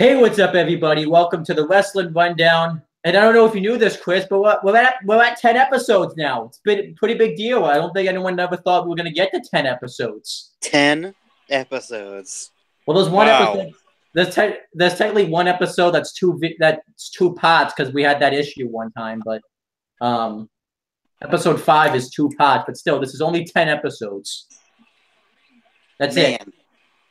Hey, what's up, everybody? Welcome to the Wrestling Rundown. And I don't know if you knew this, Chris, but we're at 10 episodes now. It's been a pretty big deal. I don't think anyone ever thought we were going to get to 10 episodes. 10 episodes. Well, there's one episode. There's technically one episode that's two parts because we had that issue one time. But episode 5 is 2 parts. But still, this is only 10 episodes. That's it.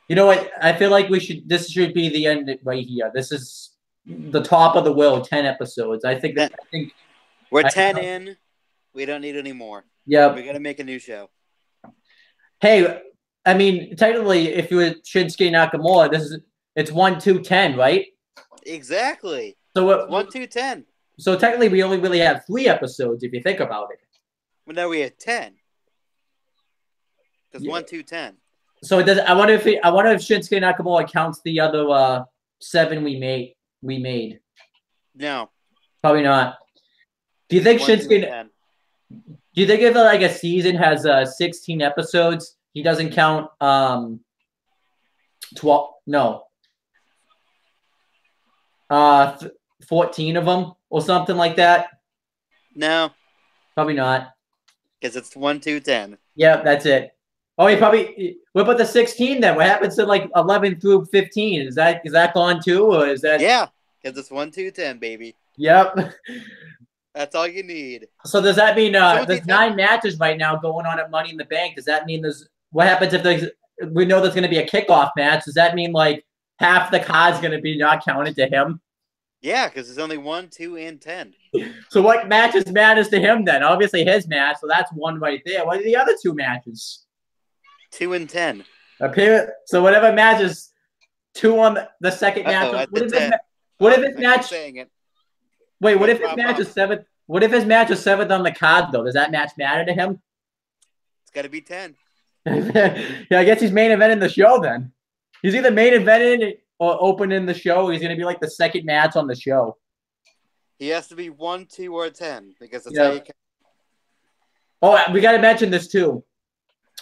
You know what? I feel like this should be the end right here. This is the top of the world, 10 episodes. I think we're 10 in. We don't need any more. Yeah. We got to make a new show. Hey, I mean, technically, if you were Shinsuke Nakamura, it's 1, 2, 10, right? Exactly. So 1, 2, 10. So technically, we only really have 3 episodes if you think about it. Well, now we have 10. Because 1, 2, 10. So it does. I wonder if Shinsuke Nakamura counts the other 7 we made. No, probably not. Do you think Shinsuke? Do you think if like a season has 16 episodes, he doesn't count 12? No. 14 of them or something like that. No, probably not. Because it's 1, 2, 10. Yeah, that's it. Oh, he probably. What about the 16 then? What happens to like 11 through 15? Is that gone too, or is that? Yeah, because it's 1, 2, 10, baby. Yep. That's all you need. So does that mean there's 9 matches right now going on at Money in the Bank? Does that mean what happens if we know there's going to be a kickoff match? Does that mean like half the card's going to be not counted to him? Yeah, because there's only 1, 2, and 10. So what matches matters to him then? Obviously his match, so that's 1 right there. What are the other 2 matches? 2 and 10. So whatever matches 2 on the second match. What if his match? Wait, what if his match is 7th? What if his match is 7th on the card though? Does that match matter to him? It's got to be 10. Yeah, I guess he's main eventing the show then. He's either main eventing or opening the show. He's going to be like the second match on the show. He has to be 1, 2, or 10 because that's how you can. Oh, we got to mention this too.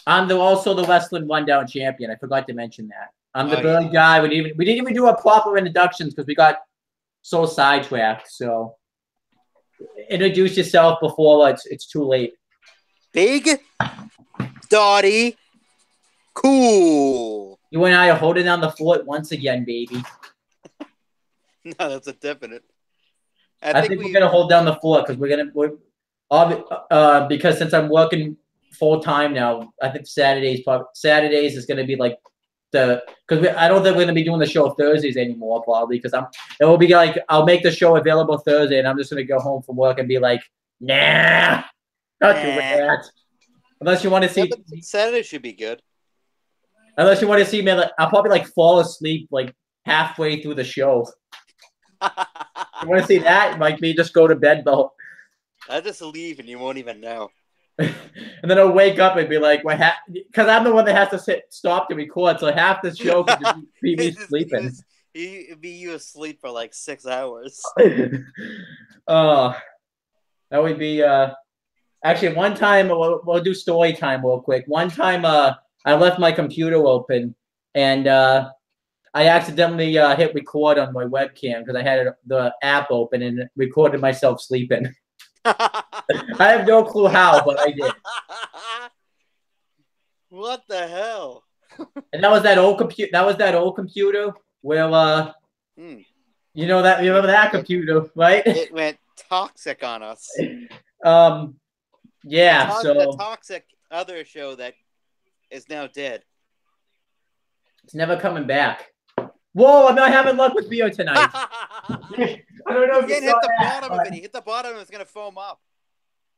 I'm also the Wrestling Rundown champion. I forgot to mention that. I'm the big guy. We didn't even do a proper introductions because we got so sidetracked. So introduce yourself before it's too late. Big Dottie Cool. You and I are holding down the fort once again, baby. No, that's a definite. I think we're gonna hold down the fort because because since I'm working full time now, I think Saturdays is gonna be like because I don't think we're gonna be doing the show Thursdays anymore probably because it will be like I'll make the show available Thursday and I'm just gonna go home from work and be like not doing that. Unless you want to see Saturday should be good. Unless you want to see me, I'll probably like fall asleep like halfway through the show. You want to see that? Like me just go to bed though. I'll just leave and you won't even know. And then I'll wake up and be like, because I'm the one that has to stop to record, so half the show could just be me sleeping. It'd be you asleep for like 6 hours. That would be actually one time we'll do story time real quick. One time I left my computer open and I accidentally hit record on my webcam because I had the app open and recorded myself sleeping. I have no clue how, but I did. What the hell? And that was that old computer. That was that old computer where you know that you remember that computer, right? It went toxic on us. Yeah. So the toxic other show that is now dead. It's never coming back. Whoa! I'm not having luck with Bio tonight. I don't know if you can't hit the bottom of it. You hit the bottom and it's going to foam up.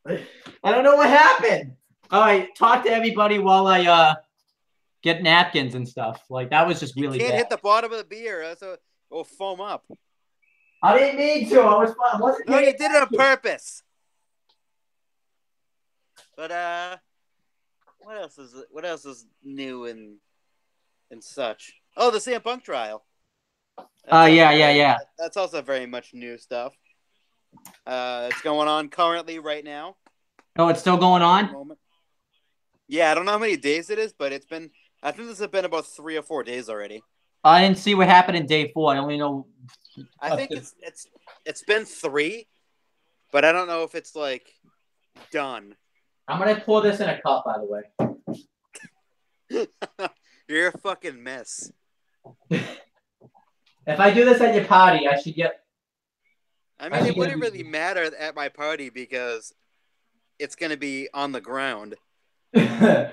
I don't know what happened. All right, talk to everybody while I get napkins and stuff. Like, that was just really bad. You can't hit the bottom of the beer, so it will foam up. I didn't mean to. I wasn't. No, you did it on purpose. But, what else is new and such? Oh, the CM Punk trial. Yeah. That's also very much new stuff. It's going on currently right now. Oh, it's still going on? Yeah, I don't know how many days it is, but I think this has been about 3 or 4 days already. I didn't see what happened in day 4. I only know I up think to. it's been 3, but I don't know if it's like done. I'm gonna pour this in a cup, by the way. You're a fucking mess. If I do this at your party, I should get. I I mean, should it get wouldn't really a. matter at my party because it's gonna be on the ground. Yeah,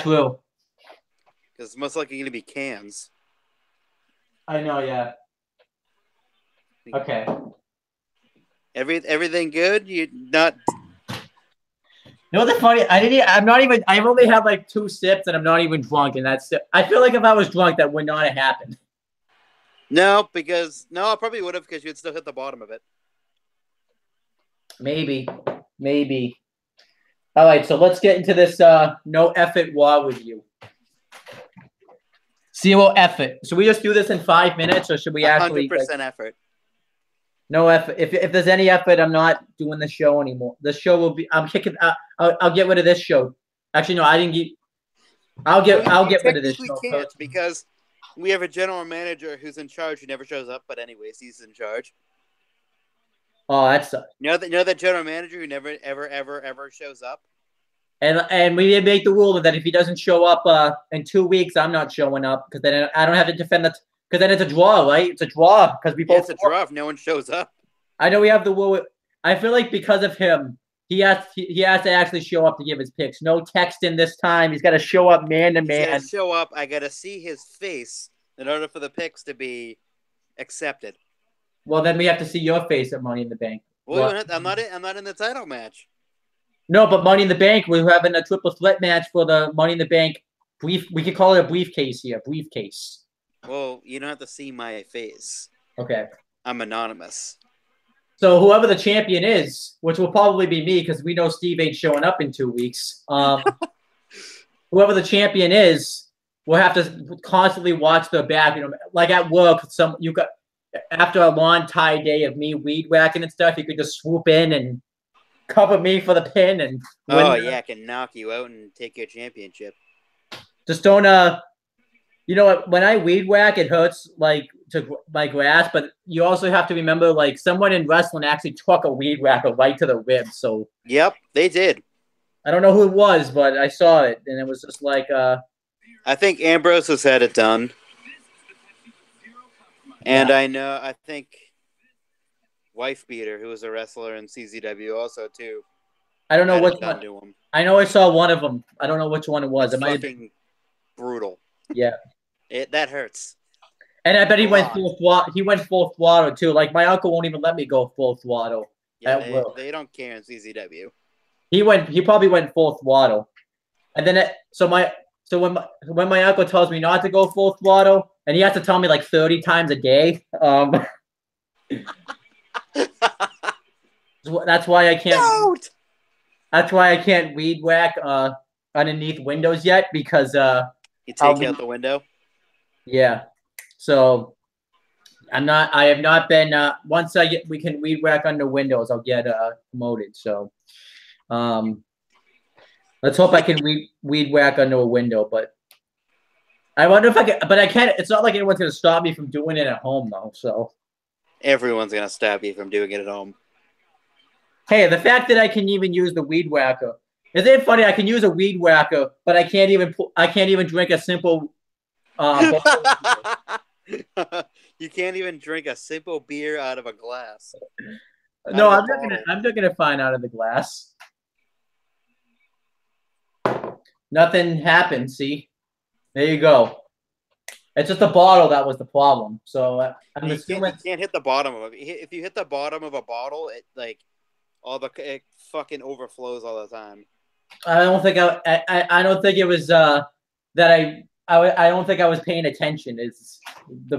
true. Because it's most likely gonna be cans. I know, yeah. Okay. Everything good? You not? You know what's funny? I'm not even. I've only had like 2 sips, and I'm not even drunk. And that's. I feel like if I was drunk, that would not have happened. No, because I probably would have because you'd still hit the bottom of it. Maybe. All right, so let's get into this no effort war with you. 0 effort. Should we just do this in 5 minutes, or should we actually 100% effort. no effort? If there's any effort, I'm not doing the show anymore. The show will be. I'm kicking. I'll get rid of this show. Actually, no, I didn't get. I'll get rid of this technically show. can't because we have a general manager who's in charge who never shows up. But anyways, he's in charge. Oh, that's. You know that general manager who never ever shows up. And we did make the rule that if he doesn't show up in 2 weeks, I'm not showing up because then I don't have to defend the. Because then it's a draw, right? It's a draw because we both. It's a draw if no one shows up. I know we have the rule. I feel like because of him, he has to actually show up to give his picks. No texting this time. He's got to show up man to man. He's got to show up. I got to see his face in order for the picks to be accepted. Well, then we have to see your face at Money in the Bank. Well, I'm not in the title match. No, but Money in the Bank, we're having a triple threat match for the Money in the Bank brief. We could call it a briefcase here. Briefcase. Well, you don't have to see my face. Okay. I'm anonymous. So whoever the champion is, which will probably be me because we know Steve ain't showing up in 2 weeks. Whoever the champion is, we'll have to constantly watch their back. You know, like at work, after a long tired day of me weed whacking and stuff, you could just swoop in and cover me for the pin and win. Oh yeah, I can knock you out and take your championship. Just don't you know what, when I weed whack it hurts like to my grass, but you also have to remember like someone in wrestling actually took a weed whacker right to the ribs. So yep, they did. I don't know who it was, but I saw it and it was just like I think Ambrose has had it done. And yeah. I think Wife Beater, who was a wrestler in CZW also too. I don't know which one. To him. I know I saw one of them. I don't know which one it was. It might fucking brutal. Yeah. That hurts. And I bet he went full throttle. He went full throttle too. Like my uncle won't even let me go full throttle. Yeah, they don't care in CZW. He probably went full throttle. And then when my uncle tells me not to go full throttle, and he has to tell me like 30 times a day, that's why I can't. Don't! That's why I can't weed whack underneath windows yet because you take out the window. Yeah, so I have not been. Once we can weed whack under windows, I'll get promoted. So, let's hope I can weed whack under a window. But I wonder if I can. But I can't. It's not like anyone's gonna stop me from doing it at home though. So everyone's gonna stop you from doing it at home. Hey, the fact that I can even use the weed whacker. Isn't it funny? I can use a weed whacker, but I can't even drink a simple. You can't even drink a simple beer out of a glass. No, I'm not gonna find out of the glass. Nothing happened. See, there you go. It's just the bottle that was the problem. So I'm assuming you can't hit the bottom of it. If you hit the bottom of a bottle, it fucking overflows all the time. I don't think I don't think it was that I don't think I was paying attention. Is the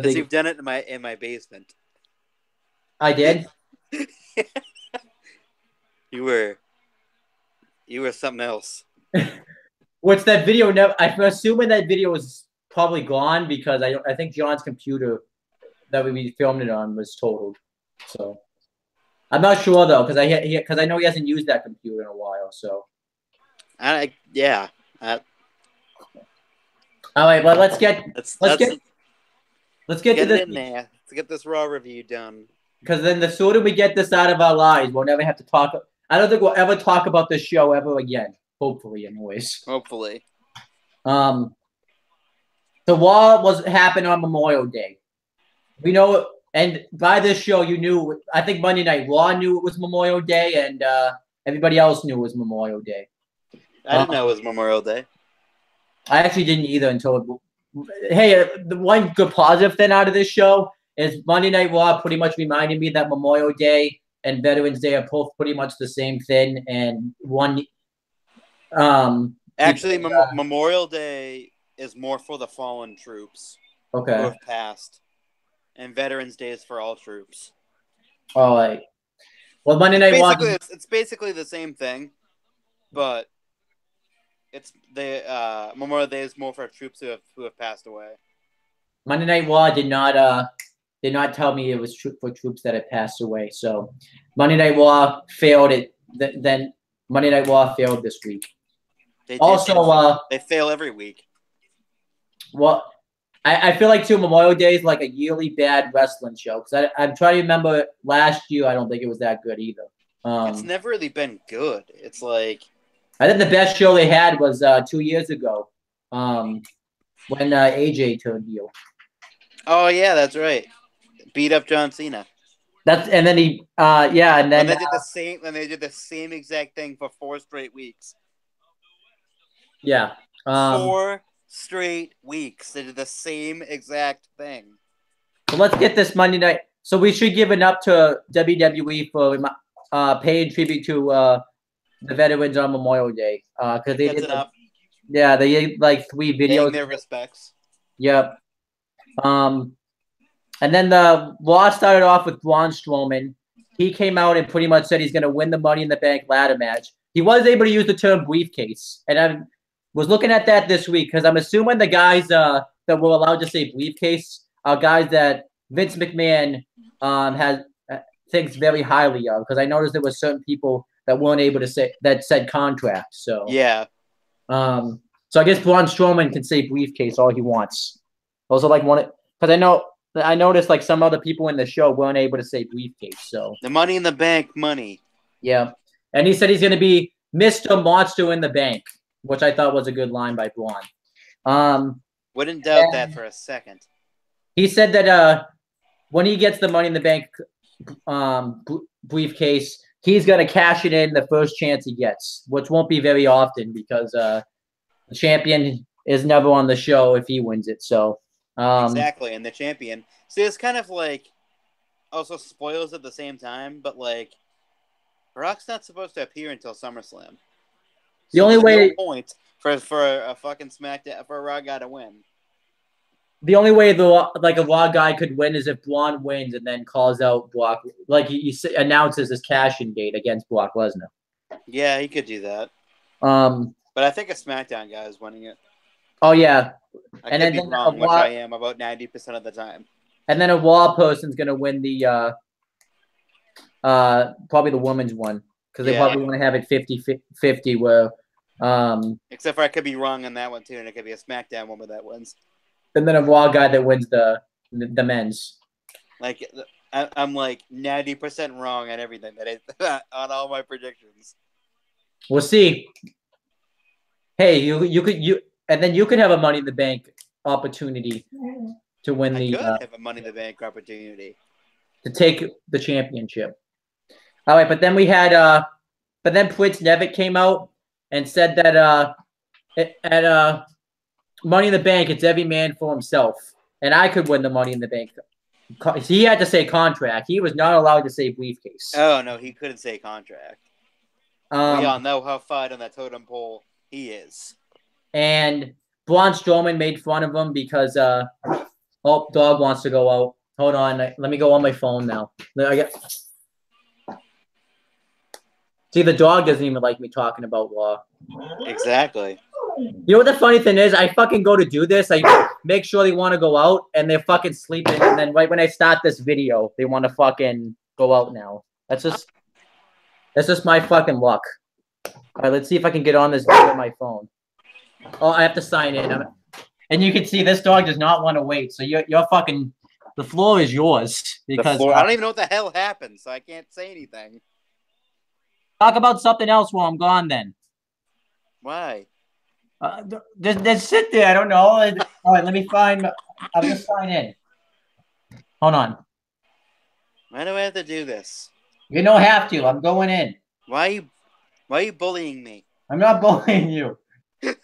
big. You've done it in my basement. I did. You were something else. What's that video? I'm assuming that video was probably gone because I think John's computer that we filmed it on was totaled. So I'm not sure though because I know he hasn't used that computer in a while. So yeah. All right, well Let's let's let's get let's get to get it this in there. Let's get this Raw review done. because then the sooner we get this out of our lives, we'll never have to talk. I don't think we'll ever talk about this show ever again. Hopefully, anyways. Hopefully. Um, the Raw was happened on Memorial Day. We know, and by this show, you knew. I think Monday Night Raw knew it was Memorial Day, and everybody else knew it was Memorial Day. I didn't know it was Memorial Day. I actually didn't either until. Hey, the one good positive thing out of this show is Monday Night Raw pretty much reminded me that Memorial Day and Veterans Day are both pretty much the same thing, and one. Actually, Because, Memorial Day is more for the fallen troops who okay. have passed, and Veterans Day is for all troops. All right. Well, Monday Night Raw. It's basically the same thing, but it's the Memorial Day is more for troops who have passed away. Monday Night Raw did not tell me it was for troops that had passed away. So Monday Night Raw failed it. Then Monday Night Raw failed this week. They fail every week. Well, I feel like too Memorial Day is like a yearly bad wrestling show because I'm trying to remember last year. I don't think it was that good either. It's never really been good. It's like I think the best show they had was 2 years ago, when AJ turned heel. Oh yeah, that's right. Beat up John Cena. And then he and then they did the same. And they did the same exact thing for 4 straight weeks. Yeah. 4 straight weeks. They did the same exact thing. So let's get this Monday night. So we should give it up to WWE for paying tribute to the veterans on Memorial Day. Because they did they did like 3 videos. Paying their respects. Yep. And then the Raw started off with Braun Strowman. He came out and pretty much said he's going to win the Money in the Bank ladder match. He was able to use the term briefcase. And I was looking at that this week because I'm assuming the guys that were allowed to say briefcase are guys that Vince McMahon thinks very highly of. Because I noticed there were certain people that weren't able to say that said contract. So yeah. So I guess Braun Strowman can say briefcase all he wants. Those are like because I noticed like some other people in the show weren't able to say briefcase. So the Money in the Bank money. Yeah. And he said he's going to be Mr. Monster in the Bank, which I thought was a good line by Braun. Wouldn't doubt that for a second. He said that when he gets the Money in the Bank briefcase, he's going to cash it in the first chance he gets, which won't be very often because the champion is never on the show if he wins it. So exactly, and the champion. See, it's kind of like also spoils at the same time, but like Brock's not supposed to appear until SummerSlam. The only way no point for a fucking SmackDown for a Raw guy to win. The only way a Raw guy could win is if Braun wins and then calls out Brock, like he announces his cash-in date against Brock Lesnar. Yeah, he could do that. But I think a SmackDown guy is winning it. Oh yeah, I could be wrong, which I am about 90% of the time. And then a Raw person's gonna win the probably the women's one because they probably want to have it 50-50 where except for I could be wrong on that one too, and it could be a SmackDown woman that wins. And then a Raw guy that wins the men's. Like I'm like 90% wrong on everything on all my predictions. We'll see. Hey, you could and then you could have a Money in the Bank opportunity to win I could have a Money in the Bank opportunity to take the championship. All right, but then we had but then Prince Devitt came out and said that at Money in the Bank, it's every man for himself, and I could win the Money in the Bank. He had to say contract. He was not allowed to say briefcase. Oh no, he couldn't say contract. We all know how far on that totem pole he is. And Braun Strowman made fun of him because dog wants to go out. Hold on, let me go on my phone now. See, the dog doesn't even like me talking about Raw. Exactly. You know what the funny thing is? I fucking go to do this. I make sure they want to go out, and they're fucking sleeping. And then right when I start this video, they want to fucking go out now. That's just my fucking luck. All right, let's see if I can get on this video on my phone. Oh, I have to sign in. And you can see this dog does not want to wait. So you're fucking. The floor is yours The because floor. I don't even know what the hell happened, so I can't say anything. talk about something else while I'm gone. Then Why? just sit there. I don't know. All right, let me find. I'll just sign in. Hold on. Why do I have to do this? You don't have to. I'm going in. Why are you bullying me? I'm not bullying you. If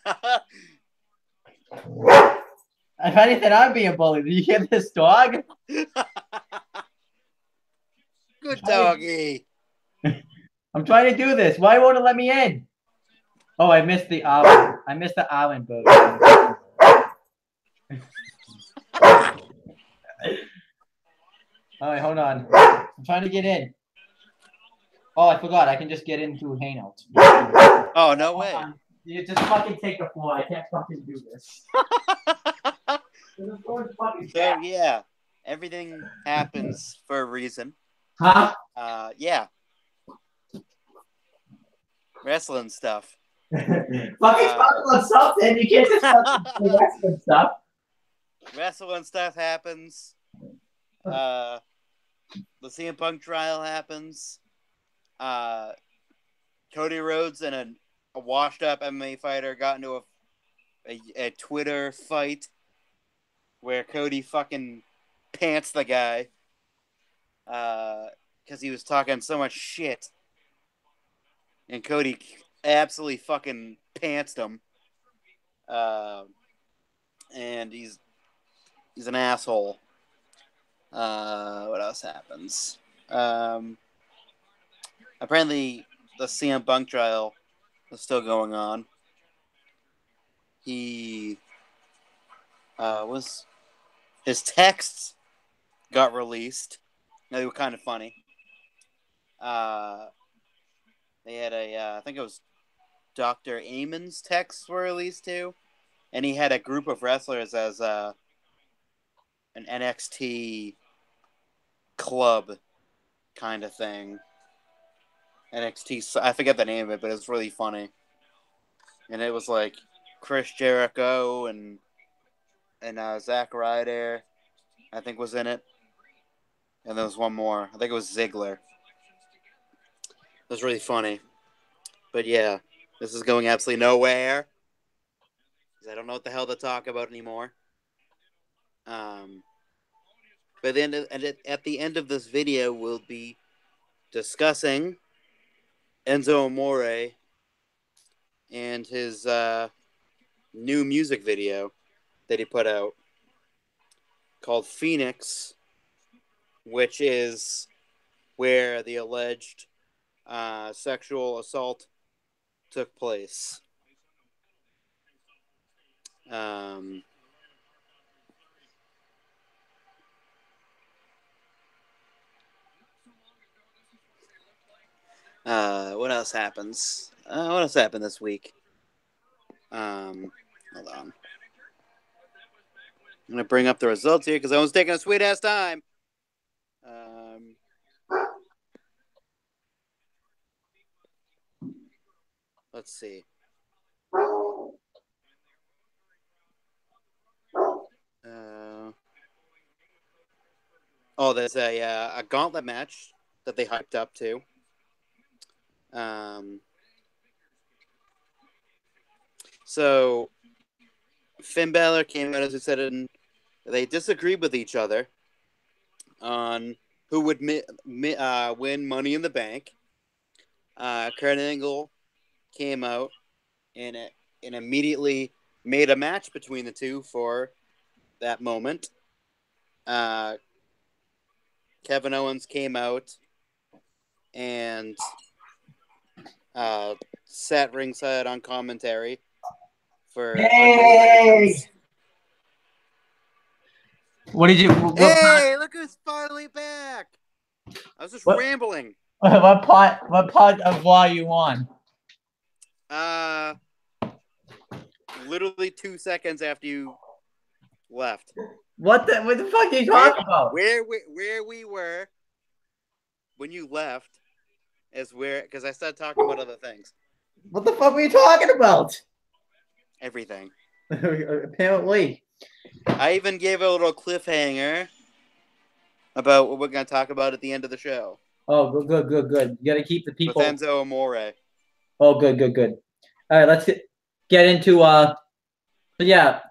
anything, I'm being bullied. Did you hear this dog? Good doggy. I'm trying to do this. Why won't it let me in? Oh, I missed the Owen. I missed the Owen boat. All right, hold on. I'm trying to get in. Oh, I forgot. I can just get in through Hangout. Oh, no way. You just fucking take the floor. I can't fucking do this. So, yeah. Everything happens for a reason. Huh? Yeah. Wrestling stuff. Fucking talk about something. You can't just talk about wrestling stuff. Wrestling stuff happens. The CM Punk trial happens. Cody Rhodes and a washed-up MMA fighter got into a Twitter fight where Cody fucking pants the guy because he was talking so much shit, and Cody absolutely fucking pantsed him. And he's an asshole. What else happens? Apparently, the CM Punk trial is still going on. He his texts got released. They were kind of funny. They had I think it was Dr. Amon's texts were released too, and he had a group of wrestlers as an NXT club kind of thing. NXT, I forget the name of it, but it's really funny. And it was like Chris Jericho and Zack Ryder, I think, was in it. And there was one more. I think it was Ziggler. It was really funny. But yeah, this is going absolutely nowhere. I don't know what the hell to talk about anymore. But then at the end of this video, we'll be discussing Enzo Amore and his new music video that he put out called Phoenix, which is where the alleged sexual assault took place. What else happens? What else happened this week? Hold on. I'm going to bring up the results here because I was taking a sweet-ass time. Let's see. There's a gauntlet match that they hyped up to. So Finn Balor came out, as I said, and they disagreed with each other on who would win Money in the Bank. Kurt Angle came out and immediately made a match between the two for that moment. Kevin Owens came out and sat ringside on commentary for. Hey! What did you? Hey, look who's finally back! I was just rambling. What part of Raw you on? Literally 2 seconds after you left. What the fuck are you talking about? Where we were when you left is where, because I started talking about other things. What the fuck were you talking about? Everything. Apparently. I even gave a little cliffhanger about what we're going to talk about at the end of the show. Oh, good. You got to keep the With people. Enzo Amore. Oh, good. All right, let's get into So yeah,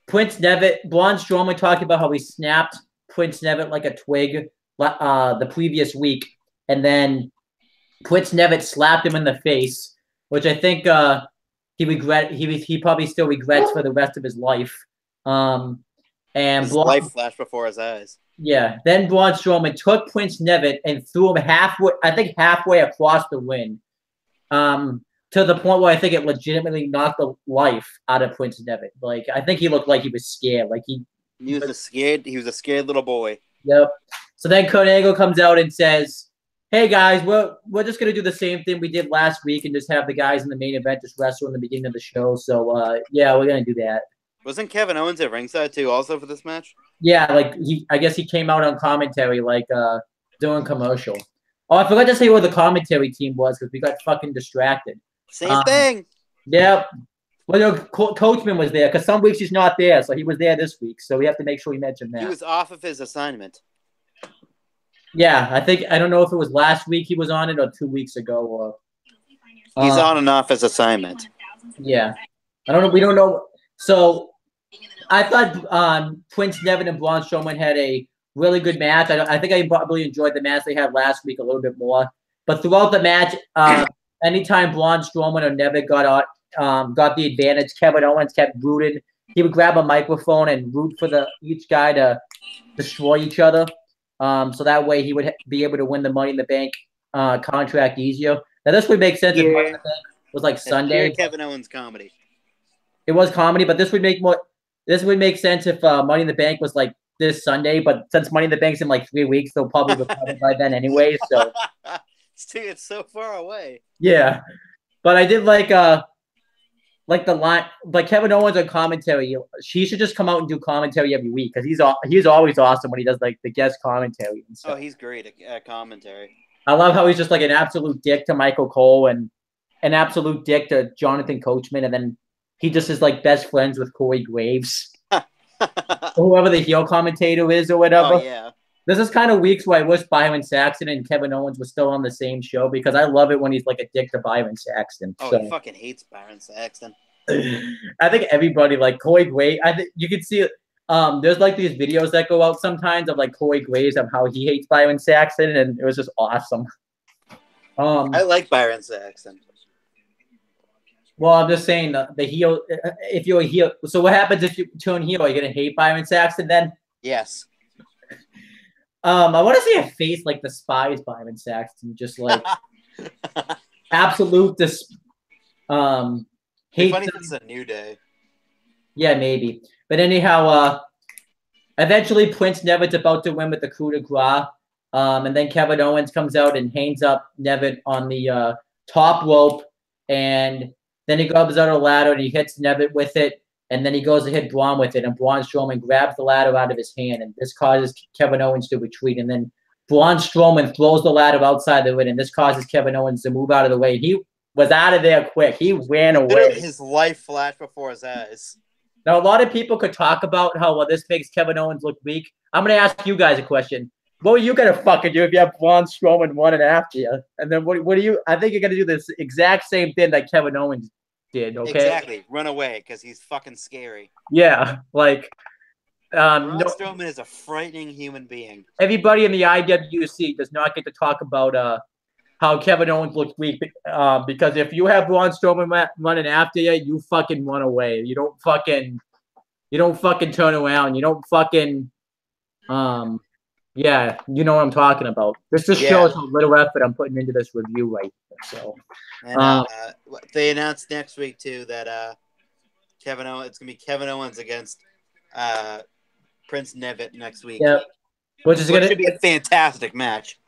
Prince Nevitt, Braun Strowman talking about how he snapped Prince Nevitt like a twig the previous week, and then Prince Nevitt slapped him in the face, which I think he probably still regrets for the rest of his life. And His life flashed before his eyes. Yeah, then Braun Strowman took Prince Nevitt and threw him halfway across the ring. To the point where I think it legitimately knocked the life out of Prince Devitt. Like I think he looked like he was scared. Like he was a scared little boy. Yep. So then Kurt Angle comes out and says, "Hey guys, we're just gonna do the same thing we did last week and just have the guys in the main event just wrestle in the beginning of the show. So yeah, we're gonna do that." Wasn't Kevin Owens at ringside too, also for this match? Yeah, like I guess he came out on commentary, like doing commercial. Oh, I forgot to say what the commentary team was because we got fucking distracted. Same thing. Yeah. Well, Coachman was there because some weeks he's not there, so he was there this week. So we have to make sure we mention that. He was off of his assignment. Yeah, I don't know if it was last week he was on it or 2 weeks ago. Or he's on and off his assignment. Yeah, I don't know. We don't know. So I thought Prince Devitt and Braun Strowman had a really good match. I think I probably enjoyed the match they had last week a little bit more. But throughout the match, anytime Braun Strowman or Nevitt got the advantage, Kevin Owens kept rooting. He would grab a microphone and root for each guy to destroy each other. So that way he would be able to win the Money in the Bank contract easier. Now this would make sense if Money in the Bank was like Sunday. Pure Kevin Owens comedy. It was comedy, but this would make sense if Money in the Bank was like this Sunday. But since Money in the Bank's in like 3 weeks, they'll probably recover by then anyway. So. It's so far away. Yeah, but I did like the line, like Kevin Owens on commentary. He should just come out and do commentary every week because he's always awesome when he does like the guest commentary and stuff. Oh, he's great at commentary. I love how he's just like an absolute dick to Michael Cole and an absolute dick to Jonathan Coachman, and then he just is like best friends with Corey Graves, or whoever the heel commentator is or whatever. Oh yeah. This is kind of weeks where I wish Byron Saxton and Kevin Owens were still on the same show because I love it when he's like a dick to Byron Saxton. Oh, he fucking hates Byron Saxton. I think everybody like Corey Graves. I think you can see it. There's like these videos that go out sometimes of like Corey Graves of how he hates Byron Saxton, and it was just awesome. I like Byron Saxton. Well, I'm just saying the heel. If you're a heel, so what happens if you turn heel? Are you gonna hate Byron Saxton then? Yes. I want to see a face like despise Byron Saxton, just like absolute hate. Funny if it's a New Day. Yeah, maybe. But anyhow, eventually Prince Nevitt's about to win with the coup de grace, and then Kevin Owens comes out and hangs up Nevitt on the top rope, and then he grabs out a ladder and he hits Nevitt with it. And then he goes to hit Braun with it, and Braun Strowman grabs the ladder out of his hand, and this causes Kevin Owens to retreat. And then Braun Strowman throws the ladder outside the ring, and this causes Kevin Owens to move out of the way. He was out of there quick. He ran away. His life flashed before his eyes. Now, a lot of people could talk about how this makes Kevin Owens look weak. I'm going to ask you guys a question. What were you going to fucking do if you have Braun Strowman running after you? And then what do you – I think you're going to do this exact same thing that Kevin Owens did, okay? Exactly. Run away because he's fucking scary. Yeah, like Braun Strowman is a frightening human being. Everybody in the IWC does not get to talk about how Kevin Owens looks weak because if you have Braun Strowman running after you, you fucking run away. You don't fucking turn around. You don't fucking yeah, you know what I'm talking about. This just shows how little effort I'm putting into this review right here. So, and they announced next week too that Kevin Owens, it's gonna be Kevin Owens against Prince Nevitt next week. Yep. Which should be a fantastic match.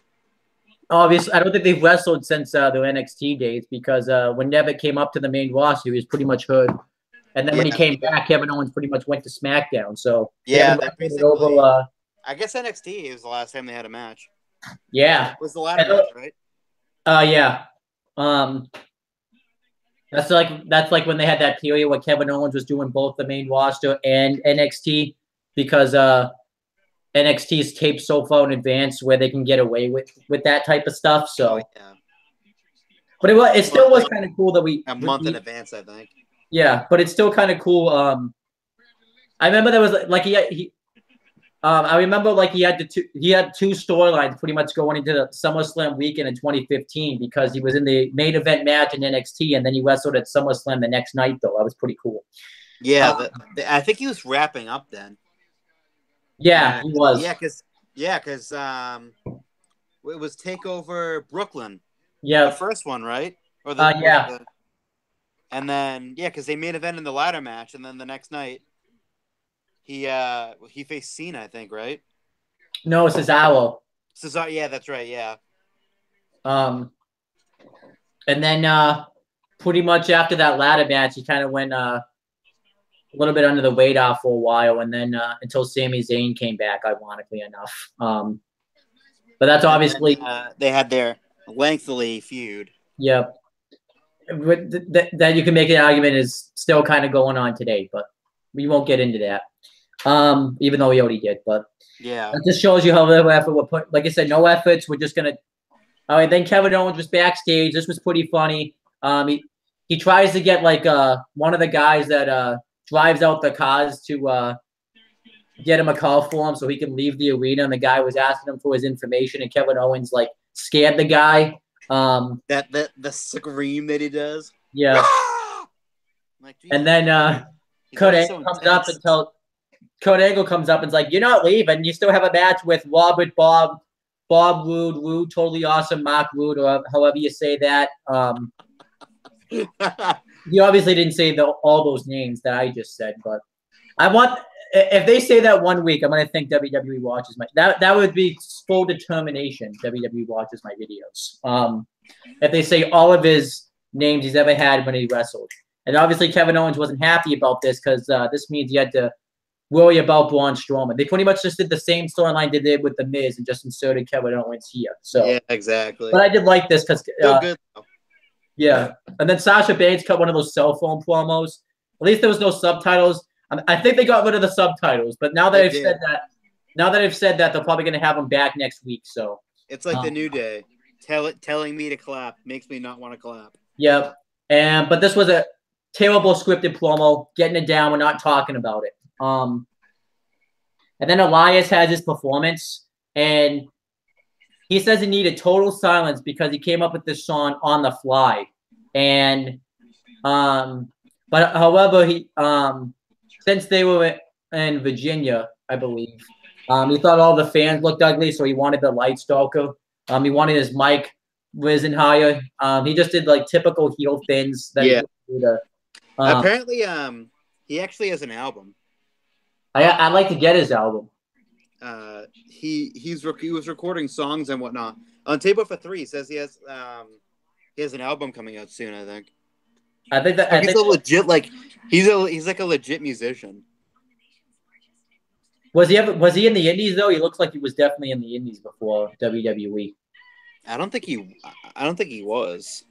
Obviously, I don't think they've wrestled since the NXT days because when Nevitt came up to the main roster, he was pretty much hurt. And then when he came back, Kevin Owens pretty much went to SmackDown. So yeah, I guess NXT was the last time they had a match. Yeah, it was the ladder match, right? Yeah. That's like when they had that period where Kevin Owens was doing both the main roster and NXT because NXT's taped so far in advance where they can get away with that type of stuff. Oh So, yeah, but it still was kind of cool that a month in advance, I think. yeah, but it's still kind of cool. I remember there was like I remember like he had two storylines pretty much going into the SummerSlam weekend in 2015 because he was in the main event match in NXT and then he wrestled at SummerSlam the next night though. That was pretty cool. Yeah, I think he was wrapping up then. Yeah, he was. Because it was Takeover Brooklyn. Yeah. The first one, right? Or yeah. And then because they main event in the ladder match, and then the next night he faced Cena, I think, right? No, Cesaro. Yeah, that's right. Yeah. And then pretty much after that ladder match, he kind of went a little bit under the radar for a while, and then until Sami Zayn came back, ironically enough. But that's obviously they had their lengthily feud. Yep. That you can make an argument is still kind of going on today, but we won't get into that. Even though we already did, but yeah, that just shows you how little effort we're put. Like I said, no efforts. We're just gonna. All right. Then Kevin Owens was backstage. This was pretty funny. He tries to get like one of the guys that drives out the cars to get him a call for him so he can leave the arena. And the guy was asking him for his information, and Kevin Owens like scared the guy. The scream that he does. Yeah. Like, and then Kurt Angle comes up and is like, "You're not leaving. You still have a match with Robert Bob Roode, totally awesome, Mark Roode, or however you say that." He obviously didn't say all those names that I just said, but if they say that one week, I'm gonna think WWE watches that would be full determination. WWE watches my videos. If they say all of his names he's ever had when he wrestled, and obviously Kevin Owens wasn't happy about this because this means he had to worry about Braun Strowman. They pretty much just did the same storyline they did with The Miz and just inserted Kevin Owens here. So yeah, exactly. But I did like this because good though. Yeah, and then Sasha Banks cut one of those cell phone promos. At least there was no subtitles. I think they got rid of the subtitles, but now that I've said that, they're probably going to have them back next week. So it's like the New Day telling me to clap makes me not want to clap. Yep, but this was a terrible scripted promo. Getting it down, we're not talking about it. And then Elias has his performance, and he says he needed total silence because he came up with this song on the fly. And but however, he since they were in Virginia, I believe, he thought all the fans looked ugly, so he wanted the lights darker. He wanted his mic risen higher. He just did like typical heel things that apparently he actually has an album. I'd like to get his album. He was recording songs and whatnot on Table for Three. Says he has an album coming out soon. I think he's like a legit musician. Was he in the Indies though? He looks like he was definitely in the Indies before WWE. I don't think he was.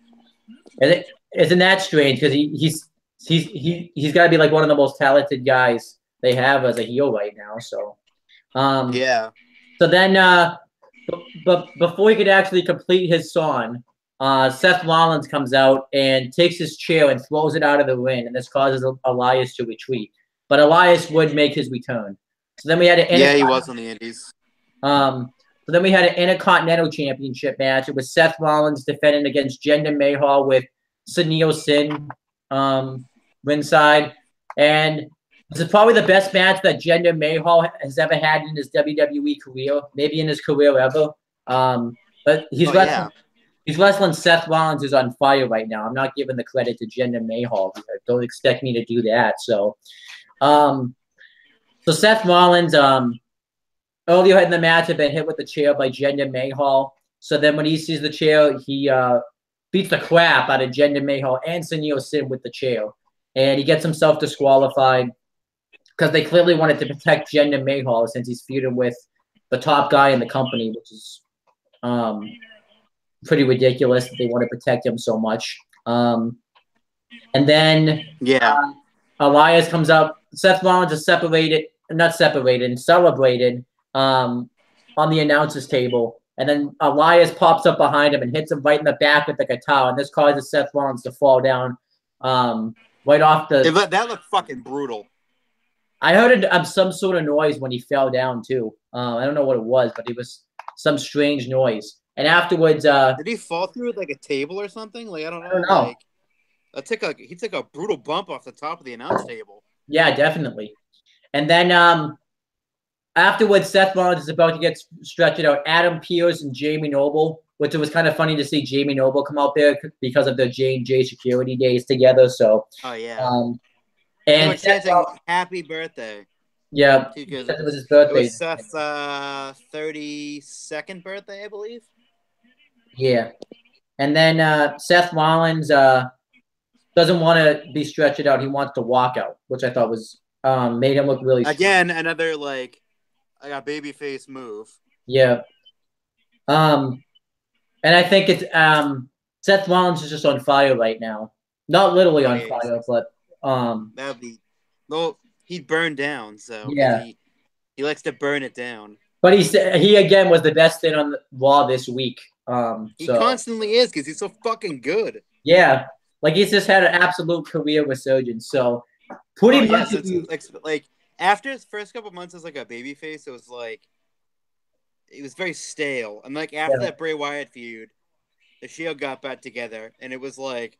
Isn't that strange? Because he's got to be like one of the most talented guys they have as a heel right now. So. Yeah. So then, but before he could actually complete his song, Seth Rollins comes out and takes his chair and throws it out of the ring, and this causes Elias to retreat. But Elias would make his return. So then we had he was on the Indies. So then we had an Intercontinental Championship match. It was Seth Rollins defending against Jinder Mahal with Sunil Singh ringside, and this is probably the best match that Jinder Mahal has ever had in his WWE career, maybe in his career ever. But he's wrestling Seth Rollins, who's on fire right now. I'm not giving the credit to Jinder Mahal. Don't expect me to do that. So Seth Rollins, earlier in the match, had been hit with the chair by Jinder Mahal. So then when he sees the chair, he beats the crap out of Jinder Mahal and Sunil Singh with the chair. And he gets himself disqualified because they clearly wanted to protect Jinder Mahal since he's feuding with the top guy in the company, which is pretty ridiculous that they want to protect him so much. And then Yeah. Elias comes out. Seth Rollins is separated, not separated, celebrated on the announcers table. And then Elias pops up behind him and hits him right in the back with the guitar. And this causes Seth Rollins to fall down right off the. That looked fucking brutal. I heard some sort of noise when he fell down, too. I don't know what it was, but it was some strange noise. And afterwards. Did he fall through like a table or something? Like, I don't know. Know. Like, he took a brutal bump off the top of the announce table. Yeah, definitely. And then afterwards, Seth Rollins is about to get stretched out. Adam Pearce and Jamie Noble, which it was kind of funny to see Jamie Noble come out there because of their J&J security days together. So, oh yeah, and chanting "Happy Birthday." Yeah, because it was his birthday. It was Seth's 32nd birthday, I believe. Yeah, and then Seth Rollins doesn't want to be stretched out. He wants to walk out, which I thought was made him look really strong. Again, another like a babyface move. Yeah. And I think it's Seth Rollins is just on fire right now. Not literally on fire, but that'd be he'd burn down. So yeah, he likes to burn it down. But he again was the best thing on the Raw this week. He constantly is because he's so fucking good. Yeah, like he's just had an absolute career resurgence. So pretty much, like after his first couple months as like a babyface, it was like it was very stale. And like after that Bray Wyatt feud, the Shield got back together, and it was like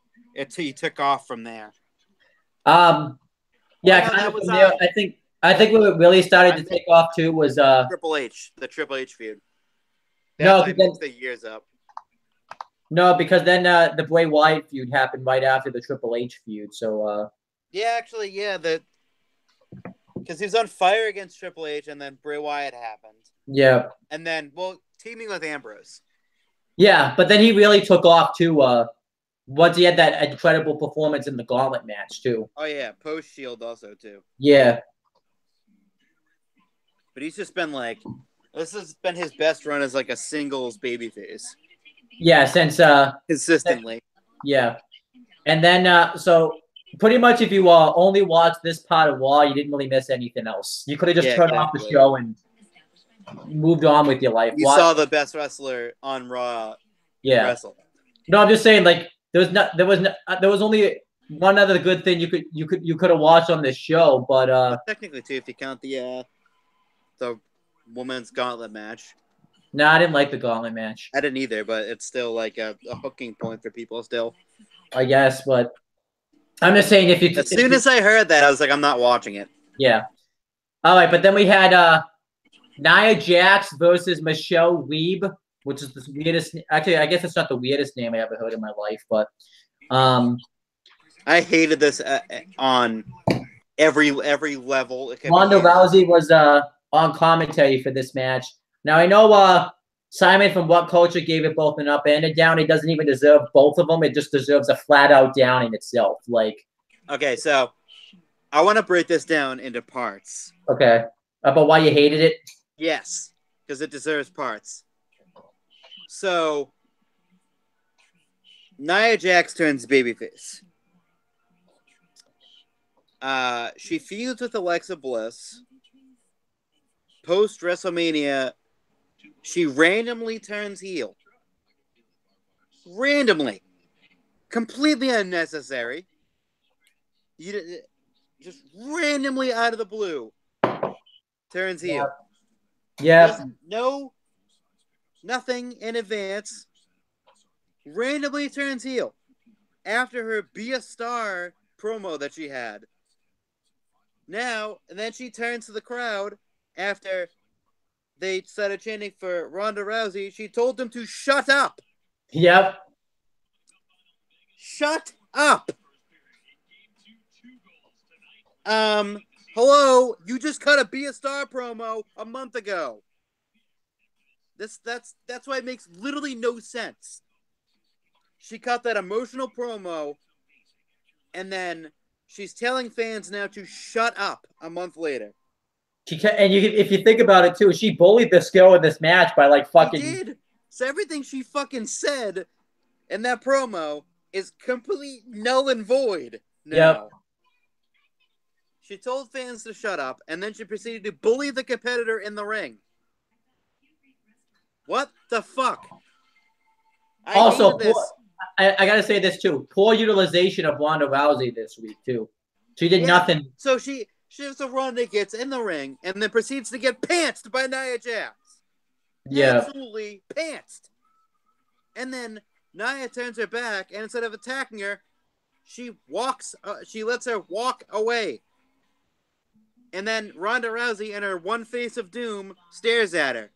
he took off from there. Yeah, kind of from there. I think what really started to take off too was the Triple H feud. No, because the years up. No, because then the Bray Wyatt feud happened right after the Triple H feud. So yeah, actually, yeah, because he was on fire against Triple H, and then Bray Wyatt happened. Yeah, and then teaming with Ambrose. Yeah, but then he really took off too. Once he had that incredible performance in the Gauntlet match too. Oh yeah, post Shield also too. Yeah, but he's just been like, this has been his best run as like a singles babyface. Yeah, since consistently. Yeah, and then so pretty much if you only watched this part of Raw, you didn't really miss anything else. You could have just turned off the show and moved on with your life. You saw the best wrestler on Raw. Yeah. Wrestle. No, I'm just saying, like there was only one other good thing you could have watched on this show, but technically too, if you count the women's gauntlet match. No, I didn't like the gauntlet match. I didn't either, but it's still like a hooking point for people still. I guess, but I'm just saying if you. As soon as I heard that, I was like, I'm not watching it. Yeah. All right, but then we had Nia Jax versus Michelle Weeb, which is the weirdest. Actually, I guess it's not the weirdest name I ever heard in my life, but I hated this on every level. Ronda Rousey was on commentary for this match. Now I know Simon from What Culture gave it both an up and a down. It doesn't even deserve both of them. It just deserves a flat out down in itself. Like, okay, so I want to break this down into parts. Okay, about why you hated it? Yes, because it deserves parts. So, Nia Jax turns babyface. She feuds with Alexa Bliss. Post WrestleMania, she randomly turns heel. Randomly. Completely unnecessary. Just randomly out of the blue. Turns heel. Yeah. Nothing in advance. Randomly turns heel. After her Be a Star promo that she had. And then she turns to the crowd after they started chanting for Ronda Rousey. She told them to shut up. Yep. Shut up. Hello, you just cut a Be a Star promo a month ago. That's why it makes literally no sense. She cut that emotional promo, and then she's telling fans now to shut up a month later. If you think about it too, she bullied this girl in this match by like fucking. She did. So everything she fucking said in that promo is complete null and void now. Yep. She told fans to shut up, and then she proceeded to bully the competitor in the ring. What the fuck? I Also, hated this. I gotta say this too. Poor utilization of Ronda Rousey this week too. She did nothing. So she has a Ronda gets in the ring and then proceeds to get pantsed by Nia Jax. Yeah. Absolutely pantsed. And then Nia turns her back, and instead of attacking her, she walks. She lets her walk away. And then Ronda Rousey, in her one face of doom, stares at her.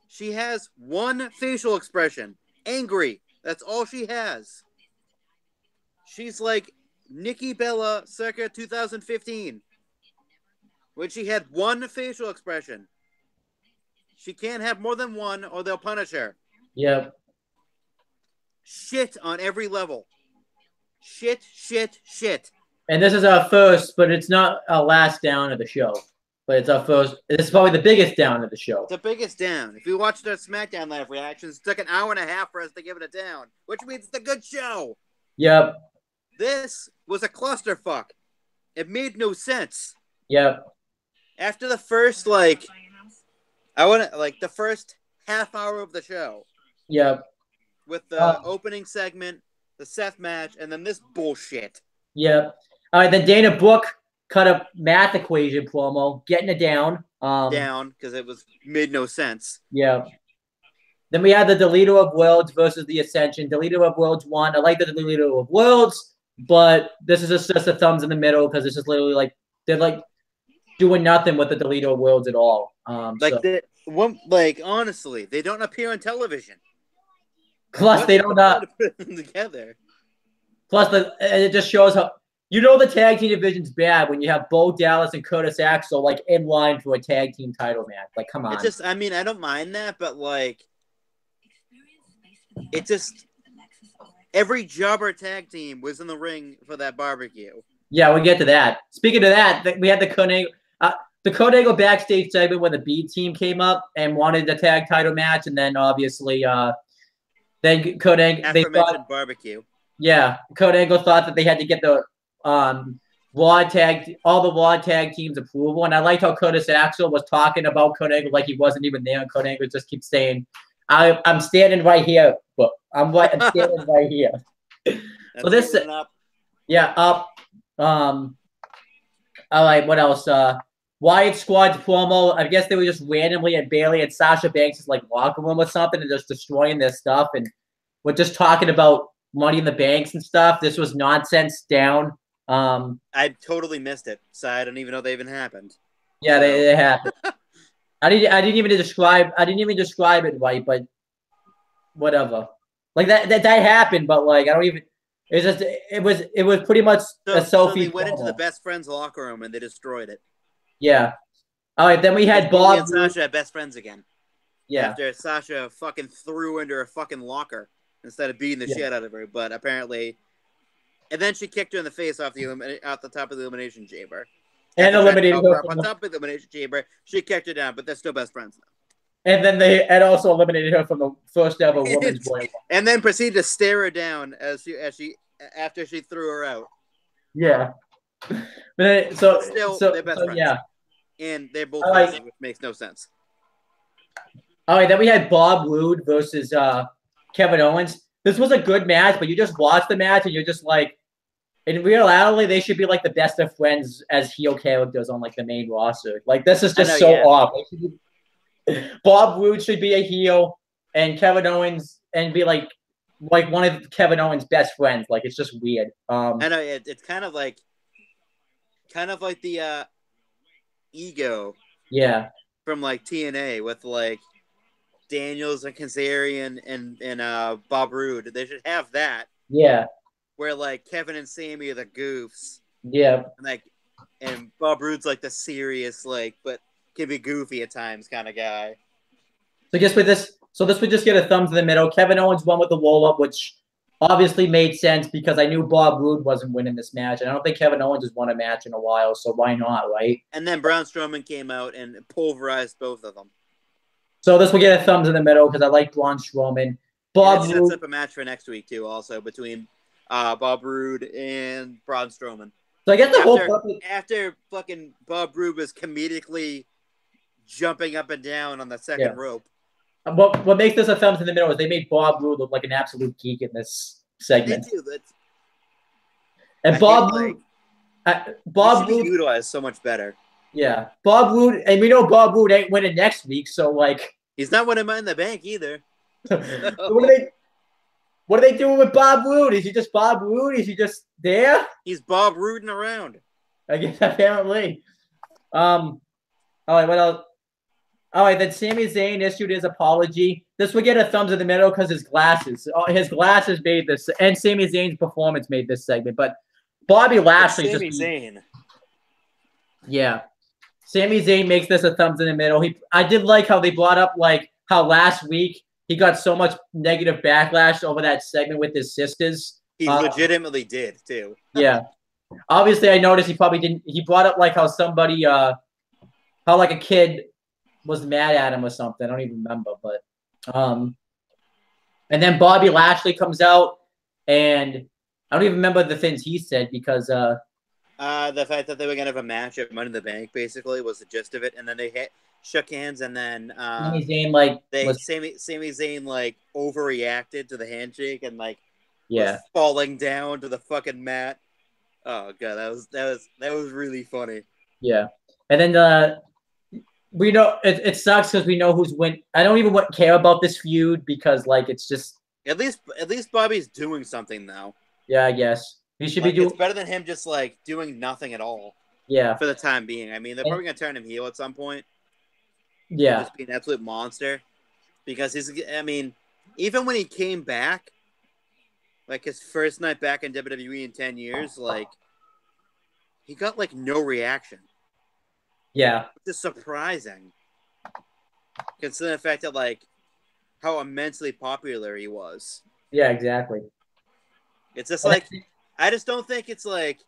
She has one facial expression. Angry. That's all she has. She's like Nikki Bella circa 2015. When she had one facial expression. She can't have more than one or they'll punish her. Yep. Shit on every level. Shit, shit, shit. And this is our first, but it's not our last down of the show. But it's our first. It's probably the biggest down of the show. The biggest down. If you watched our SmackDown Live reactions, it took an hour and a half for us to give it a down, which means it's a good show. Yep. This was a clusterfuck. It made no sense. Yep. After the first, the first half hour of the show. Yep. With the opening segment, the Seth match, and then this bullshit. Yep. All right, then Dana Brooke cut a math equation promo, getting it down. Down, because it made no sense. Yeah. Then we had the Deleter of Worlds versus the Ascension. Deleter of Worlds won. I like the Deleter of Worlds, but this is just a thumbs in the middle because it's just literally like they're like doing nothing with the Deleter of Worlds at all. Honestly, they don't appear on television. Plus, they don't put them together. Plus, it just shows how the tag team division's bad when you have Bo Dallas and Curtis Axel like in line for a tag team title match. Like, come on. I don't mind that, but it just every jobber tag team was in the ring for that barbecue. Yeah, we'll get to that. Speaking of that, we had the Kurt Angle backstage segment where the B team came up and wanted the tag title match, and then obviously, then Kurt Angle barbecue. Yeah, Kurt Angle thought that they had to get the Raw tag teams approval, and I liked how Curtis Axel was talking about Kurt Angle like he wasn't even there, and Kurt Angle just keeps saying, "I'm standing right here, but I'm standing right here." So this, up. All right, what else? Wyatt Squad's promo. I guess they were just randomly at Bailey and Sasha Banks' locker room or something, and just destroying their stuff, and we're just talking about Money in the Banks and stuff. This was nonsense down. I totally missed it, so I don't even know they even happened. Yeah, they happened. I didn't even describe it right, but whatever. That happened, but I don't even. It's just it was pretty much a selfie. So they went into the best friends locker room and they destroyed it. Yeah. All right, then we had Bob and Sasha at best friends again. Yeah. After Sasha fucking threw into her fucking locker instead of beating the shit out of her, but apparently, and then she kicked her in the face off the top of the elimination chamber. And eliminated her on top of the elimination chamber. She kicked her down, but they're still best friends now. And then they also eliminated her from the first ever women's Royal. And then proceeded to stare her down after she threw her out. Yeah. But they're best friends. Yeah. And they're both which makes no sense. All right, then we had Bob Roode versus Kevin Owens. This was a good match, but you just watch the match and you're just like, in reality, they should be the best of friends as heel characters on the main roster. This is just off. Bob Roode should be a heel, and Kevin Owens and be like one of Kevin Owens' best friends. It's just weird. I know it's kind of like the ego. Yeah. From TNA with Daniels and Kazarian and Bob Roode. They should have that. Yeah. Where Kevin and Sammy are the goofs. Yeah. And Bob Roode's the serious but can be goofy at times kind of guy. So this would just get a thumbs in the middle. Kevin Owens won with the roll up, which obviously made sense because I knew Bob Roode wasn't winning this match, and I don't think Kevin Owens has won a match in a while, so why not, right? And then Braun Strowman came out and pulverized both of them. So this will get a thumbs in the middle because I like Braun Strowman. Bob it sets Roode. up a match for next week too, also between Bob Roode and Braun Strowman. So I guess the whole After fucking Bob Roode was comedically jumping up and down on the second rope. What makes this a thumbs in the middle is they made Bob Roode look like an absolute geek in this segment. They do. And Bob Roode, he should be utilized so much better. Yeah, Bob Roode, and we know Bob Roode ain't winning next week, so like he's not winning Money in the Bank either. What are they doing with Bob Roode? Is he just Bob Roode? Is he just there? He's Bob Rooding around. I guess apparently. All right, what else? All right, then Sami Zayn issued his apology. This would get a thumbs in the middle because his glasses made this, and Sami Zayn's performance made this segment. But Bobby Lashley Zayn. Yeah, Sami Zayn makes this a thumbs in the middle. I did like how they brought up like how last week he got so much negative backlash over that segment with his sisters. He legitimately did too. Yeah, obviously I noticed he probably didn't. He brought up like how somebody, how like a kid was mad at him or something. I don't even remember, but and then Bobby Lashley comes out, and I don't even remember the things he said because the fact that they were gonna have a match at Money in the Bank basically was the gist of it, and then they shook hands, and then Sami Zayn Sami Zayn like overreacted to the handshake and like was falling down to the fucking mat. Oh god, that was really funny. Yeah, and then we know it sucks because we know who's win. I don't even care about this feud because like it's just at least Bobby's doing something now. Yeah, I guess he should be doing. It's better than him just like doing nothing at all. Yeah, for the time being. I mean, they're probably gonna turn him heel at some point. Yeah, just be an absolute monster because I mean, even when he came back, like his first night back in WWE in 10 years, like he got like no reaction. Yeah. It's just surprising. Considering the fact that like how immensely popular he was. Yeah, exactly. It's just like I just don't think it's like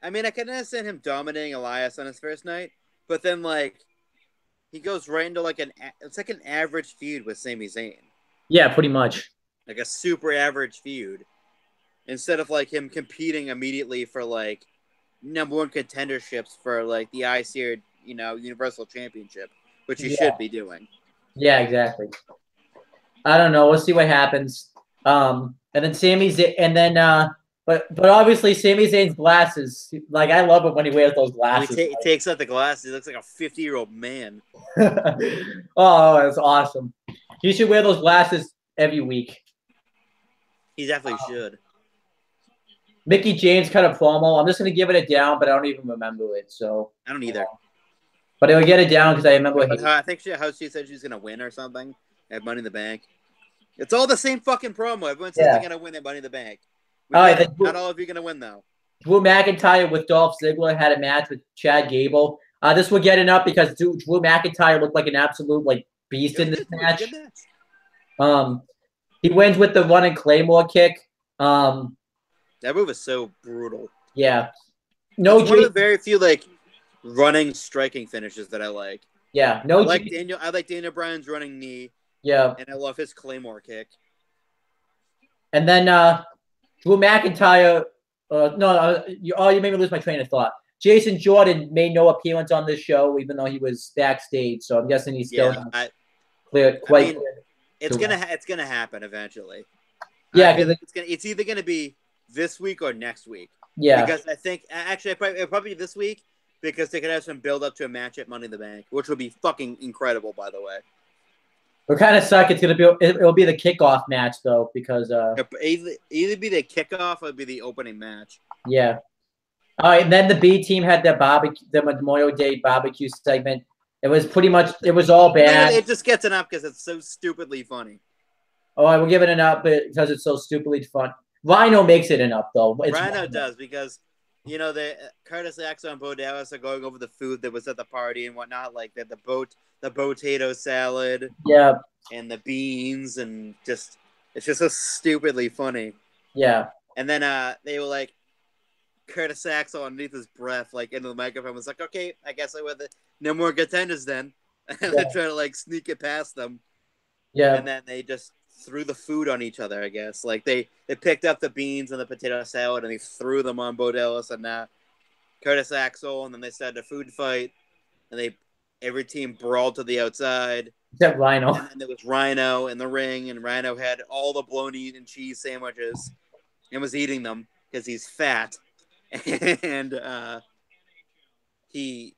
I mean I can understand him dominating Elias on his first night, but then like he goes right into like it's like an average feud with Sami Zayn. Yeah, pretty much. Like a super average feud. Instead of like him competing immediately for like #1 contenderships for like the IC Universal Championship, which he should be doing. Yeah, exactly. I don't know. We'll see what happens. And then but obviously Sami Zayn's glasses. Like I love it when he wears those glasses. He takes out the glasses. He looks like a 50-year-old man. Oh, that's awesome. He should wear those glasses every week. He definitely should. Mickey James cut a promo. I'm just gonna give it a down, but I don't even remember it. So I don't either. But I would get it down because I remember. I think she said she's gonna win or something at Money in the Bank. It's all the same fucking promo. Everyone says they're gonna win at Money in the Bank. Not all of you are gonna win though. Drew McIntyre with Dolph Ziggler had a match with Chad Gable. This will get it up because Drew McIntyre looked like an absolute like beast in this match. He wins with the running Claymore kick. That move is so brutal. Yeah. One of the very few like running striking finishes that I like. Yeah. I like Daniel Bryan's running knee. Yeah. And I love his Claymore kick. And then Drew McIntyre you made me lose my train of thought. Jason Jordan made no appearance on this show, even though he was backstage. So I'm guessing he's still clear. It's gonna happen eventually. Yeah, it's either gonna be this week or next week. Yeah, because I think actually it'll probably be this week because they could have some build up to a match at Money in the Bank, which would be fucking incredible, by the way. It kind of suck. It'll be the kickoff match though, because either be the kickoff or be the opening match. Yeah. All right, and then the B team had their Memorial Day barbecue segment. It was all bad. It just gets an up because it's so stupidly funny. Oh, I will give it an up because it's so stupidly fun. Rhino makes it an up though. Rhino does because the Curtis Axel and Bo Dallas are going over the food that was at the party and whatnot, like the potato salad, yeah, and the beans, and it's just so stupidly funny. Yeah, and then they were like Curtis Axel underneath his breath, like into the microphone, was like, "Okay, I guess no more contenders then," and they try to like sneak it past them. Yeah, and then they just threw the food on each other, I guess. Like, they picked up the beans and the potato salad, and they threw them on Bo Dallas and Curtis Axel, and then they started a food fight, and every team brawled to the outside. Except Rhino. And then there was Rhino in the ring, and Rhino had all the bologna and cheese sandwiches and was eating them because he's fat. And he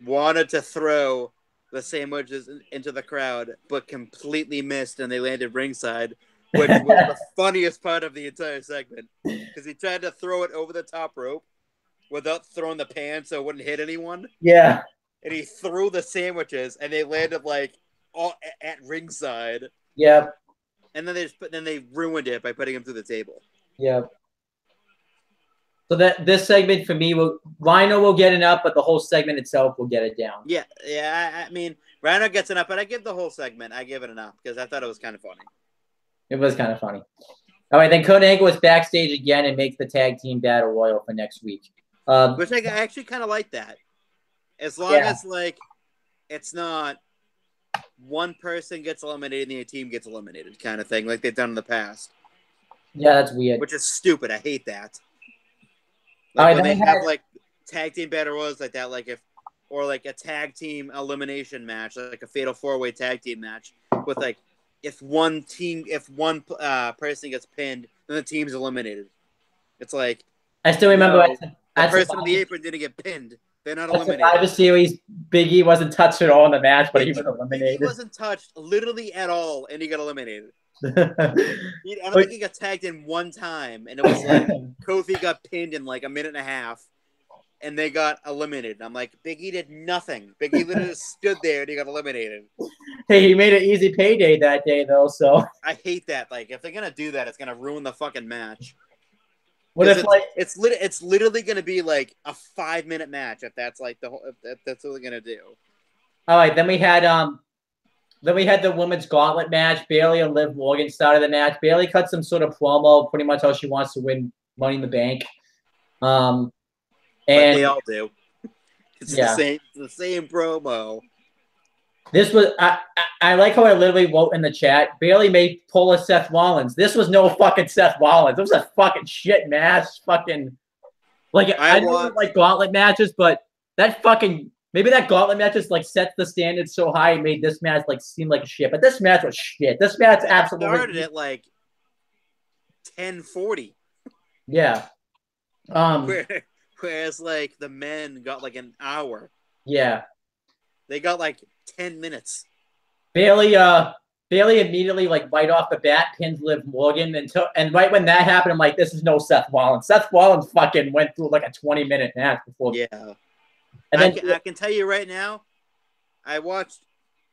wanted to throw the sandwiches into the crowd, but completely missed, and they landed ringside, which was the funniest part of the entire segment, because he tried to throw it over the top rope without throwing the pan so it wouldn't hit anyone. Yeah. And he threw the sandwiches, and they landed like all at ringside. Yep. And then they ruined it by putting him through the table. Yep. So that this segment for me, Rhino will get it up, but the whole segment itself will get it down. Yeah. I mean, Rhino gets it up, but I give the whole segment, I give it an up because I thought it was kind of funny. It was kind of funny. All right, then Kurt Angle is backstage again and makes the tag team battle royal for next week. Which I actually kind of like that. As long as, like, it's not one person gets eliminated and the team gets eliminated kind of thing, like they've done in the past. Yeah, that's weird. Which is stupid. I hate that. Like, when they have, like, tag team battle royals like that, like or like a tag team elimination match, like a fatal 4-way tag team match with, like, if one person gets pinned, then the team's eliminated. It's like, I still remember the person on the apron didn't get pinned. They're not eliminated. Survivor Series, Big E wasn't touched at all in the match, but he was eliminated. He wasn't touched literally at all, and he got eliminated. I don't think he got tagged in one time, and it was like Kofi got pinned in like a minute and a half, and they got eliminated. I'm like, Big E did nothing. Big E literally stood there, and he got eliminated. Hey, he made an easy payday that day, though. So I hate that. Like, if they're gonna do that, it's gonna ruin the fucking match. What if it's literally gonna be like a 5-minute match if that's like if that's what they're gonna do. All right, then we had the women's gauntlet match. Bayley and Liv Morgan started the match. Bayley cut some sort of promo, pretty much how she wants to win Money in the Bank. And but they all do. It's the same promo. This was I like how I literally wrote in the chat. Bayley may pull a Seth Rollins. This was no fucking Seth Rollins. It was a fucking shit match. Fucking like I don't like gauntlet matches, but that fucking maybe that gauntlet match just like sets the standards so high and made this match like seem like shit. But this match was shit. This match absolutely started at like 10:40. Yeah. Whereas like the men got like an hour. Yeah. They got like 10 minutes. Bayley immediately, like, right off the bat, pins Liv Morgan. And right when that happened, I'm like, this is no Seth Rollins. Seth Rollins fucking went through, like, a 20-minute match before. Yeah. And then, I can tell you right now, I watched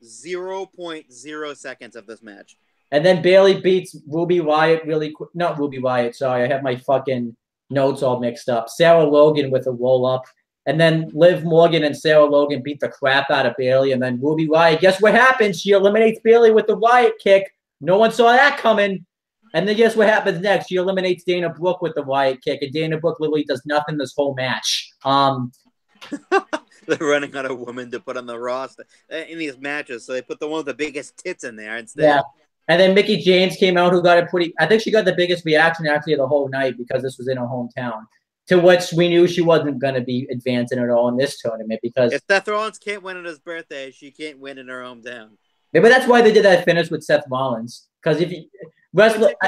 0.0 seconds of this match. And then Bayley beats Ruby Riott really quick. Not Ruby Riott, sorry. I have my fucking notes all mixed up. Sarah Logan with a roll-up. And then Liv Morgan and Sarah Logan beat the crap out of Bayley. And then Ruby Riott, guess what happens? She eliminates Bayley with the Riott kick. No one saw that coming. And then guess what happens next? She eliminates Dana Brooke with the Riott kick. And Dana Brooke literally does nothing this whole match. They're running out of women to put on the roster in these matches. So they put the one with the biggest tits in there instead. Yeah. And then Mickie James came out, who got a I think she got the biggest reaction actually of the whole night because this was in her hometown. To which we knew she wasn't going to be advancing at all in this tournament because if Seth Rollins can't win on his birthday, she can't win in her hometown. Maybe that's why they did that finish with Seth Rollins. Because if you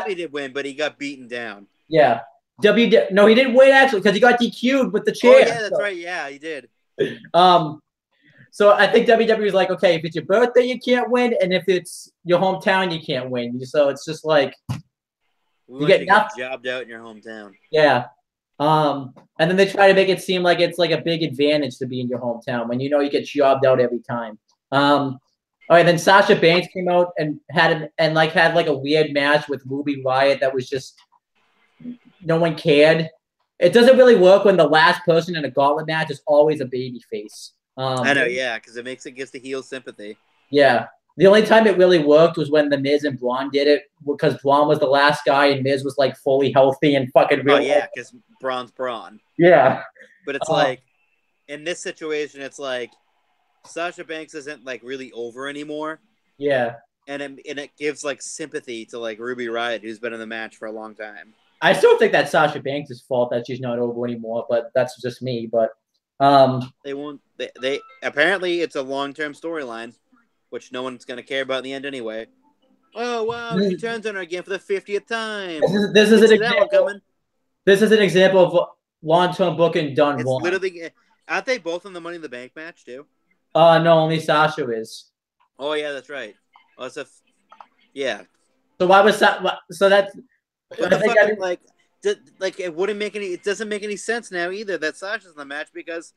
he did win, but he got beaten down. Yeah, no, he didn't win actually because he got DQ'd with the chair. Oh yeah, that's right. Yeah, he did. So I think WWE is like, okay, if it's your birthday, you can't win, and if it's your hometown, you can't win. So it's just like you get jobbed out in your hometown. Yeah. And then they try to make it seem like it's like a big advantage to be in your hometown when you know you get jobbed out every time. All right, then Sasha Banks came out and had a weird match with Ruby Riott that was just no one cared. It doesn't really work when the last person in a gauntlet match is always a baby face. I know, yeah, because it gives the heel sympathy. Yeah. The only time it really worked was when the Miz and Braun did it because Braun was the last guy and Miz was like fully healthy and fucking real. Oh yeah, because Braun's Braun. Yeah. But it's like in this situation, it's like Sasha Banks isn't like really over anymore. Yeah. it gives like sympathy to like Ruby Riott, who's been in the match for a long time. I still think that's Sasha Banks' fault that she's not over anymore, but that's just me. But they won't. They apparently it's a long-term storyline, which no one's gonna care about in the end anyway. Oh wow, she turns on her again for the 50th time. This is an example. Coming. This is an example of long-term booking done It's wrong. literally. Aren't they both in the Money in the Bank match too? No, only Sasha is. Oh yeah, that's right. Oh, it's yeah. So why was that? So that's. What the fuck? Like it wouldn't make any. It doesn't make any sense now either that Sasha's in the match because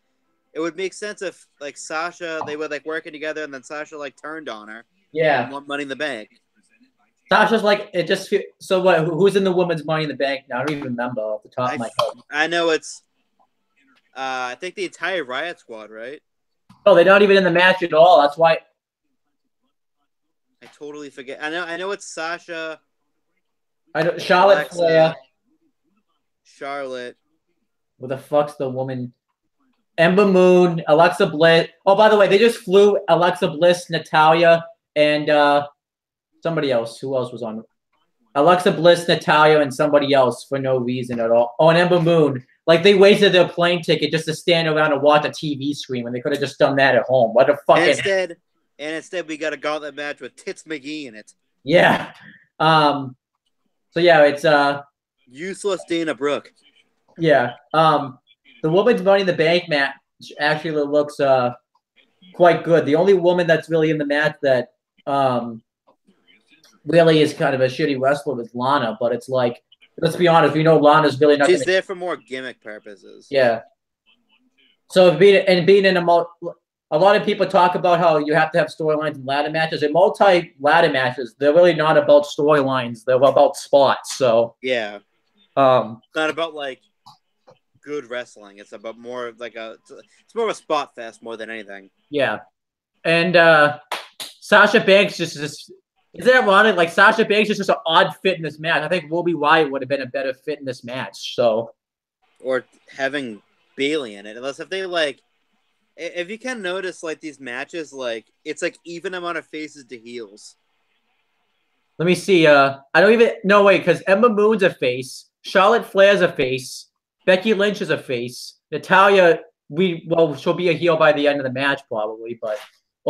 it would make sense if like Sasha they were like working together and then Sasha like turned on her. Yeah. And won Money in the Bank. Sasha's like it just. So what? Who's in the women's Money in the Bank now? I don't even remember off the top of my head. I know it's. I think the entire Riot Squad, right? Oh, they're not even in the match at all. That's why. I totally forget. I know it's Sasha. Charlotte Alexa, Flair. Charlotte. What the fuck's the woman? Ember Moon, Alexa Bliss. Oh, by the way, they just flew Alexa Bliss, Natalya, and somebody else. Who else was on? Alexa Bliss, Natalya, and somebody else for no reason at all. Oh, and Ember Moon. Like, they wasted their plane ticket just to stand around and watch a TV screen when they could have just done that at home. What a fucking... And instead, we got a gauntlet match with Tits McGee in it. Yeah. So, yeah, it's... useless Dana Brooke. Yeah. The women's Money in the Bank match actually looks quite good. The only woman that's really in the match that really is kind of a shitty wrestler is Lana, but it's like, let's be honest, we know Lana's really not. She's there for more gimmick purposes. Yeah. So being in a lot of people talk about how you have to have storylines in ladder matches. In multi-ladder matches, they're really not about storylines. They're about spots. So yeah. It's not about like good wrestling. It's about more of like it's more of a spot fest more than anything. Yeah. And Sasha Banks just is it ironic? Like Sasha Banks is just an odd fit in this match. I think Ruby Riott would have been a better fit in this match. So, or having Bayley in it, unless if they like, if you can notice like these matches, like it's like even amount of faces to heels. Let me see. I don't even no wait because Ember Moon's a face, Charlotte Flair's a face, Becky Lynch is a face, Natalya she'll be a heel by the end of the match probably, but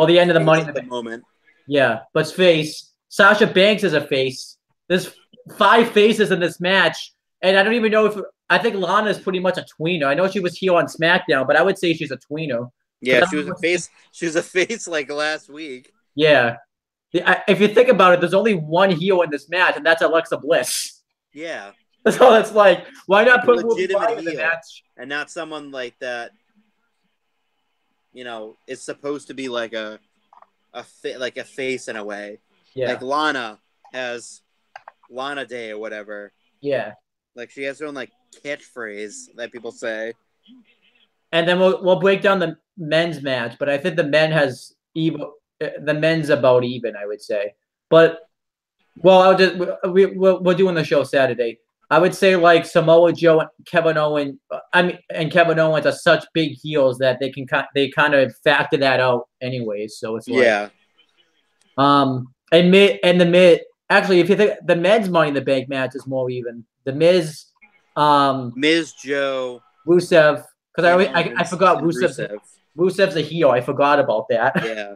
the end of the Money in the moment. Yeah, but it's face. Sasha Banks is a face. There's 5 faces in this match, and I don't even know if I think Lana is pretty much a tweener. I know she was heel on SmackDown, but I would say she's a tweener. Yeah, she was a face. She was a face like last week. Yeah, if you think about it, there's only one heel in this match, and that's Alexa Bliss. Yeah. So it's like, why not put legitimate heel in the match and not someone like that? You know, it's supposed to be like a face in a way. Yeah. Like Lana has Lana Day or whatever. Yeah. Like she has her own like catchphrase that people say. And then we'll break down the men's match, but I think the men's about even, I would say. But we're doing the show Saturday. I would say like Samoa Joe and Kevin Owens. Kevin Owens are such big heels that they kind of factor that out anyways. So it's like, yeah. And the Miz, actually, if you think the men's Money in the Bank match is more even. The Miz, Joe, Rusev, because I forgot Rusev's a heel. I forgot about that. Yeah.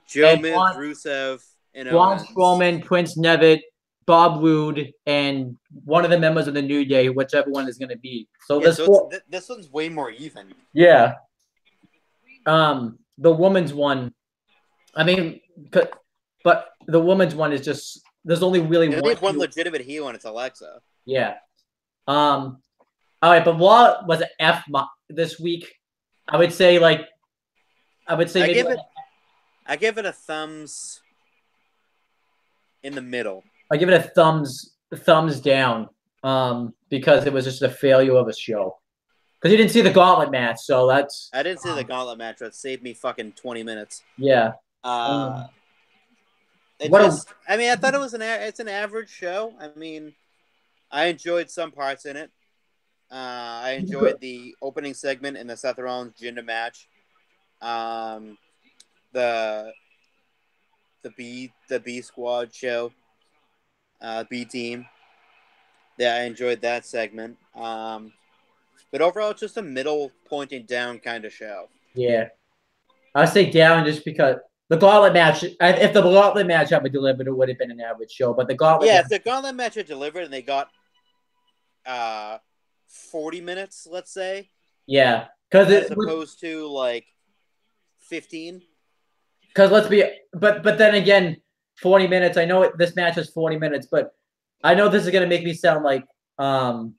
Joe, Miz, Rusev, and Braun Strowman, Prince Devitt, Bob Roode, and one of the members of the New Day, whichever one is going to be. So this one's way more even. Yeah. The woman's one, but the woman's one is just there's only really one legitimate heel, and it's Alexa. Yeah. All right, but Raw was an F this week. I would say I give it a thumbs in the middle. I give it a thumbs down because it was just a failure of a show. Because you didn't see the gauntlet match, so that's... I didn't see the gauntlet match, but it saved me fucking 20 minutes. Yeah. I thought it was it's an average show. I mean, I enjoyed some parts in it. I enjoyed the opening segment in the Seth Rollins Jinder match. the B Squad show, B Team. Yeah, I enjoyed that segment. But overall, it's just a middle pointing down kind of show. Yeah. I say down just because the gauntlet match. If the gauntlet match had been delivered, it would have been an average show. But the gauntlet, Yeah, match, if the gauntlet match had delivered and they got 40 minutes, let's say, yeah, because as opposed to like 15. Because let's be, but then again, 40 minutes. I know this match is 40 minutes, but I know this is gonna make me sound like, but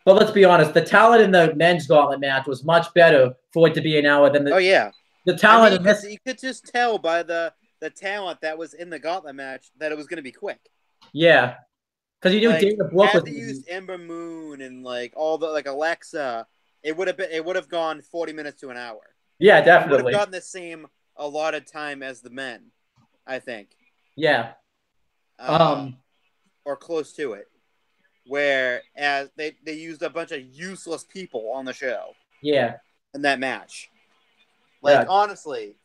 let's be honest. The talent in the men's gauntlet match was much better for it to be an hour than Oh yeah, the talent in this. you could just tell by the talent that was in the gauntlet match that it was going to be quick. Yeah, because you knew Like, Dana Brooke was. had they used Ember Moon and like all the like Alexa, it would have gone 40 minutes to an hour. Yeah, It would definitely. have gotten the same allotted time as the men, I think. Yeah. Or close to it. Whereas they used a bunch of useless people on the show. Yeah. In that match. Like, Yeah. honestly,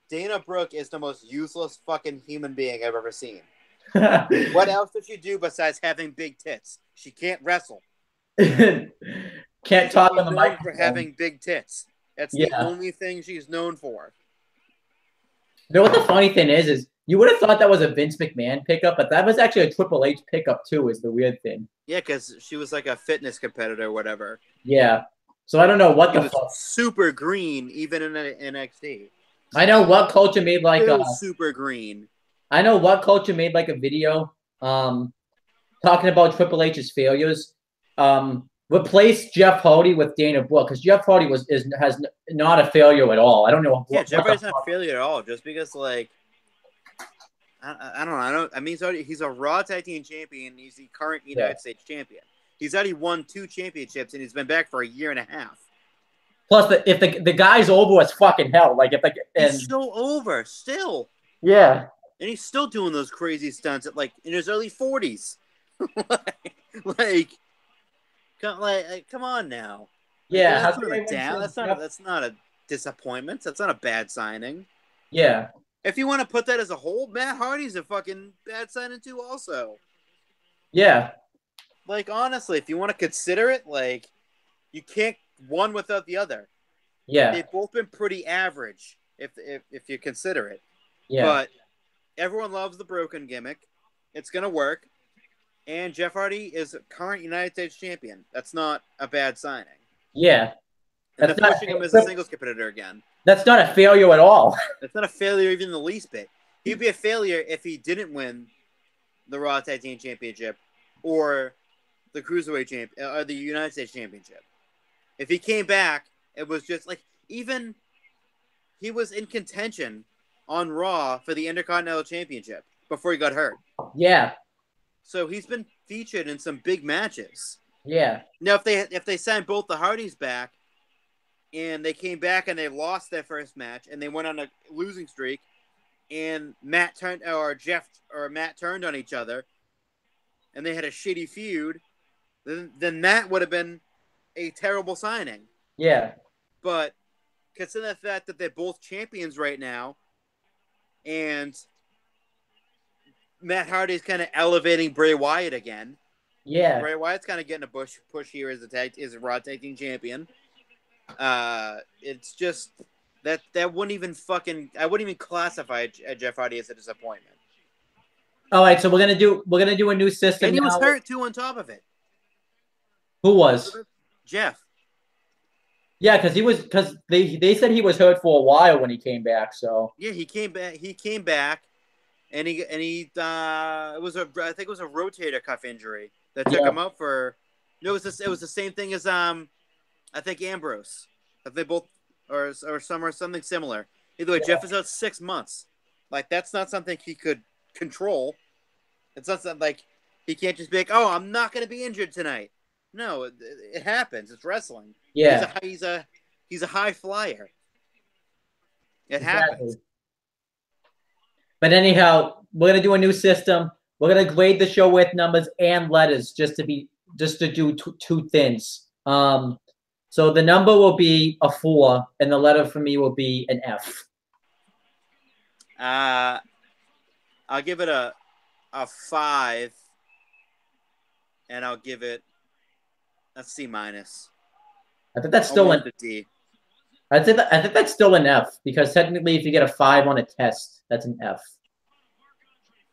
Dana Brooke is the most useless fucking human being I've ever seen. What else does she do besides having big tits? She can't wrestle. Can't talk on the microphone. For having big tits. That's the only thing she's known for. You know what the funny thing is you would have thought that was a Vince McMahon pickup, but that was actually a Triple H pickup too, is the weird thing. Yeah, because she was like a fitness competitor or whatever. Yeah. So I don't know what the fuck. Super green, even in NXT. I know what culture made like super green. I know what culture made like a video talking about Triple H's failures. Replace Jeff Hardy with Dana Brooke because Jeff Hardy has not a failure at all. I don't know. Yeah, Jeff Hardy's not a failure at all. Just because, like, I don't know. I mean, he's a Raw Tag Team Champion. He's the current United States Champion. He's already won 2 championships, and he's been back for a year and a half. Plus, if the guy's over as fucking hell, like he's still over, still. Yeah, and he's still doing those crazy stunts at like in his early 40s. like. Come on now. Yeah, that's not a down. That's not a disappointment. That's not a bad signing. Yeah. If you want to put that as a whole, Matt Hardy's a fucking bad signing too, also. Yeah. Like, honestly, if you want to consider it, like, you can't one without the other. Yeah. They've both been pretty average, if you consider it. Yeah. But everyone loves the broken gimmick. It's gonna work. And Jeff Hardy is current United States champion. That's not a bad signing. Yeah. And they're pushing him as a singles competitor again. That's not a failure at all. That's not a failure even the least bit. He'd be a failure if he didn't win the Raw Tag Team Championship or the Cruiserweight or the United States Championship. If he came back, it was just like, even he was in contention on Raw for the Intercontinental Championship before he got hurt. Yeah. So he's been featured in some big matches. Yeah. Now, if they signed both the Hardys back, and they came back and they lost their first match, and they went on a losing streak, and Matt turned on each other, and they had a shitty feud, then that would have been a terrible signing. Yeah. But consider the fact that they're both champions right now, and Matt Hardy's kind of elevating Bray Wyatt again. Yeah. Bray Wyatt's kind of getting a push here as a Raw Tag Team Champion. It's just that wouldn't even I wouldn't even classify Jeff Hardy as a disappointment. All right, so we're gonna do a new system. And he was hurt too on top of it. Who was? Jeff. Yeah, because they said he was hurt for a while when he came back. So yeah, he came back, and he I think it was a rotator cuff injury that took him out for. No, it was the same thing as I think Ambrose. They both or something similar. Either way, Jeff is out 6 months. Like, that's not something he could control. It's not something like he can't just be like, "Oh, I'm not going to be injured tonight." No, it happens. It's wrestling. Yeah, he's a high flyer. It happens. But anyhow, we're gonna do a new system. We're gonna grade the show with numbers and letters just to do two things. So the number will be a 4, and the letter for me will be an F. I'll give it a 5, and I'll give it a C minus. I think that's still Almost a D. I think that's still an F because technically, if you get a 5 on a test, that's an F.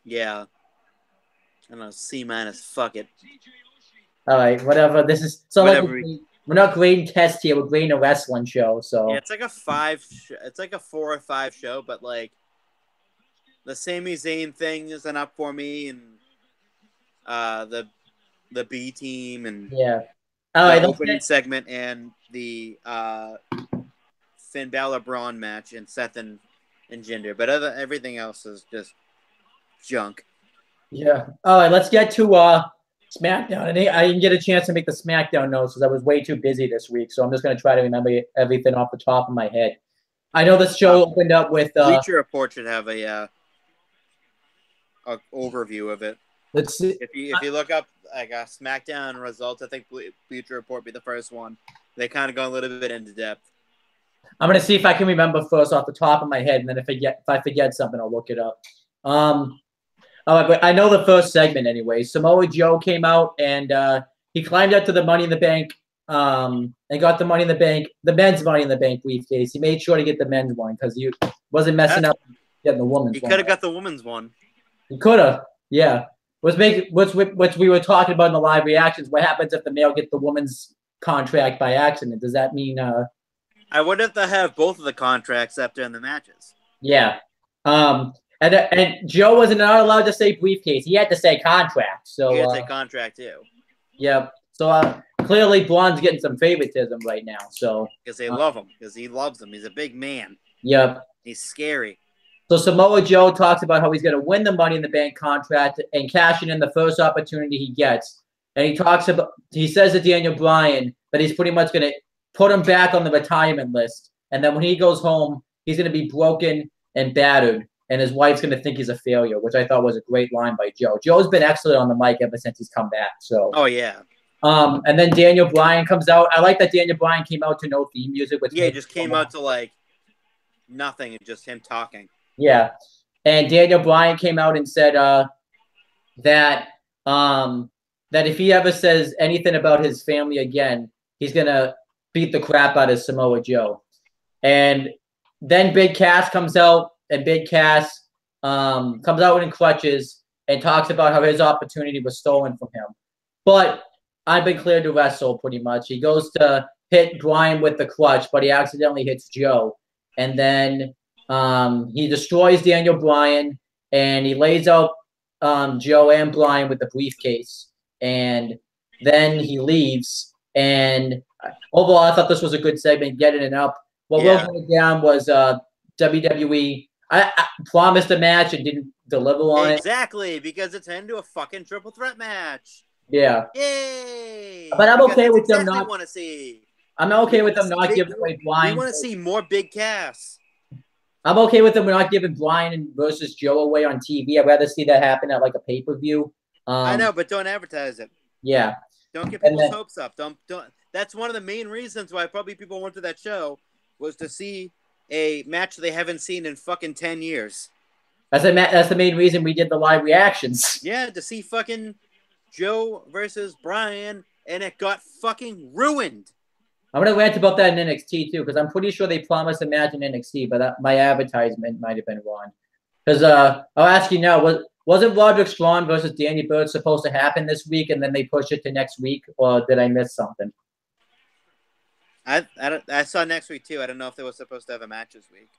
Yeah. I don't know, C minus. Fuck it. All right, whatever. This is so like Whatever. we're not grading tests here. We're grading a wrestling show. So Yeah, it's like a 5. It's like a 4 or 5 show, but like the Sami Zayn thing is enough for me, and the B team and yeah. All the right, opening segment and the Finn Balor Braun match and Seth and Jinder, but everything else is just junk. Yeah. All right, let's get to SmackDown. And I didn't get a chance to make the SmackDown notes because I was way too busy this week. So I'm just going to try to remember everything off the top of my head. I know this show opened up with Bleacher Report should have a overview of it. Let's see. If you look up like SmackDown results, I think Bleacher Report be the first one. They kind of go a little bit into depth. I'm going to see if I can remember first off the top of my head, and then if I forget something, I'll look it up. But I know the first segment anyway. Samoa Joe came out and he climbed up to the Money in the Bank and got the Money in the Bank, the men's Money in the Bank briefcase. He made sure to get the men's one because he wasn't messing up getting the women's one. He could have got the women's one. He could have, yeah. Which we were talking about in the live reactions. What happens if the male gets the woman's contract by accident? Does that mean I would have to have both of the contracts after in the matches. Yeah. And Joe was not allowed to say briefcase. He had to say contract. So he had to say contract too. Yeah. So clearly Blonde's getting some favoritism right now. So because they love him. Because he loves him. He's a big man. Yep. He's scary. So Samoa Joe talks about how he's going to win the Money in the Bank contract and cashing in the first opportunity he gets. And he says to Daniel Bryan that he's pretty much going to put him back on the retirement list. And then when he goes home, he's going to be broken and battered. And his wife's going to think he's a failure, which I thought was a great line by Joe. Joe's been excellent on the mic ever since he's come back. So. Oh, yeah. And then Daniel Bryan comes out. I like that Daniel Bryan came out to no theme music. He just came out to like nothing and just him talking. Yeah. And Daniel Bryan came out and said that if he ever says anything about his family again, he's going to beat the crap out of Samoa Joe. And then Big Cass comes out, and Big Cass comes out in crutches and talks about how his opportunity was stolen from him. But I've been cleared to wrestle pretty much. He goes to hit Bryan with the crutch, but he accidentally hits Joe. And then he destroys Daniel Bryan, and he lays out Joe and Bryan with the briefcase. And then he leaves. And overall, I thought this was a good segment, getting it up. What really went down was WWE. I promised a match and didn't deliver on it. Exactly, because it's into a fucking triple threat match. Yeah. Yay! But I'm okay with them not. want to see. I'm okay with them not giving away Bryan. We want to see more Big Cass. I'm okay with them not giving Bryan versus Joe away on TV. I'd rather see that happen at like a pay-per-view. I know, but don't advertise it. Yeah. Don't get people's hopes up. Don't. That's one of the main reasons why probably people went to that show was to see a match they haven't seen in fucking 10 years. That's the main reason we did the live reactions. Yeah, to see fucking Joe versus Bryan, and it got fucking ruined. I'm going to rant about that in NXT, too, because I'm pretty sure they promised a match in NXT, but my advertisement might have been wrong. Because I'll ask you now, wasn't Roderick Strong versus Danny Burch supposed to happen this week, and then they pushed it to next week, or did I miss something? I saw next week, too. I don't know if they were supposed to have a match this week.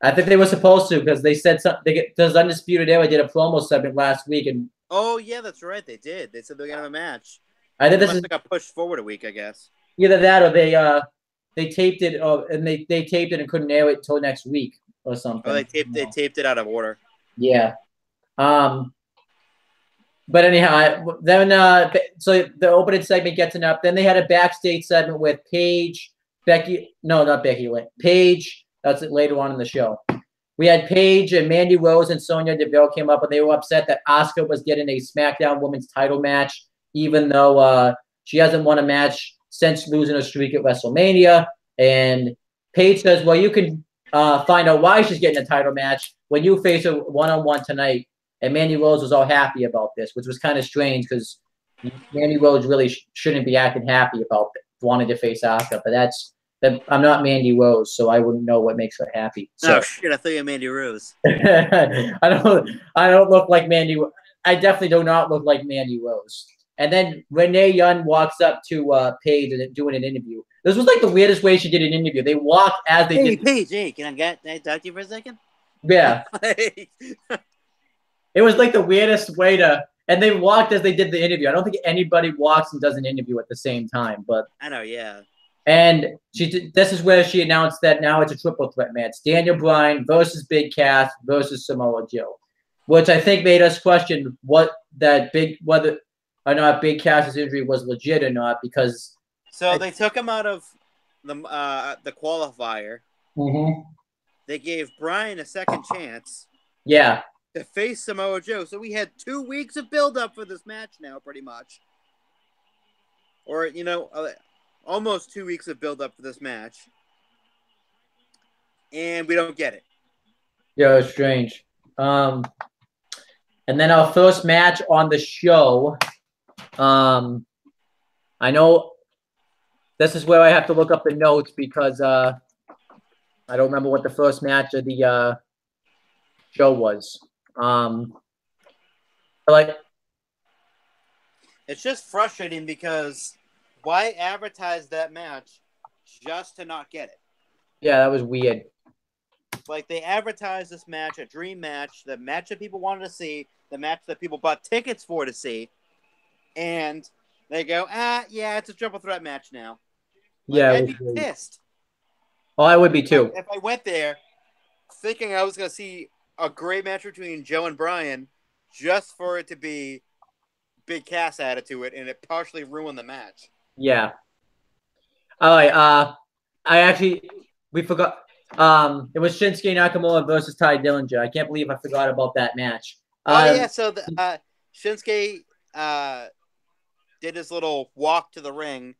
I think they were supposed to, because they said something. There's Undisputed Era did a promo segment last week. Oh, yeah, that's right. They did. They said they were going to have a match. I think this got pushed forward a week, I guess. Either that or they taped it, and they taped it and couldn't air it until next week or something. Oh, they taped it out of order. Yeah. But anyhow, then so the opening segment gets enough. Then they had a backstage segment with Paige, not Becky Lynch. Paige, that's it later on in the show. We had Paige and Mandy Rose and Sonya Deville came up, and they were upset that Asuka was getting a SmackDown Women's title match, even though she hasn't won a match since losing a streak at WrestleMania. And Paige says, well, you can find out why she's getting a title match when you face a one-on-one tonight, and Mandy Rose was all happy about this, which was kind of strange because Mandy Rose really shouldn't be acting happy about wanting to face Asuka, but I'm not Mandy Rose, so I wouldn't know what makes her happy. So Oh shit! I thought you were Mandy Rose. I don't look like Mandy. I definitely do not look like Mandy Rose. And then Renee Young walks up to Paige and doing an interview. This was like the weirdest way she did an interview. They walked as they did. Paige, hey, can I talk to you for a second? Yeah. It was like the weirdest way to. And they walked as they did the interview. I don't think anybody walks and does an interview at the same time. But I know, yeah. And this is where she announced that now it's a triple threat match: Daniel Bryan versus Big Cass versus Samoa Joe, which I think made us question whether or not Big Cass's injury was legit or not, because they took him out of the qualifier. Mm-hmm. They gave Bryan a second chance. Yeah. To face Samoa Joe. So we had 2 weeks of build-up for this match now, pretty much. Or, almost 2 weeks of build-up for this match. And we don't get it. Yeah, it's strange. And then our first match on the show, I know this is where I have to look up the notes because I don't remember what the first match of the show was. It's just frustrating because why advertise that match just to not get it? Yeah, that was weird. Like, they advertised this match, a dream match, the match that people wanted to see, the match that people bought tickets for to see, and they go, yeah, it's a triple threat match now. Like, yeah, I'd be pissed. Oh, I would be too. If I went there thinking I was going to see a great match between Joe and Bryan just for it to be Big Cass added to it, and it partially ruined the match. Yeah. All right. We forgot. It was Shinsuke Nakamura versus Ty Dillinger. I can't believe I forgot about that match. So Shinsuke did his little walk to the ring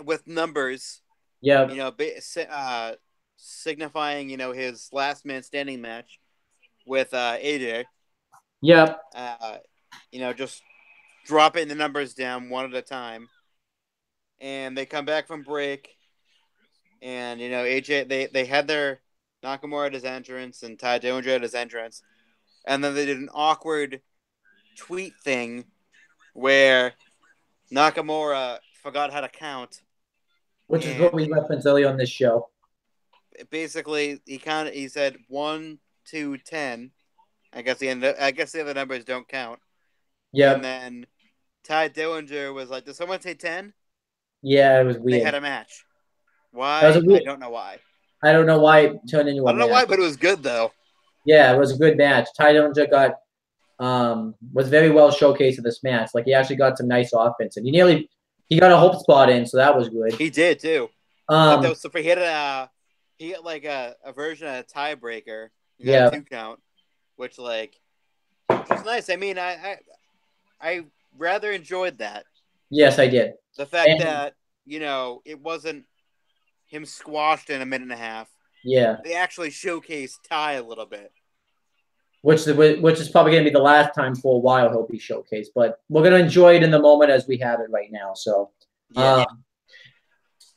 with numbers. Yeah. Signifying, his last man standing match with AJ. Yep. Just dropping the numbers down one at a time. And they come back from break. And, AJ, they had their Nakamura at his entrance and Ty Dillinger at his entrance. And then they did an awkward tweet thing where Nakamura forgot how to count. Which is what we referenced earlier on this show. Basically, he said 1, 2, 10. I guess the other numbers don't count. Yeah. And then Ty Dillinger was like, "Did someone say 10?" Yeah, it was weird. They had a match. Why? I don't know why. I don't know why it turned into a match. I don't know why, but it was good though. Yeah, it was a good match. Ty Dillinger was very well showcased in this match. Like, he actually got some nice offense, and he got a hope spot in, so that was good. He did too. He had like a version of a tiebreaker. He got a 2 count, which was nice. I mean, I rather enjoyed that. Yes, I did. The fact that it wasn't him squashed in a minute and a half. Yeah, they actually showcased Ty a little bit. Which is probably going to be the last time for a while he'll be showcased. But we're going to enjoy it in the moment as we have it right now. So,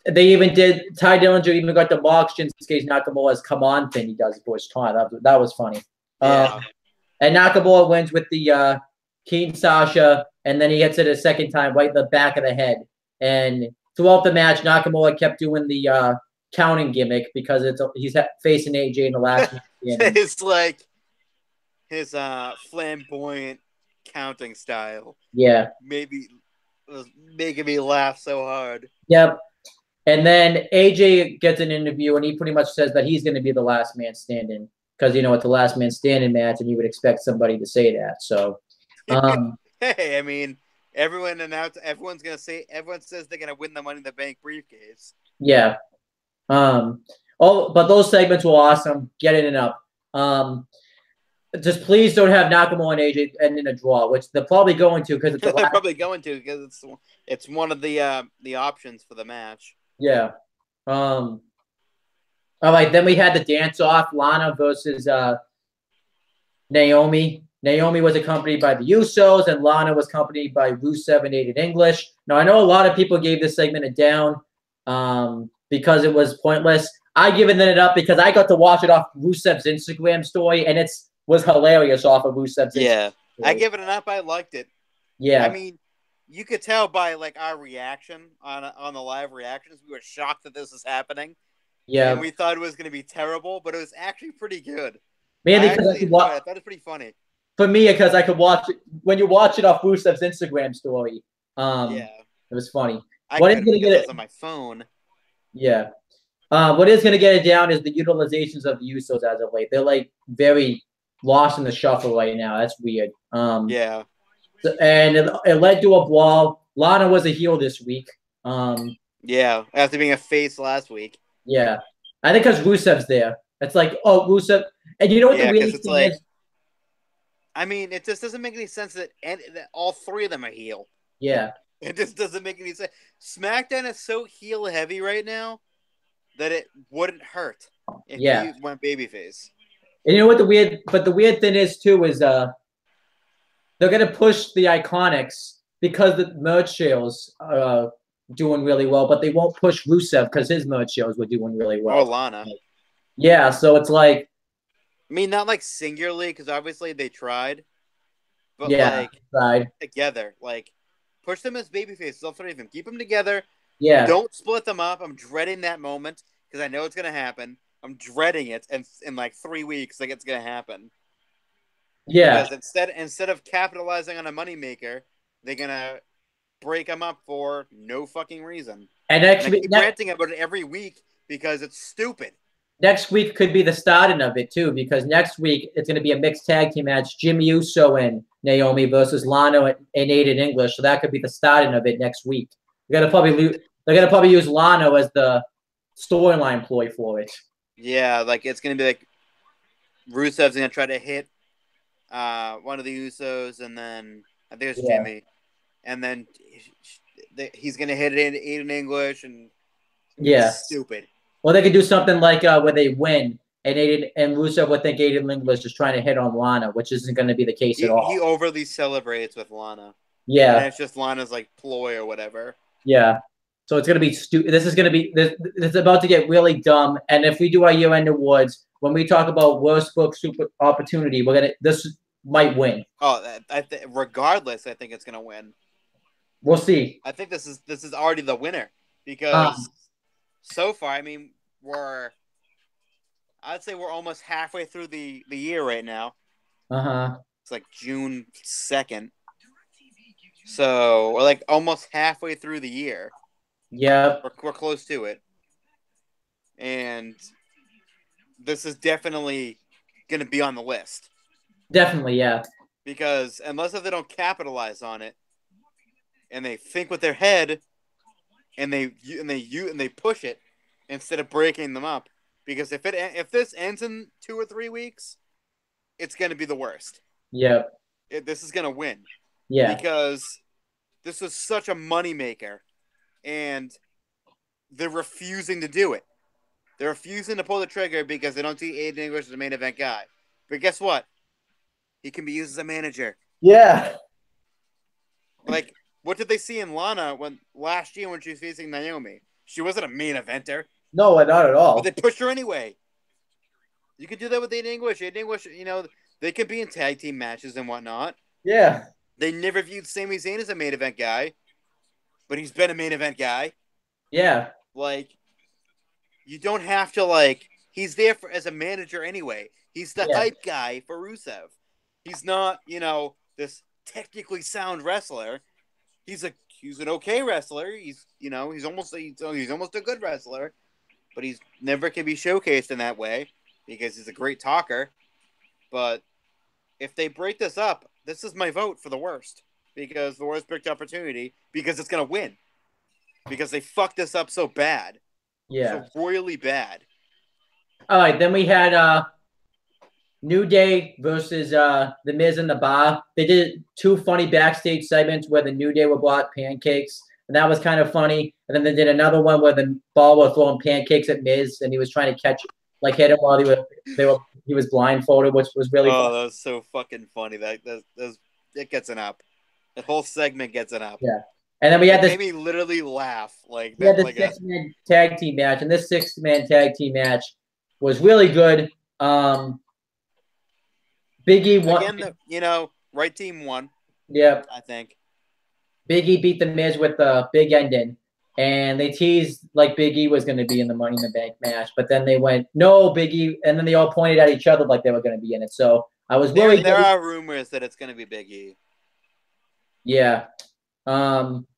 they even did. Ty Dillinger even got the mock Shinsuke Nakamura's "Come On" thing he does before his time. That was funny. Yeah. And Nakamura wins with the Keen Sasha, and then he hits it a second time right in the back of the head. And throughout the match, Nakamura kept doing the counting gimmick because he's facing AJ in the last match. It's like his flamboyant counting style. Yeah. Maybe was making me laugh so hard. Yep. And then AJ gets an interview, and he pretty much says that he's going to be the last man standing because, it's a last man standing match, and you would expect somebody to say that. So, hey, I mean, everyone says they're going to win the Money in the Bank briefcase. Yeah. But those segments were awesome. Get it and up. Just please don't have Nakamura and AJ end in a draw, which they're probably going to because they're probably going to because it's one of the options for the match. Yeah. All right, then we had the dance off, Lana versus Naomi. Naomi was accompanied by the Usos, and Lana was accompanied by Rusev and Aiden English. Now, I know a lot of people gave this segment a down because it was pointless. I given it up because I got to watch it off Rusev's Instagram story, and it was hilarious off of Rusev's Instagram Yeah, I story. give it an up. I liked it. I Yeah, mean, you could tell by like our reaction on the live reactions, we were shocked that this was happening, and yeah. we thought it was going to be terrible, but it was actually pretty good. I Mainly because I actually could enjoyed it. watch. I thought it was pretty funny. For me, because I could watch it when you watch it off Rusev's Instagram story. Yeah, It was funny. I What is couldn't going to because get I it? was on my phone. Yeah. What is going to get it down is the utilizations of the Usos as of late. They're like very lost in the shuffle right now. That's weird. Yeah, And it led to a brawl. Lana was a heel this week. yeah. After being a face last week. Yeah. I think because Rusev's there. It's like, oh, Rusev. And you know what the Yeah, because weirdest it's thing like, is? I mean, it just doesn't make any sense that all three of them are heel. Yeah. It just doesn't make any sense. SmackDown is so heel heavy right now that it wouldn't hurt if Yeah. you went babyface. And you know what the weird thing is too is they're gonna push the Iconics because the merch sales are doing really well, but they won't push Rusev because his merch sales were doing really Or well. Lana. Yeah, so it's like, I mean, not like singularly, because obviously they tried, but yeah, like side. together. Like, push them as babyfaces, all three of them. Keep them together. Yeah, Don't split them up. I'm dreading that moment because I know it's going to happen. I'm dreading it, and in like 3 weeks, like it's going to happen. yeah. Because instead of capitalizing on a moneymaker, they're going to break them up for no fucking reason. And And I keep ranting about it every week because it's stupid. next week could be the starting of it too, because next week it's going to be a mixed tag team match: Jimmy Uso and Naomi versus Lana and Aiden English. So that could be the starting of it next week. They're gonna probably use Lana as the storyline ploy for it. Yeah, like it's going to be like Rusev's going to try to hit one of the Usos, and then I think it's Yeah, Jimmy, and then he's gonna hit it in English, and yeah. it's stupid. Well, they could do something like where they win, and Aiden and Rusev would think Aiden English is trying to hit on Lana, which isn't going to be the case at He all. overly celebrates with Lana, and Yeah, it's just Lana's like ploy or whatever. yeah. So it's going to be stupid. This is going to be this is about to get really dumb. And if we do our year-end awards, when we talk about worst book super opportunity, this might win. Oh, regardless, I think it's gonna win. We'll see. I think this is already the winner Um, because so far, I mean, I'd say we're almost halfway through the year right now. uh-huh. It's like June 2nd. So we're like almost halfway through the year. Yeah, We're close to it. And this is definitely going to be on the list. definitely. Yeah, Because unless if they don't capitalize on it and they think with their head and they push it instead of breaking them up. Because if this ends in 2 or 3 weeks, it's going to be the worst. yeah, This is going to win. yeah, Because this is such a moneymaker, and they're refusing to do it. They're refusing to pull the trigger because they don't see Aiden English as a main event guy. But guess what? He can be used as a manager. yeah. Like, what did they see in Lana last year when she was facing Naomi? She wasn't a main eventer, No, not at but all. they pushed her anyway. You could do that with Aiden English. Aiden English, they could be in tag team matches and whatnot. Yeah, They never viewed Sami Zayn as a main event guy, but he's been a main event guy. yeah, Like, you don't have to, he's there as a manager anyway. He's the yeah, hype guy for Rusev. He's not, this technically sound wrestler. He's an okay wrestler. He's almost a good wrestler, but he's never can be showcased in that way because he's a great talker. But if they break this up, this is my vote for the worst because the worst picked opportunity because it's gonna win because they fucked this up so bad, yeah. so royally bad. All right, then we had New Day versus The Miz and the Bar. They did two funny backstage segments where the New Day were bought pancakes. and that was kind of funny. And then they did another one where the ball was throwing pancakes at Miz, and he was trying to catch, like hit him while he was blindfolded, which was really Oh, funny. that was so fucking funny. It gets an up. The whole segment gets an up. Yeah. And then we had It this made me literally laugh like we had that. this Like a 6-man tag team match, and this 6-man tag team match was really good. Biggie won. again, right team won. Yeah, I think. Biggie beat the Miz with the big ending, and they teased like Biggie was going to be in the Money in the Bank match, but then they went no Biggie, and then they all pointed at each other like they were going to be in it. So I was really There are rumors that it's going to be Big E. yeah,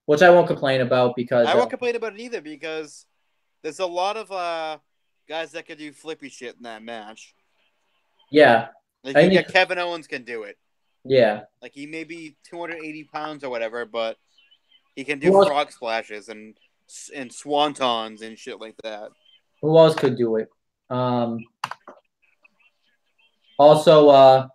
which I won't complain about because I won't complain about it either because there's a lot of guys that can do flippy shit in that match. yeah, Like I you mean, get Kevin Owens can do it. yeah. Like he may be 280 pounds or whatever, but he can do Who else? frog splashes and swantons and shit like that. Who else could do it? Also,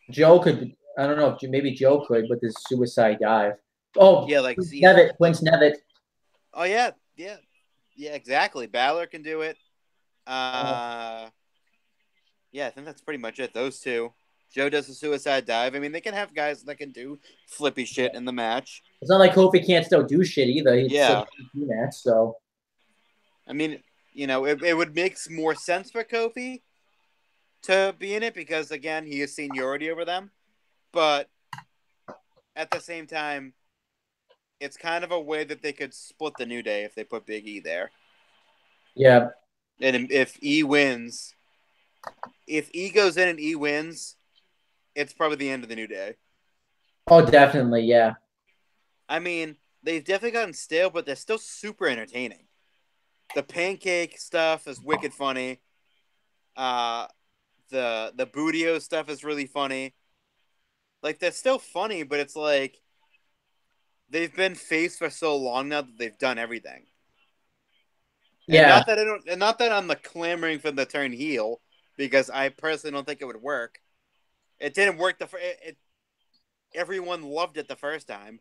Joe could. I don't know if maybe Joe could with his suicide dive. Oh, Yeah, like Nevitt, like Quince Nevitt. oh yeah, exactly. Balor can do it. Uh, Yeah, I think that's pretty much it. Those two. Joe does a suicide dive. I mean, they can have guys that can do flippy shit in the match. it's not like Kofi can't still do shit either. He'd still Yeah. do that. So I mean, it would make more sense for Kofi to be in it because, again, he has seniority over them. But at the same time, it's kind of a way that they could split the New Day if they put Big E there. yeah. And if E wins, if E goes in and E wins, it's probably the end of the New Day. Oh, definitely, yeah. I mean, they've definitely gotten stale, but they're still super entertaining. The pancake stuff is wicked funny. The Boodio stuff is really funny. Like they're still funny, but it's like they've been faced for so long now that they've done everything. And Yeah. not that I'm clamoring for the turn heel because I personally don't think it would work. It didn't work everyone loved it the first time,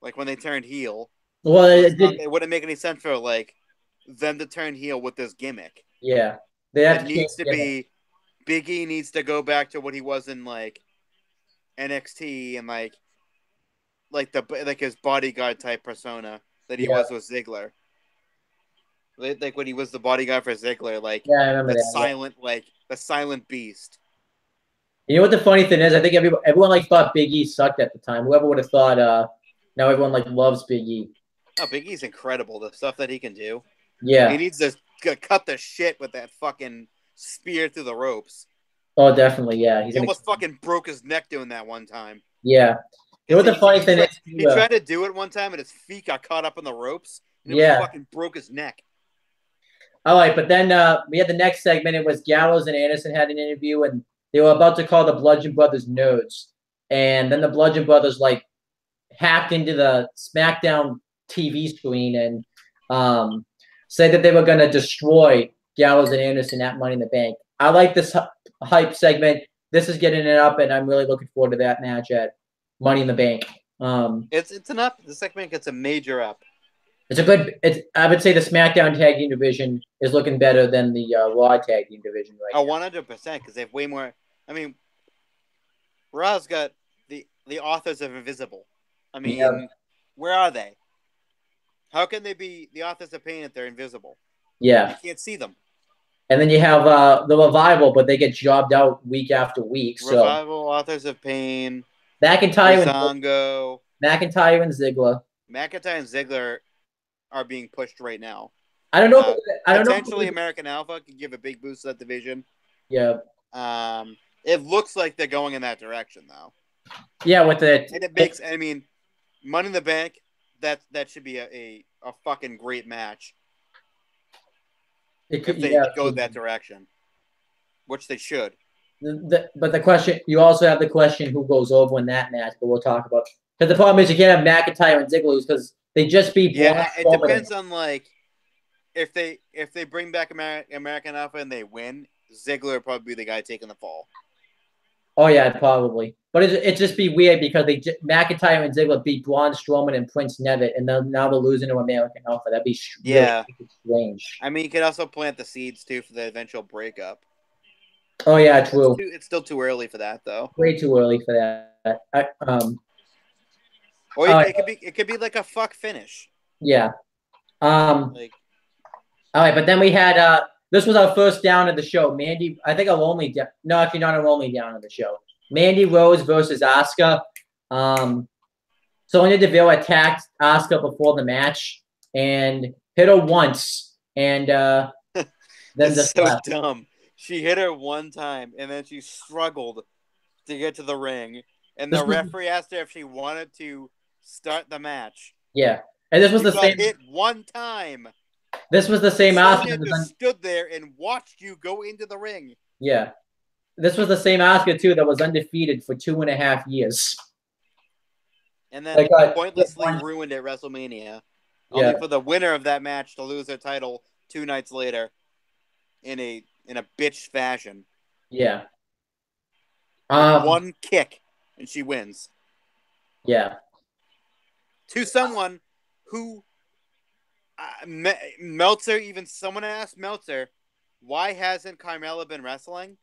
like when they turned heel. Well, So it did. it wouldn't make any sense for them to turn heel with this gimmick. Yeah, they have It to change. needs to be Big E needs to go back to what he was in NXT and his bodyguard type persona that he Yeah, was with Ziggler. Like when he was the bodyguard for Ziggler, yeah, I remember that. the silent beast. You know what the funny thing is? I think everyone like thought Big E sucked at the time. Whoever would have thought. Now everyone like loves Big E. Oh, Big E's incredible. The stuff that he can do. Yeah. He needs to cut the shit with that fucking spear through the ropes. Oh, definitely. Yeah. He almost fucking broke his neck doing that one time. Yeah. You know what the funny thing is? He tried to do it one time and his feet got caught up in the ropes. And it fucking broke his neck. All right, but then we had the next segment. It was Gallows and Anderson had an interview, and they were about to call the Bludgeon Brothers nodes. And then the Bludgeon Brothers hacked into the SmackDown TV screen and said that they were going to destroy Gallows and Anderson at Money in the Bank. I like this hype segment. This is getting it up, and I'm really looking forward to that match at Money in the Bank. It's an up. The segment gets a major up. I would say the SmackDown Tag Team division is looking better than the Raw Tag Team division right now. 100%, because they have way more. I mean, Raw's got the authors of Invisible. I mean, where are they? How can they be the authors of pain if they're invisible? Yeah. You can't see them. And then you have the Revival, but they get jobbed out week after week. Revival, authors of pain, McIntyre and Ziggler. McIntyre and Ziggler are being pushed right now. I don't know. Potentially American Alpha could give a big boost to that division. Yeah. It looks like they're going in that direction, though. Yeah, with it. And it makes. I mean, Money in the Bank. That should be a fucking great match. If they go that direction, which they should. But the question, you also have the question who goes over in that match, but we'll talk about. Because the problem is you can't have McIntyre and Ziggler because they just beat. Yeah, it depends on if they bring back American Alpha and they win, Ziggler would probably be the guy taking the fall. Oh yeah, probably. But it just be weird because McIntyre and Ziggler beat Braun Strowman and Prince Nevitt, and now they're losing to American Alpha. That'd be really Yeah. strange. I mean, you could also plant the seeds too for the eventual breakup. Oh yeah, true. It's still too early for that though. Way too early for that. Or All right, it could be like a fuck finish. yeah. Like All right, but then we had this was our first down of the show. Mandy, I think our only down. No, actually not our only down of the show. Mandy Rose versus Asuka. Sonya Deville attacked Asuka before the match and hit her once, and then it's just so left. dumb. She hit her one time and then she struggled to get to the ring, and the referee asked her if she wanted to start the match. Yeah, and this was you the same. Hit one time. This was the same Sonya Asuka. just stood there and watched you go into the ring. Yeah, this was the same Asuka too that was undefeated for 2.5 years. And then pointlessly ruined at WrestleMania, only for the winner of that match to lose their title 2 nights later in a bitch fashion. Yeah. One kick and she wins. Yeah. To someone who Meltzer, someone asked Meltzer, why hasn't Carmella been wrestling?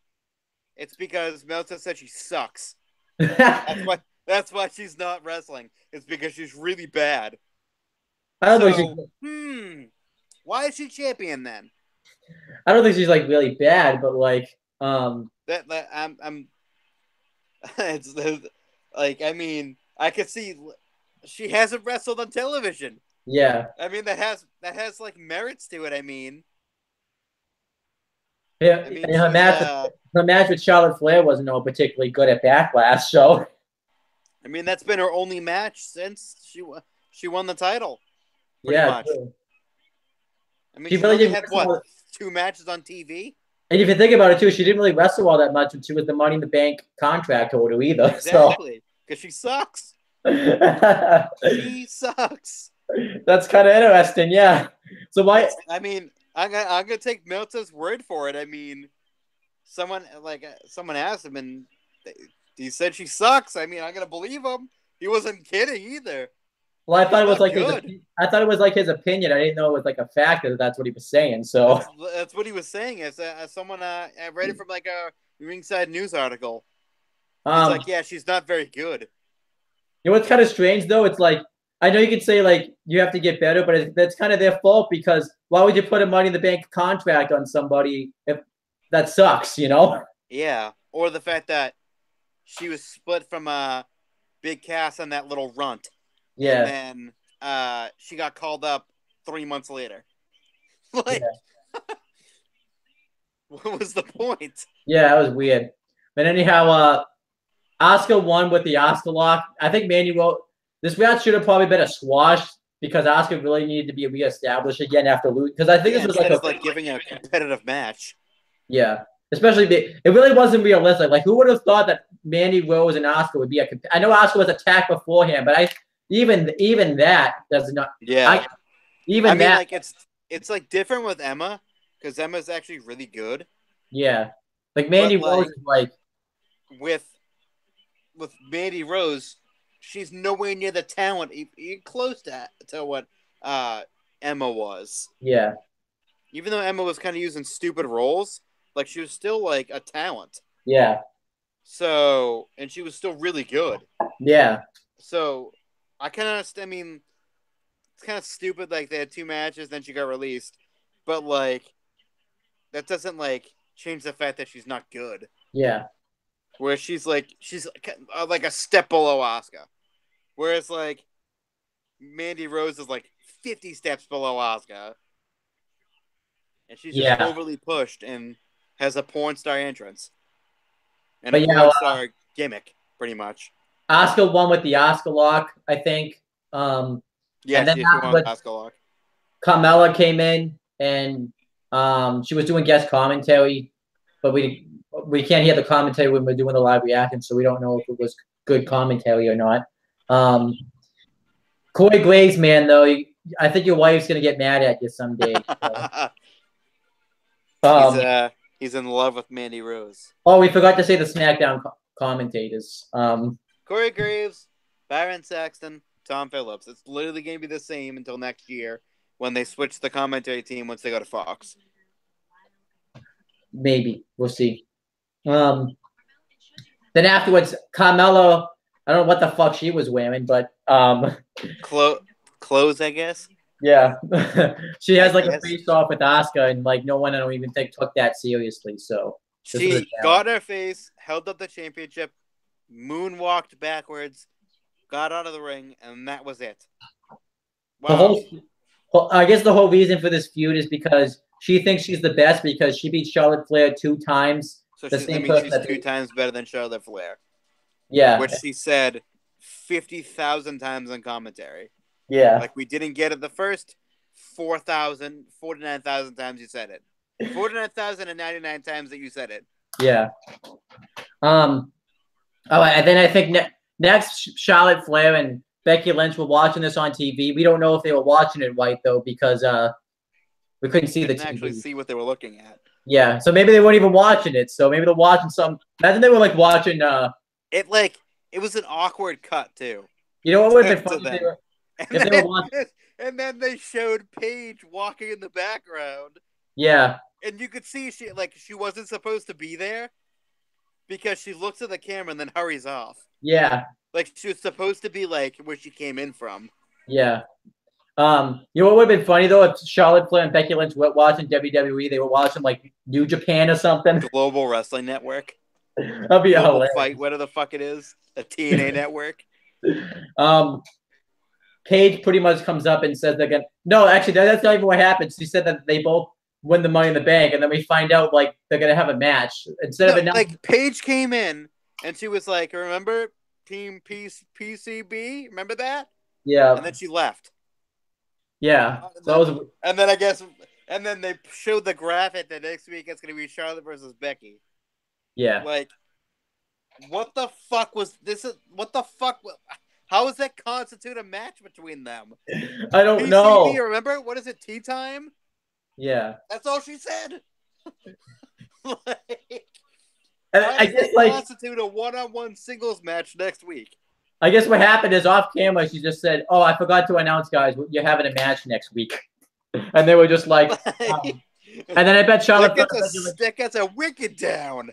It's because Meltzer said she sucks. That's why she's not wrestling. It's because she's really bad. I don't think why is she champion then? I don't think she's like really bad, but like it's like, I mean, I could see she hasn't wrestled on television. Yeah. I mean, that has like merits to it. I mean, yeah. I mean, her match with Charlotte Flair wasn't particularly good at Backlash, so. I mean, that's been her only match since she won the title. Pretty much. True. I mean, she really had 2 matches on TV. And if you think about it too, she didn't really wrestle all that much when she was the Money in the Bank contract holder either. Exactly, because she sucks. She sucks. That's kind of interesting, yeah. So why? I mean, I'm gonna take Meltzer's word for it. I mean, someone asked him, and he said she sucks. I mean, I'm gonna believe him. He wasn't kidding either. Well, I thought it was like his opinion. I didn't know it was like a fact that that's what he was saying. So that's what he was saying. As someone I read it from like a Ringside News article. He's like, yeah, she's not very good. You know what's kind of strange though? It's like, I know you could say like you have to get better, but that's kind of their fault, because why would you put a Money in the Bank contract on somebody if that sucks, you know? Yeah, or the fact that she was split from Big Cass on that little runt. Yeah. And then she got called up 3 months later. Like, what was the point? Yeah, that was weird. But anyhow, Asuka won with the Asuka lock. I think Mandy wrote this match should have probably been a squash, because Asuka really needed to be reestablished again after losing. Because I think this was like giving a competitive match. Yeah. Especially, it really wasn't realistic. Like, who would have thought that Mandy Rose and Asuka would be I know Asuka was attacked beforehand, but even that does not. Yeah. Like it's like different with Emma, because Emma's actually really good. Yeah. Like Mandy Rose is like with Mandy Rose, she's nowhere near the talent even close to what Emma was. Yeah. Even though Emma was kind of using stupid roles, like she was still like a talent. Yeah. So, and she was still really good. Yeah. So, I kind of understand. I mean, it's kind of stupid. Like they had 2 matches, then she got released, but like that doesn't like change the fact that she's not good. Yeah. Where she's like a step below Asuka, whereas like Mandy Rose is like 50 steps below Asuka, and she's just overly pushed and has a porn star entrance and a porn star gimmick, pretty much. Asuka won with the Asuka lock, I think. Yeah, and then she won with Asuka lock. Carmella came in and she was doing guest commentary, but we can't hear the commentary when we're doing the live reaction, so we don't know if it was good commentary or not. Corey Graves, man, though, I think your wife's gonna get mad at you someday. He's in love with Mandy Rose. Oh, we forgot to say the SmackDown commentators. Corey Graves, Byron Saxton, Tom Phillips. It's literally going to be the same until next year when they switch the commentary team once they go to Fox. Maybe we'll see. Then afterwards, Carmelo. I don't know what the fuck she was wearing, but clothes, I guess. Yeah, she has I like guess. a face off with Asuka, and like no one I don't even think took that seriously. So she got her face, held up the championship, moonwalked backwards, got out of the ring, and that was it. Wow. I guess the whole reason for this feud is because she thinks she's the best because she beat Charlotte Flair 2 times. So she's 2 times better than Charlotte Flair. Yeah. Which she said 50,000 times on commentary. Yeah. Like we didn't get it the first 49,000 times you said it. 49,099 times that you said it. Yeah. Oh, and then I think next Charlotte Flair and Becky Lynch were watching this on TV. We don't know if they were watching it right though because we couldn't see the TV. Actually see what they were looking at. Yeah, so maybe they weren't even watching it. So maybe they're watching some. Imagine they were like watching. It was an awkward cut too. You know what would have been funny? And then they showed Paige walking in the background. Yeah. And you could see she wasn't supposed to be there because she looks at the camera and then hurries off. Yeah. Like she was supposed to be like where she came in from. Yeah. You know what would have been funny though if Charlotte Flair and Becky Lynch were watching WWE, they were watching like New Japan or something. Global Wrestling Network. That'd be hilarious. Fight, whatever the fuck it is, a TNA network. Paige pretty much comes up and says they're gonna. No, actually, that's not even what happens. She said that they both win the Money in the Bank, and then we find out like they're gonna have a match instead of like Paige came in and she was like, "Remember Team PCB? Remember that?" Yeah. And then she left. Yeah. And then they showed the graphic that next week it's going to be Charlotte versus Becky. Yeah. Like, what the fuck was this? What the fuck? How does that constitute a match between them? I don't know. Remember? What is it? Tea time? Yeah. That's all she said. I guess like constitute a one-on-one singles match next week. I guess what happened is off camera, she just said, "Oh, I forgot to announce, guys, you're having a match next week," and they were just like, and then I bet Charlotte that gets a wicked down.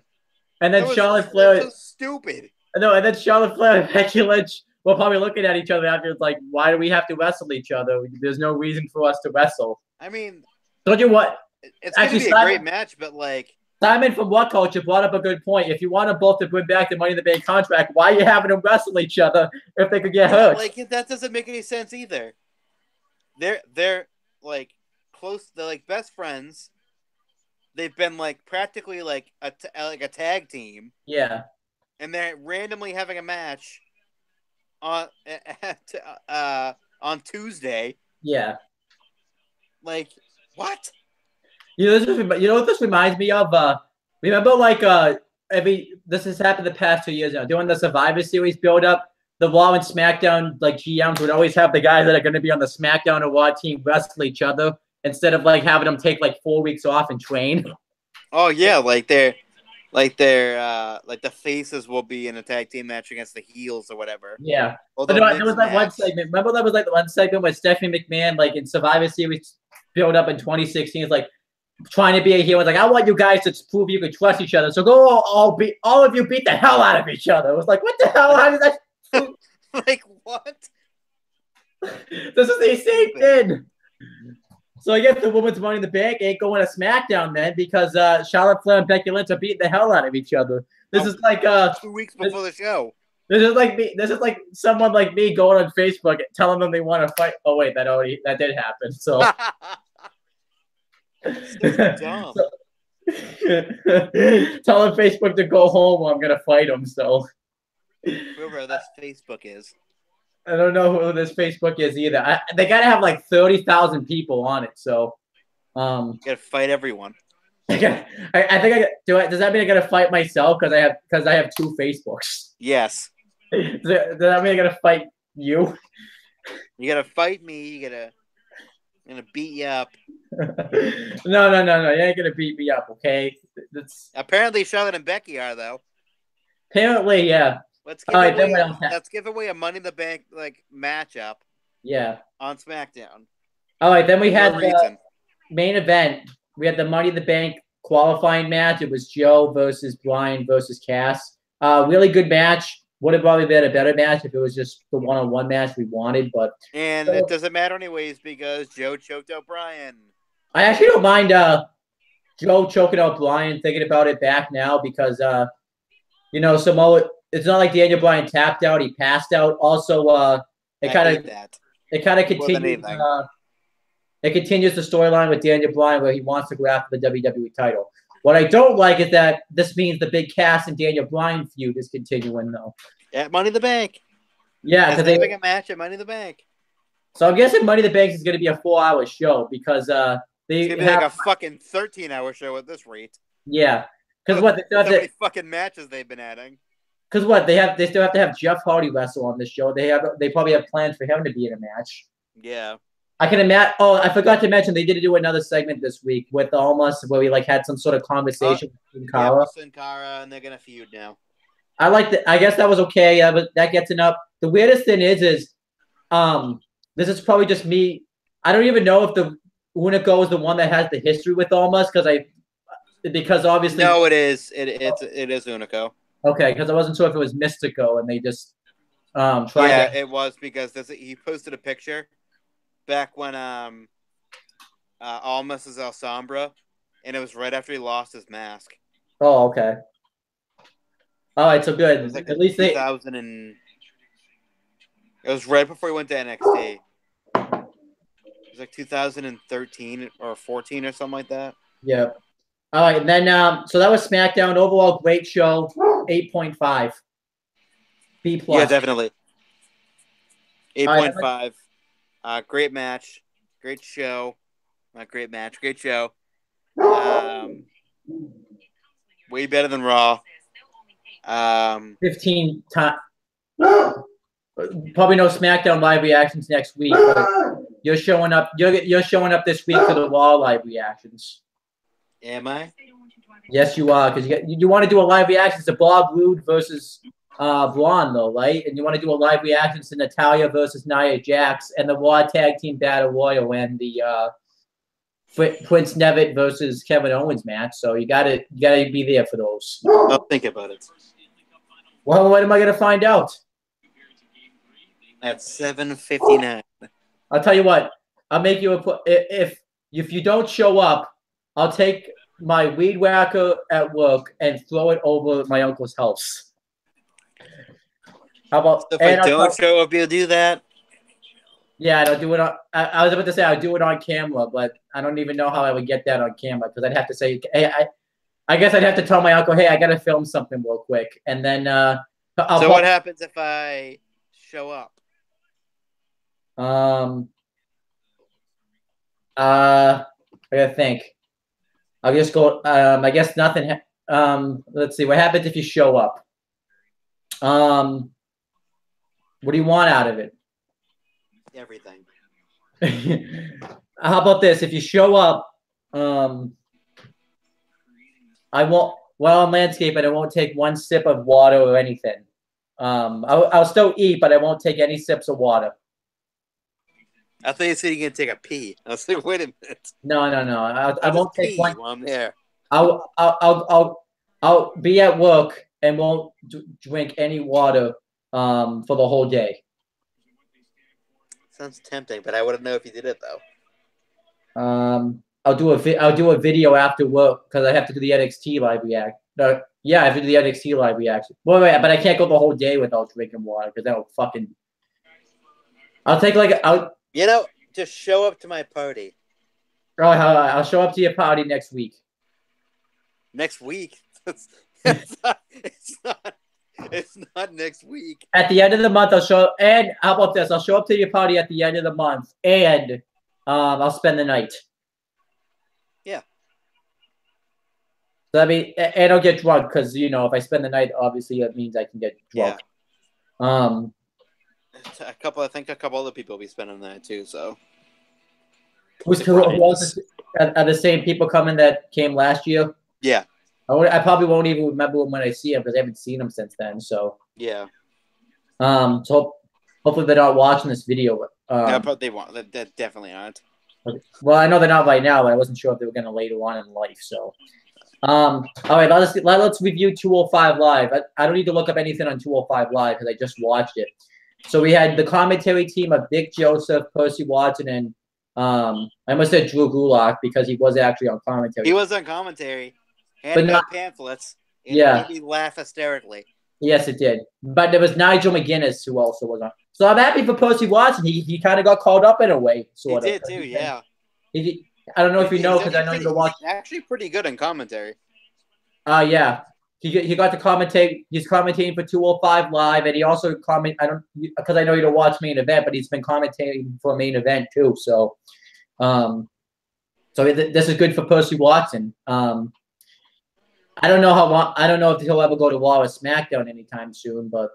And then Charlotte Flair, so stupid. No, and then Charlotte Flair and Becky Lynch were probably looking at each other after it's like, why do we have to wrestle each other? There's no reason for us to wrestle. I mean, don't you what? It's actually going to be a great match, but like. Simon from What Culture brought up a good point. If you want them both to bring back the Money in the Bank contract, why are you having them wrestle each other if they could get hurt? Like that doesn't make any sense either. They're like close. They're like best friends. They've been like practically like a tag team. Yeah. And they're randomly having a match on Tuesday. Yeah. Like what? You know what this reminds me of? Remember, like, this has happened the past 2 years now. Doing the Survivor Series build-up, the Raw and SmackDown, like, GMs would always have the guys that are going to be on the SmackDown or Raw team wrestle each other instead of, like, having them take, like, 4 weeks off and train. Oh, yeah, like the faces will be in a tag team match against the heels or whatever. Yeah. There was that one segment. Remember that was, like, the one segment where Stephanie McMahon, like, in Survivor Series build-up in 2016 is, like, trying to be a heel. It's like, I want you guys to prove you can trust each other. So go all of you beat the hell out of each other. It was like, what the hell? How does that? Like what? This is the same thing. So I guess the women's Money in the Bank ain't going to SmackDown then because Charlotte Flair and Becky Lynch are beating the hell out of each other. This is like 2 weeks before the show. This is like me. This is like someone like me going on Facebook telling them they want to fight. Oh wait, that did happen. So. Dumb. Telling Facebook to go home while I'm gonna fight them. So whoever this Facebook is, I don't know who this Facebook is either. They gotta have like 30,000 people on it. So you gotta fight everyone. I think does that mean I gotta fight myself because I have 2 Facebooks? Yes. Does that mean I gotta fight you? You gotta fight me. I'm gonna beat you up. No. You ain't gonna beat me up, okay? Apparently, Charlotte and Becky are though. Apparently, yeah. Let's All right, then what else? let's give away a Money in the Bank like matchup Yeah. on SmackDown All right, then we for no had the reason. main event. We had the Money in the Bank qualifying match. It was Joe versus Brian versus Cass. Really good match. Would have probably been a better match if it was just the one-on-one match we wanted, but And it doesn't matter anyways because Joe choked out Brian. I actually don't mind Joe choking out Brian. Thinking about it back now because Samoa. It's not like Daniel Bryan tapped out; he passed out. Also, it I kind hate of that it kind of more than continues. anything. It continues the storyline with Daniel Bryan where he wants to go after the WWE title. What I don't like is that this means the big Cass and Daniel Bryan feud is continuing, though. At Money in the Bank. Yeah, because because having a match at Money in the Bank. So I'm guessing Money in the Bank is going to be a 4-hour show because it's gonna be like a fucking 13-hour show at this rate. Yeah, because what they so many fucking matches they've been adding. Because what they still have to have Jeff Hardy wrestle on this show. They probably have plans for him to be in a match. Yeah. I can imagine. Oh, I forgot to mention they did do another segment this week with Almas where we had some sort of conversation with Sin Cara. Yeah, Sin Cara, and they're gonna feud now. I like that. I guess that was okay. But that gets enough. The weirdest thing is this is probably just me. I don't even know if the Unico is the one that has the history with Almas because obviously no, it is. It is Unico. Okay, because I wasn't sure if it was Mystico and they just tried. Yeah, it was because he posted a picture back when Almas is El Sombra, and it was right after he lost his mask. Oh, okay. All right, so good. It was like At least 2000 and it was right before he went to NXT. It was like 2013 or 14 or something like that. Yeah. All right, and then so that was SmackDown. Overall, great show. 8.5. B+. Yeah, definitely. 8.5. Great match. Great show. Not great match. Great show. Way better than Raw. 15 times. Probably no SmackDown live reactions next week. But you're showing up. You're showing up this week for the Raw live reactions. Am I? Yes, you are, because you want to do a live reaction to Bob Roode versus Braun, though, right? And you want to do a live reaction to Natalya versus Nia Jax and the Raw Tag Team Battle Royal and the Prince Devitt versus Kevin Owens match. So you gotta be there for those. I'll think about it. Well, what am I gonna find out? At 7:59. I'll tell you what. I'll make you if you don't show up, I'll take my weed whacker at work and throw it over my uncle's house. How about? So if I don't show up, you'll do that? Yeah, I'll do it on. I was about to say I'll do it on camera, but I don't even know how I would get that on camera because I'd have to say, hey, I guess I'd have to tell my uncle, hey, I got to film something real quick, and then. So what happens if I show up? I gotta think. I'll just go. I guess nothing. Let's see. What happens if you show up? What do you want out of it? Everything. How about this? If you show up, I won't. Well, on landscaping, I won't take one sip of water or anything. I'll still eat, but I won't take any sips of water. I thought you said you're gonna take a pee. I was like, wait a minute. No. I won't take one. While I'm there. I'll be at work and won't drink any water for the whole day. Sounds tempting, but I wouldn't know if you did it though. I'll do a video after work because I have to do the NXT live react. Yeah, I have to do the NXT live reaction. Well, wait, but I can't go the whole day without drinking water because that'll fucking. I'll take just show up to my party. Oh, I'll show up to your party next week. Next week? It's not next week. At the end of the month, I'll show. And how about this? I'll show up to your party at the end of the month, and I'll spend the night. Yeah. So and I'll get drunk because if I spend the night, obviously it means I can get drunk. Yeah. I think a couple other people will be spending the night too. So. Are the same people coming that came last year? Yeah. I probably won't even remember him when I see him because I haven't seen him since then. So Yeah. so hopefully they're not watching this video. No, but they won't. They definitely aren't. Well, I know they're not right now, but I wasn't sure if they were going to later on in life. So, all right, let's review 205 Live. I don't need to look up anything on 205 Live because I just watched it. So we had the commentary team of Vic Joseph, Percy Watson, and I almost said Drew Gulak because he was actually on commentary. He was on commentary, handing out pamphlets, and yeah, it made me laugh hysterically. Yes, it did. But there was Nigel McGuinness who also was on. So I'm happy for Percy Watson. He kind of got called up in a way, sort of. He did too, yeah. I don't know if you know because I know you watch. Actually, pretty good in commentary. Yeah. He got to commentate. He's commentating for 205 Live, and he also because I know you don't watch Main Event, but he's been commentating for Main Event too. So, this is good for Percy Watson. I don't know how long. I don't know if he'll ever go to Raw or SmackDown anytime soon, but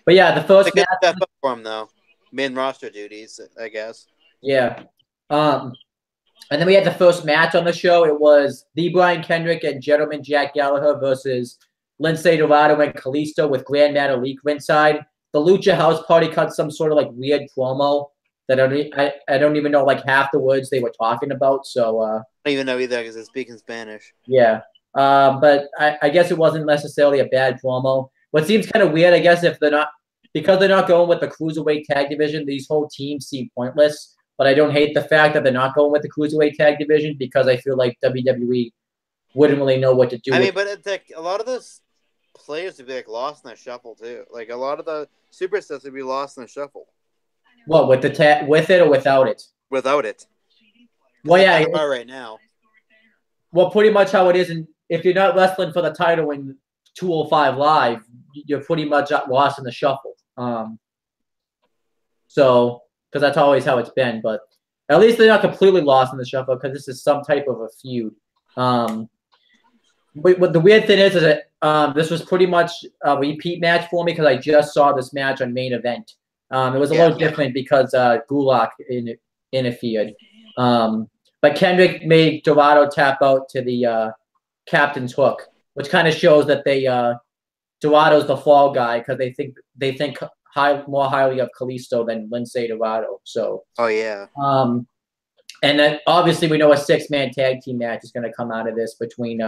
yeah, the first match step up for him though, main roster duties, I guess. Yeah, and then we had the first match on the show. It was the Brian Kendrick and Gentleman Jack Gallagher versus Lindsay Dorado and Kalisto with Grand Metalik ringside. The Lucha House Party cut some sort of like weird promo that I don't even know like half the words they were talking about. So I don't even know either because I speak in Spanish. Yeah, but I guess it wasn't necessarily a bad promo. What seems kind of weird, I guess, if they're not going with the cruiserweight tag division, these whole teams seem pointless. But I don't hate the fact that they're not going with the cruiserweight tag division because I feel like WWE wouldn't really know what to do. I mean, but it's like a lot of those players would be like lost in the shuffle too. Like a lot of the superstars would be lost in the shuffle. What with with it or without it? Without it. Well, yeah. Right now. Well, pretty much how it is. And if you're not wrestling for the title in 205 Live, you're pretty much lost in the shuffle. So. Because that's always how it's been, but at least they're not completely lost in the shuffle because this is some type of a feud. But what the weird thing is that this was pretty much a repeat match for me because I just saw this match on Main Event. It was a little different because Gulak interfered. But Kendrick made Dorado tap out to the captain's hook, which kind of shows that Dorado's the fall guy because they think more highly of Kalisto than Lindsay Dorado. So. Oh yeah. And then obviously we know a 6-man tag team match is going to come out of this between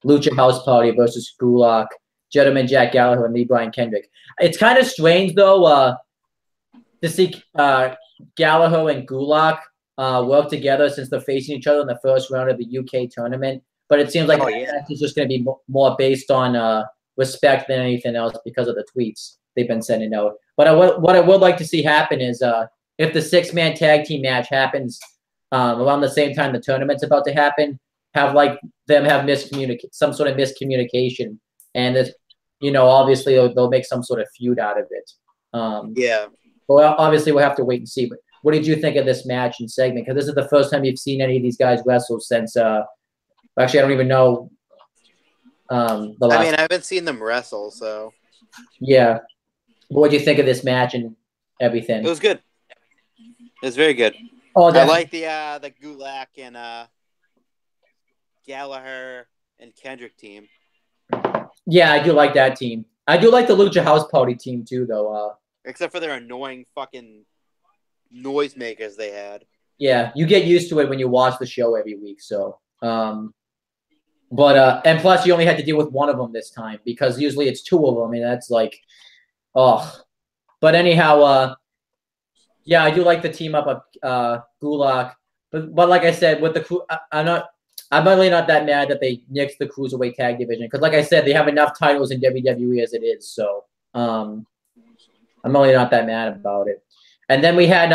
Lucha House Party versus Gulak, Gentleman Jack Gallagher, and Lee Brian Kendrick. It's kind of strange though to see Gallagher and Gulak work together since they're facing each other in the first round of the UK tournament. But it seems like it's just going to be more based on respect than anything else because of the tweets they've been sending out. But what I would like to see happen is if the 6-man tag team match happens around the same time the tournament's about to happen, have some sort of miscommunication, and obviously they'll make some sort of feud out of it. Yeah. Well, obviously we'll have to wait and see. But what did you think of this match and segment? Because this is the first time you've seen any of these guys wrestle since. Actually, I don't even know. I haven't seen them wrestle, so. Yeah. What did you think of this match and everything? It was good. It was very good. Oh, I like the Gulak and Gallagher and Kendrick team. Yeah, I do like that team. I do like the Lucha House Party team too, though. Except for their annoying fucking noisemakers they had. Yeah, you get used to it when you watch the show every week. So, and plus you only had to deal with one of them this time because usually it's two of them, and that's like. Oh, but anyhow, yeah, I do like the team up of Gulak, but like I said, with I'm really not that mad that they nixed the cruiserweight tag division because, like I said, they have enough titles in WWE as it is. So, I'm really not that mad about it. And then we had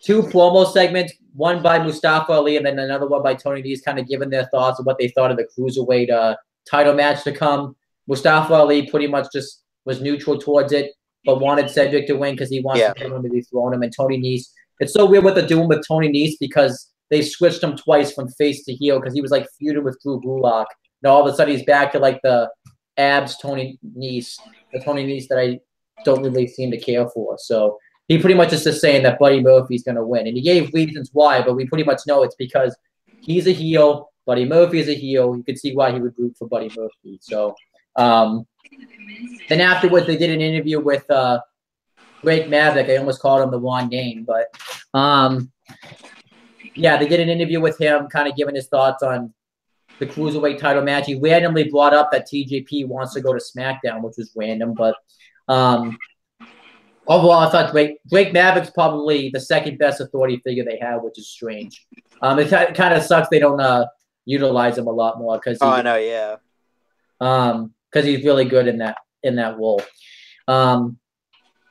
2 promo segments, one by Mustafa Ali and then another one by Tony Nese, kind of giving their thoughts of what they thought of the cruiserweight title match to come. Mustafa Ali pretty much just was neutral towards it, but wanted Cedric to win because he wants to dethrone him. And Tony Nese, it's so weird what they're doing with Tony Nese because they switched him twice from face to heel because he was like feuding with Drew Gulak. Now all of a sudden he's back to like the abs Tony Nese, the Tony Nese that I don't really seem to care for. So he pretty much is just saying that Buddy Murphy's going to win. And he gave reasons why, but we pretty much know it's because he's a heel. Buddy Murphy is a heel. You could see why he would root for Buddy Murphy. So then afterwards, they did an interview with Drake Maverick. I almost called him the wrong name, but yeah, they did an interview with him, kind of giving his thoughts on the Cruiserweight title match. He randomly brought up that TJP wants to go to SmackDown, which was random, but overall, I thought Drake Maverick's probably the second best authority figure they have, which is strange. It kind of sucks they don't utilize him a lot more because I know, yeah. Because he's really good in that role. And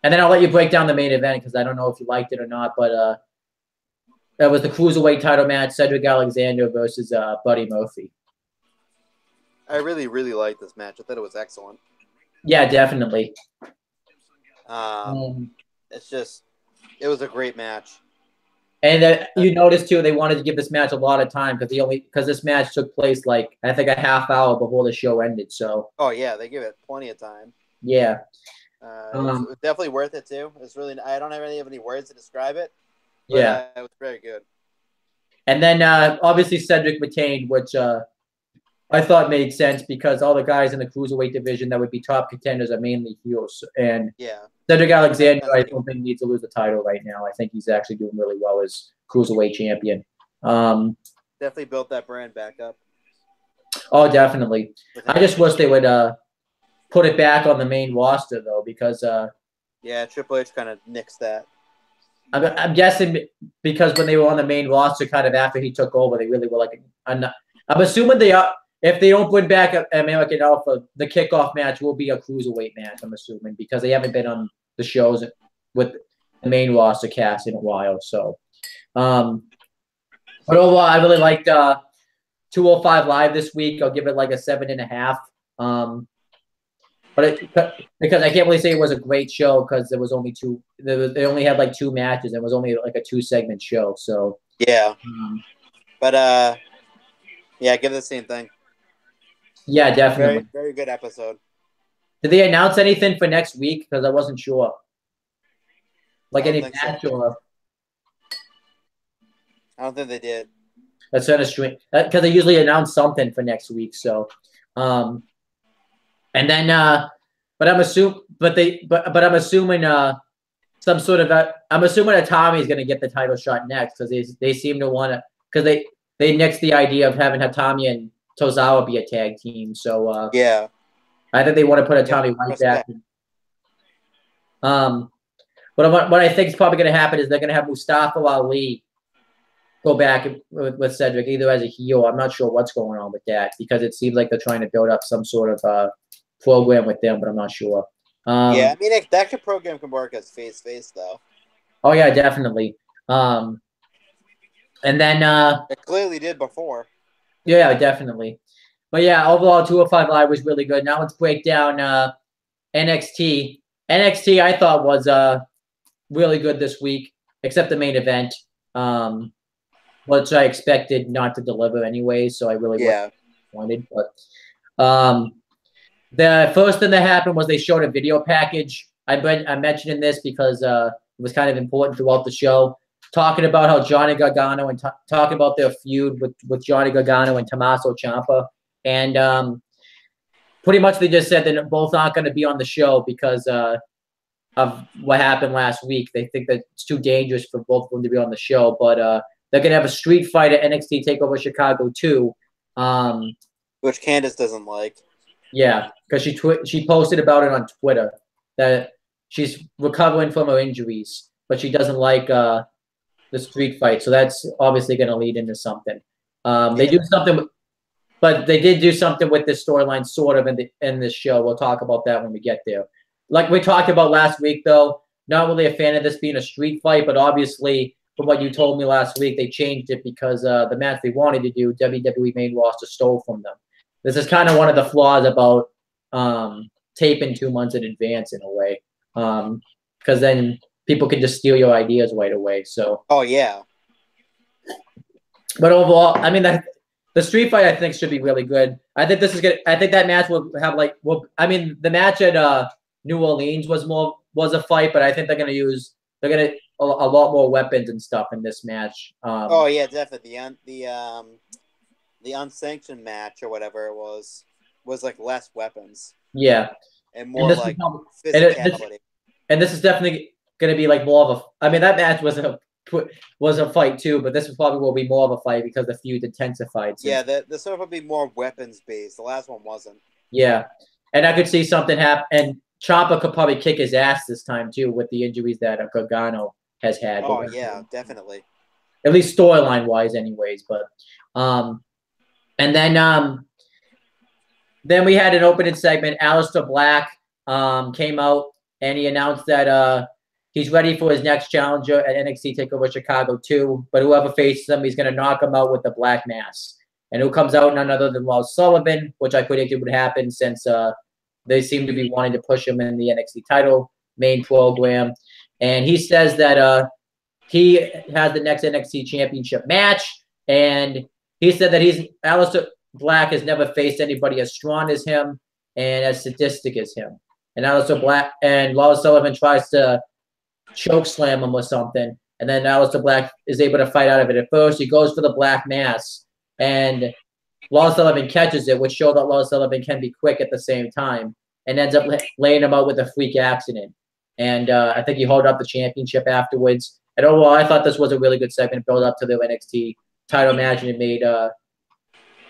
then I'll let you break down the main event because I don't know if you liked it or not, but that was the Cruiserweight title match, Cedric Alexander versus Buddy Murphy. I really, really liked this match. I thought it was excellent. Yeah, definitely. It's just, it was a great match. And you notice too, they wanted to give this match a lot of time because this match took place like I think a half hour before the show ended. So. Oh yeah, they give it plenty of time. Yeah. It was definitely worth it too. It's really, I don't have any words to describe it. But, yeah, it was very good. And then obviously Cedric retained, which I thought made sense because all the guys in the Cruiserweight division that would be top contenders are mainly heels. And yeah, Cedric Alexander, I don't think needs to lose the title right now. I think he's actually doing really well as Cruiserweight champion. Definitely built that brand back up. Oh, definitely. I just wish they would put it back on the main roster though, because yeah, Triple H kind of nixed that. I'm guessing because when they were on the main roster, kind of after he took over, they really were like. I'm assuming they are. If they don't bring back American Alpha, the kickoff match will be a Cruiserweight match. I'm assuming because they haven't been on the shows with the main roster cast in a while. So, but overall, I really liked 205 Live this week. I'll give it like a 7.5. Because I can't really say it was a great show because there was only two. They only had like 2 matches. It was only like a 2-segment show. So yeah, but yeah, give it the same thing. Yeah, definitely. Very, very good episode. Did they announce anything for next week? Because I wasn't sure. Like any match or. I don't think they did. That's kind of strange because they usually announce something for next week. So, and then, but I'm assuming some sort of. I'm assuming Atami is going to get the title shot next because they seem to want to because they nixed the idea of having Atami and Tozawa be a tag team. So yeah, I think they want to put Atami right back. But what I think is probably going to happen is they're going to have Mustafa Ali go back with Cedric either as a heel. I'm not sure what's going on with that because it seems like they're trying to build up some sort of program with them, but I'm not sure. Yeah, I mean that program can work as face though. Oh yeah, definitely. And then it clearly did before. Yeah, definitely. But yeah, overall 205 Live was really good. Now let's break down NXT. NXT I thought was really good this week, except the main event. Which I expected not to deliver anyway, so I really wasn't disappointed. But the first thing that happened was they showed a video package. I'm mentioning this because it was kind of important throughout the show, talking about how Johnny Gargano and talking about their feud with Johnny Gargano and Tommaso Ciampa, and pretty much they just said that both aren't going to be on the show because of what happened last week. They think that it's too dangerous for both of them to be on the show, but they're going to have a street fight at NXT TakeOver Chicago 2. Which Candice doesn't like. Yeah, because she posted about it on Twitter that she's recovering from her injuries, but she doesn't like the street fight. So that's obviously going to lead into something. They do something, but they did do something with this storyline sort of in this show. We'll talk about that when we get there. Like we talked about last week, though, not really a fan of this being a street fight, but obviously from what you told me last week, they changed it because the match they wanted to do, WWE main roster stole from them. This is kind of one of the flaws about taping 2 months in advance in a way, because then people can just steal your ideas right away. So. Oh yeah. But overall, I mean the street fight I think should be really good. I think this is good. I think that match will have the match at New Orleans was a fight, but I think they're gonna a lot more weapons and stuff in this match. Oh yeah, definitely. The the unsanctioned match or whatever it was like less weapons Yeah, and and more this was like probably, physicality. and this is definitely going to be like more of a. I mean, that match was a fight too, but this was probably will be more of a fight because the feud intensified Yeah, since. the sort of be more weapons based. The last one wasn't. Yeah, and I could see something happen, and Ciampa could probably kick his ass this time too with the injuries that Gargano has had. Oh yeah, definitely. At least storyline wise, anyways. But and then we had an opening segment. Aleister Black came out and he announced that he's ready for his next challenger at NXT TakeOver Chicago 2. But whoever faces him, he's going to knock him out with the Black Mass. And who comes out none other than Lars Sullivan, which I predicted would happen since they seem to be wanting to push him in the NXT title main program. And he says that he has the next NXT championship match. And he said that Aleister Black has never faced anybody as strong as him and as sadistic as him. And Aleister Black and Lars Sullivan tries to choke slam him or something. And then Aleister Black is able to fight out of it. At first, he goes for the Black Mass. And Lars Sullivan catches it, which showed that Lars Sullivan can be quick at the same time. And ends up laying him out with a freak accident. And I think he held up the championship afterwards. And overall, I thought this was a really good segment build up to the NXT title match. And it made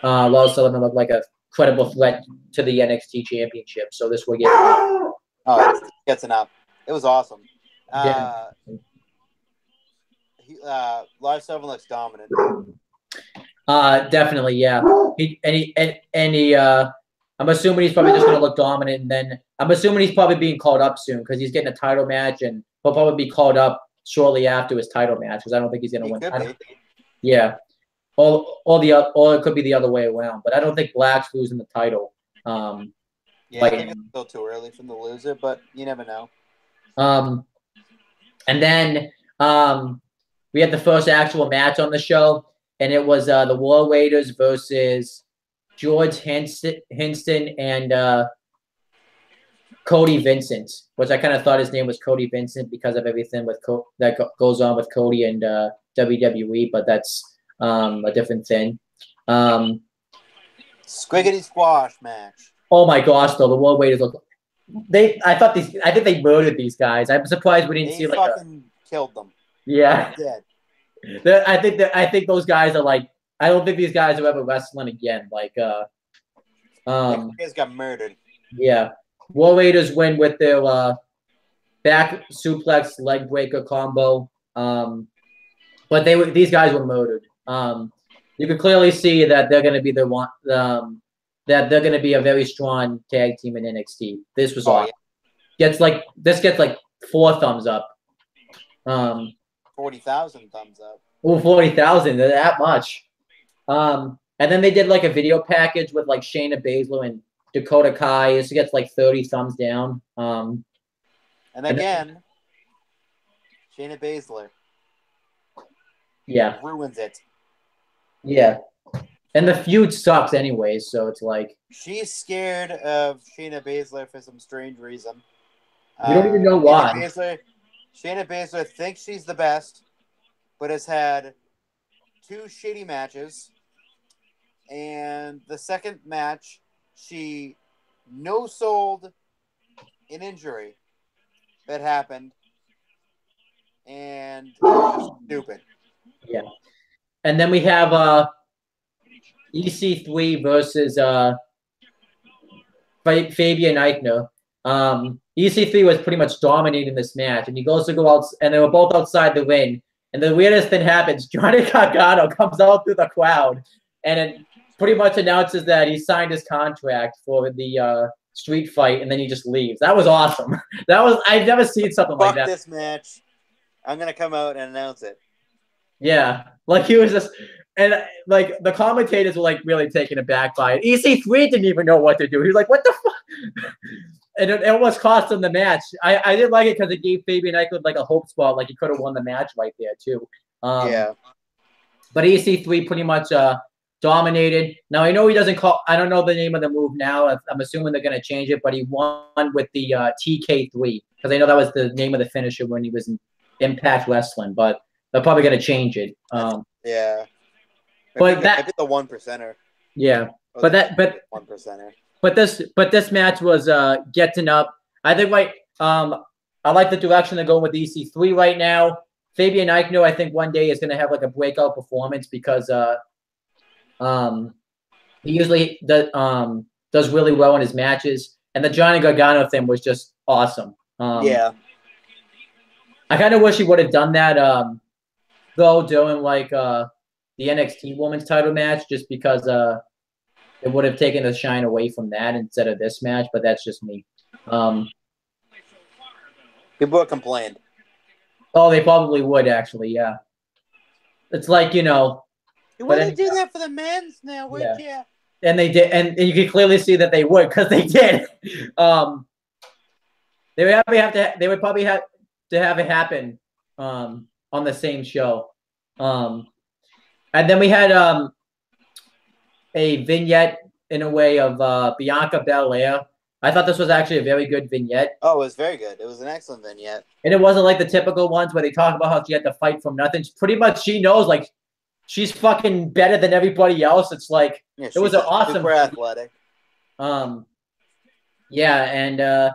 Lars Sullivan look like a credible threat to the NXT championship. So this will get. Oh, it gets enough. It was awesome. Yeah. Lars Sullivan looks dominant. Definitely, yeah. I'm assuming he's probably just going to look dominant, and then I'm assuming he's probably being called up soon because he's getting a title match, and he'll probably be called up shortly after his title match because I don't think he's going to win. Yeah, or it could be the other way around, but I don't think Black's losing the title. Yeah, I think it's still too early for him to lose it, but you never know. And then we had the first actual match on the show. And it was the War Raiders versus George Hinston and Cody Vincent, which I kind of thought his name was Cody Vincent because of everything with that goes on with Cody and WWE, but that's a different thing. Squiggity squash match. Oh my gosh, though the War Raiders look. I think they murdered these guys. I'm surprised we didn't see like fucking killed them. Yeah. Dead. I think those guys are like. I don't think these guys are ever wrestling again. Like, guys got murdered. Yeah, War Raiders win with their back suplex leg breaker combo. But these guys were murdered. You can clearly see that they're going to be the one. That they're going to be a very strong tag team in NXT. This was awesome. Yeah. Gets like 4 thumbs up. 40,000 thumbs up. Oh, 40,000, that much. And then they did like a video package with like Shayna Baszler and Dakota Kai. This gets like 30 thumbs down. And again, Shayna Baszler. Yeah. Ruins it. Yeah. And the feud sucks anyway, so it's like. She's scared of Shayna Baszler for some strange reason. We don't even know why. Shayna Baszler thinks she's the best, but has had 2 shitty matches. And the second match, she no-sold an injury that happened. And it was stupid. Yeah. And then we have EC3 versus Fabian Eichner. EC3 was pretty much dominating this match, and he goes to go out, and they were both outside the ring. And the weirdest thing happens: Johnny Gargano comes out through the crowd, and it pretty much announces that he signed his contract for the street fight, and then he just leaves. That was awesome. I've never seen something like that. Fuck this match. I'm gonna come out and announce it. Yeah, like he was just, and like the commentators were like really taken aback by it. EC3 didn't even know what to do. He was like, "What the fuck." And it almost cost him the match. I did like it because it gave Fabian Eichler like a hope spot, like he could have won the match right there too. Yeah. But EC3 pretty much dominated. Now I know he doesn't call. I don't know the name of the move now. I'm assuming they're gonna change it. But he won with the TK3 because I know that was the name of the finisher when he was in Impact Wrestling. But they're probably gonna change it. Yeah. But maybe the 1%er. Yeah, Or but the that but 1%er. but this match was getting up. I think I like the direction they're going with EC3 right now. Fabian Eichner, I think one day is going to have like a breakout performance because um he usually does really well in his matches, and the Johnny Gargano thing was just awesome. Yeah. I kind of wish he would have done that though during like the NXT Women's Title match, just because it would have taken the shine away from that instead of this match. But that's just me. Um, People have complained. oh, they probably would actually. Yeah, it's like You but wouldn't anyway, do that for the men's now, would yeah, you? and they did, and you can clearly see that they would because they did. um, they would probably have to have it happen on the same show. Um, and then we had a vignette in a way of Bianca Belair. I thought this was actually a very good vignette. Oh, it was very good. It was an excellent vignette. And it wasn't like the typical ones where they talk about how she had to fight from nothing. Pretty much she knows like she's fucking better than everybody else. It's like Yeah, it was she's an awesome super athletic. Yeah, and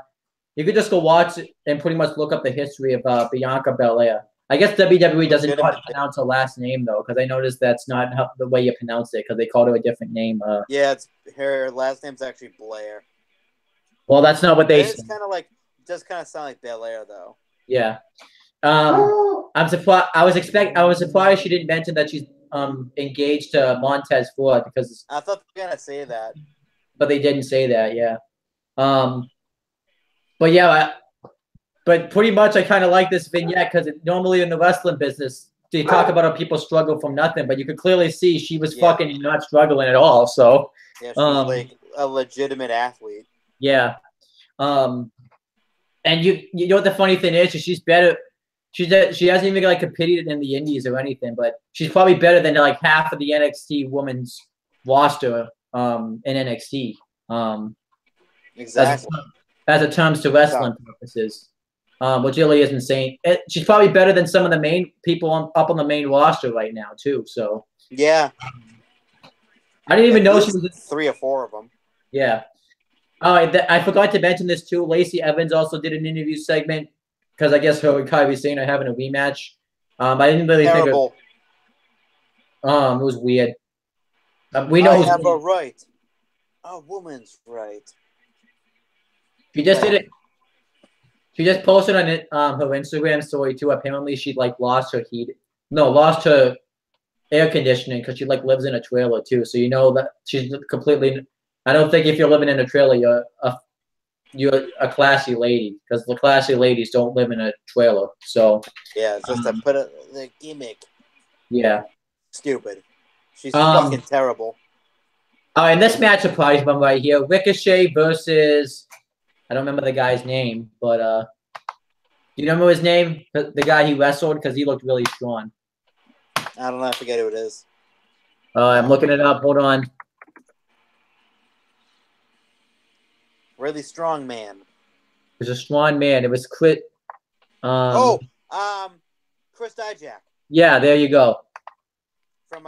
you could just go watch and pretty much look up the history of Bianca Belair. I guess WWE doesn't know how to pronounce her last name though, because I noticed that's not the way you pronounce it, because they called her a different name. Yeah, it's her last name's actually Blair. Well, that's not what they. It's kind of like does kind of sound like Belair though. Yeah. I'm surprised. I was surprised she didn't mention that she's engaged to Montez Ford because. I thought they were gonna say that, but they didn't say that. Yeah. But yeah, but pretty much I kind of like this vignette because normally in the wrestling business they talk about how people struggle from nothing, but you could clearly see she was fucking not struggling at all. So yeah, she's like a legitimate athlete. Yeah. And you know what the funny thing is? She's better. She hasn't even like competed in the Indies or anything, but she's probably better than like half of the NXT women's roster in NXT. Exactly. As it comes to wrestling purposes, which really is insane. She's probably better than some of the main people up on the main roster right now too. So yeah, I didn't even know she was 3 or 4 of them. Yeah. Oh, I forgot to mention this too. Lacey Evans also did an interview segment because I guess her and Kyrie Sane are having a rematch. I didn't really think it was weird. We know I have a right. A woman's right. She just did it. She just posted on it her Instagram story too. Apparently, she like lost her air conditioning because she like lives in a trailer too. So you know that she's completely. I don't think if you're living in a trailer, you're a classy lady, because the classy ladies don't live in a trailer. So yeah, it's just to put the gimmick. Yeah. Stupid. She's fucking terrible. And this match surprised me right here. Ricochet versus I don't remember the guy's name, but do you remember his name? The guy he wrestled, because he looked really strong. I don't know. I forget who it is. I'm looking it up. Hold on. Really strong man. It was a strong man. It was Chris. Chris Dijak. Yeah, there you go. From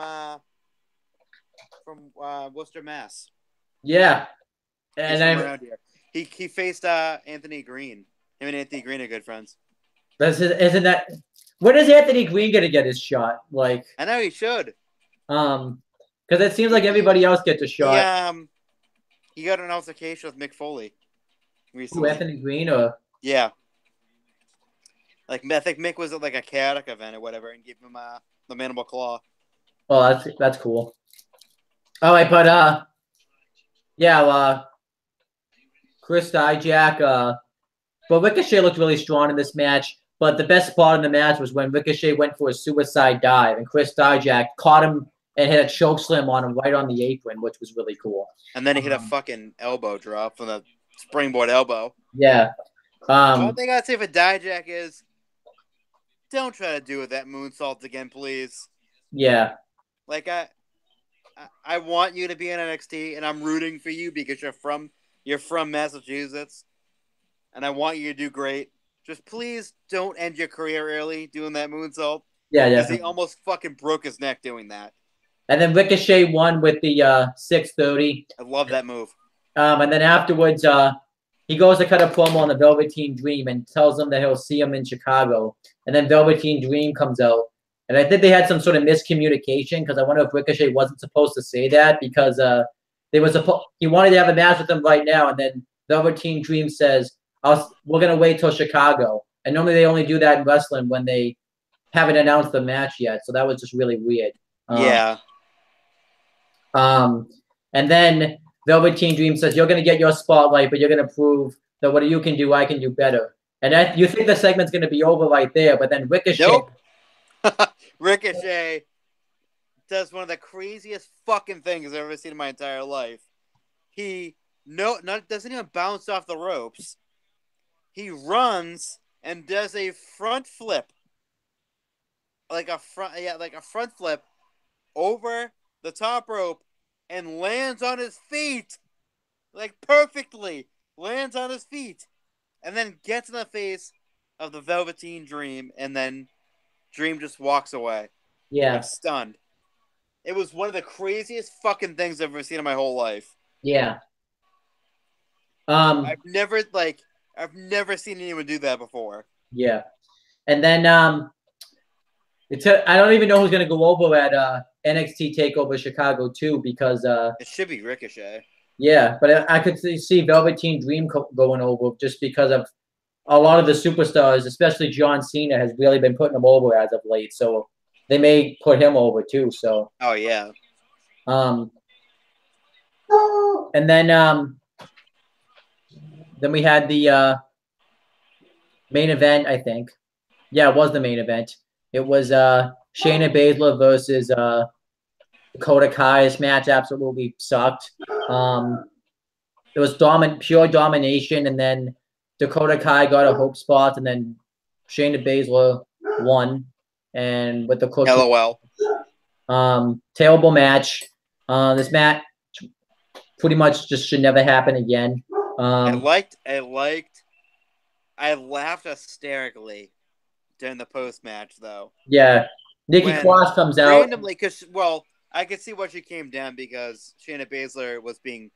Worcester, Mass. Yeah, and around here. He faced Anthony Green. Him and Anthony Green are good friends. Isn't that? When is Anthony Green gonna get his shot? Like, I know he should. Because it seems like everybody else gets a shot. He got an altercation with Mick Foley recently. Who, Anthony Green or? Yeah. Like, I think Mick was at like a chaotic event or whatever and gave him the mandible claw. Oh, that's cool. All right, but Chris Dijak. But Ricochet looked really strong in this match. But the best part in the match was when Ricochet went for a suicide dive, and Chris Dijak caught him and hit a choke slam on him right on the apron, which was really cool. And then he hit a fucking elbow drop from the springboard elbow. Yeah. One thing I'd say for Dijak is, don't try to do with that moonsault again, please. Yeah. Like, I want you to be in NXT, and I'm rooting for you because you're from Massachusetts, and I want you to do great. Just please don't end your career early doing that moonsault. Yeah. Because he almost fucking broke his neck doing that. And then Ricochet won with the 630. I love that move. And then afterwards, he goes to cut a promo on the Velveteen Dream and tells them that he'll see him in Chicago. And then Velveteen Dream comes out. And I think they had some sort of miscommunication because I wonder if Ricochet wasn't supposed to say that because he wanted to have a match with them right now. And then Velveteen Dream says, we're going to wait till Chicago. And normally they only do that in wrestling when they haven't announced the match yet. So that was just really weird. Yeah. And then Velveteen Dream says, you're going to get your spotlight, but you're going to prove that what you can do, I can do better. And you think the segment's going to be over right there, but then Ricochet. Nope. Ricochet does one of the craziest fucking things I've ever seen in my entire life. He doesn't even bounce off the ropes. He runs and does a front flip. Like a front flip over the top rope and lands on his feet. Like perfectly. Lands on his feet. And then gets in the face of the Velveteen Dream and then Dream just walks away. Yeah. Like stunned. It was one of the craziest fucking things I've ever seen in my whole life. Yeah. I've never seen anyone do that before. Yeah. And then I don't even know who's going to go over at NXT TakeOver Chicago too because it should be Ricochet. Yeah, but I could see Velveteen Dream going over just because of a lot of the superstars, especially John Cena, has really been putting him over as of late. So they may put him over too. So. Oh yeah. And then we had the main event. I think, yeah, it was the main event. It was Shayna Baszler versus Dakota Kai. This match absolutely sucked. It was pure domination, and then Dakota Kai got a hope spot, and then Shayna Baszler won. And with the cookie, LOL. Terrible match. This match pretty much just should never happen again. I laughed hysterically during the post match though. Yeah, Nikki Cross comes out randomly because I could see what she came down because Shayna Baszler was being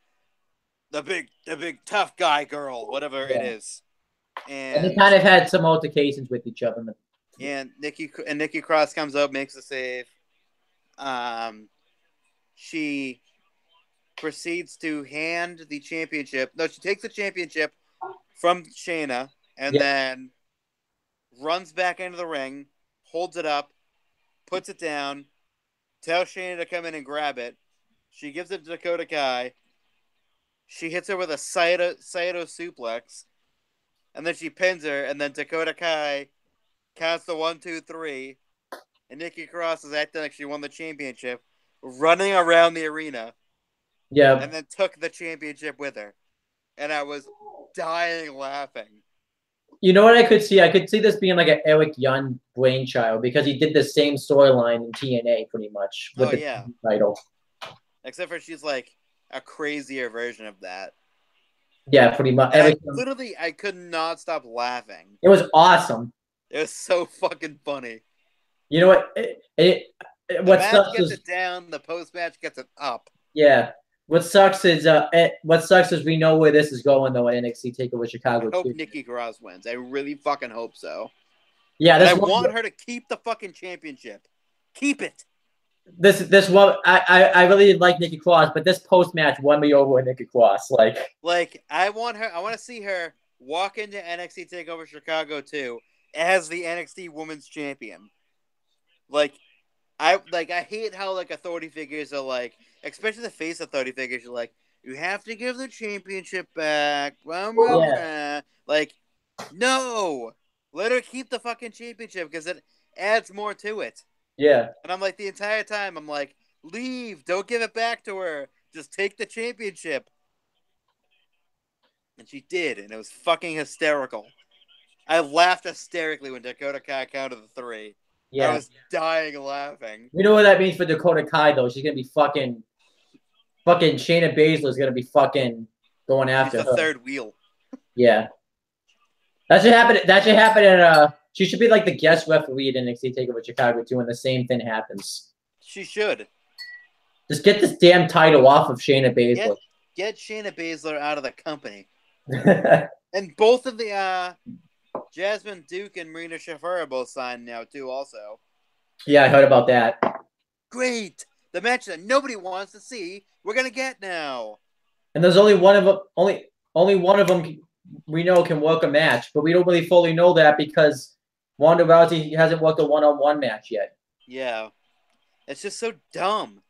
the big tough guy girl, whatever it is, and they kind of had some altercations with each other. And Nikki Cross comes up, makes a save. She proceeds to hand the championship. No, she takes the championship from Shayna and then runs back into the ring, holds it up, puts it down, tells Shayna to come in and grab it. She gives it to Dakota Kai. She hits her with a Saito suplex, and then she pins her, and then Dakota Kai counts the 1, 2, 3, and Nikki Cross is acting like she won the championship, running around the arena. Yeah. And then took the championship with her. And I was dying laughing. You know what I could see? I could see this being like an Eric Young brainchild because he did the same storyline in TNA pretty much with the title. Except for she's like a crazier version of that. Yeah, pretty much. I could not stop laughing. It was awesome. It was so fucking funny. You know what? The match gets it down. The post match gets it up. Yeah. What sucks is we know where this is going though at NXT TakeOver Chicago. I hope Nikki Cross wins. I really fucking hope so. Yeah, I want her to keep the fucking championship. Keep it. This one I really like Nikki Cross, but this post match won me over with Nikki Cross. Like I want to see her walk into NXT TakeOver Chicago too as the NXT Women's Champion. I hate how authority figures are especially the face authority figures are you have to give the championship back. No, let her keep the fucking championship because it adds more to it. Yeah. And I'm the entire time I'm leave, don't give it back to her. Just take the championship. And she did, and it was fucking hysterical. I laughed hysterically when Dakota Kai counted the 3. Yeah. I was dying laughing. You know what that means for Dakota Kai, though? She's going to be fucking Shayna Baszler is going to be fucking going after her. She's the third wheel. Yeah. That should happen at she should be the guest referee at NXT TakeOver Chicago, too, when the same thing happens. She should. Just get this damn title off of Shayna Get Baszler. get Shayna Baszler out of the company. And both of the Jasmine Duke and Marina Shafir are both signed now too. Also, Yeah, I heard about that. great. The match that nobody wants to see, we're gonna get now. And there's only one of them. Only one of them we know can work a match, but we don't really fully know that because Ronda Rousey hasn't worked a one-on-one match yet. Yeah, it's just so dumb.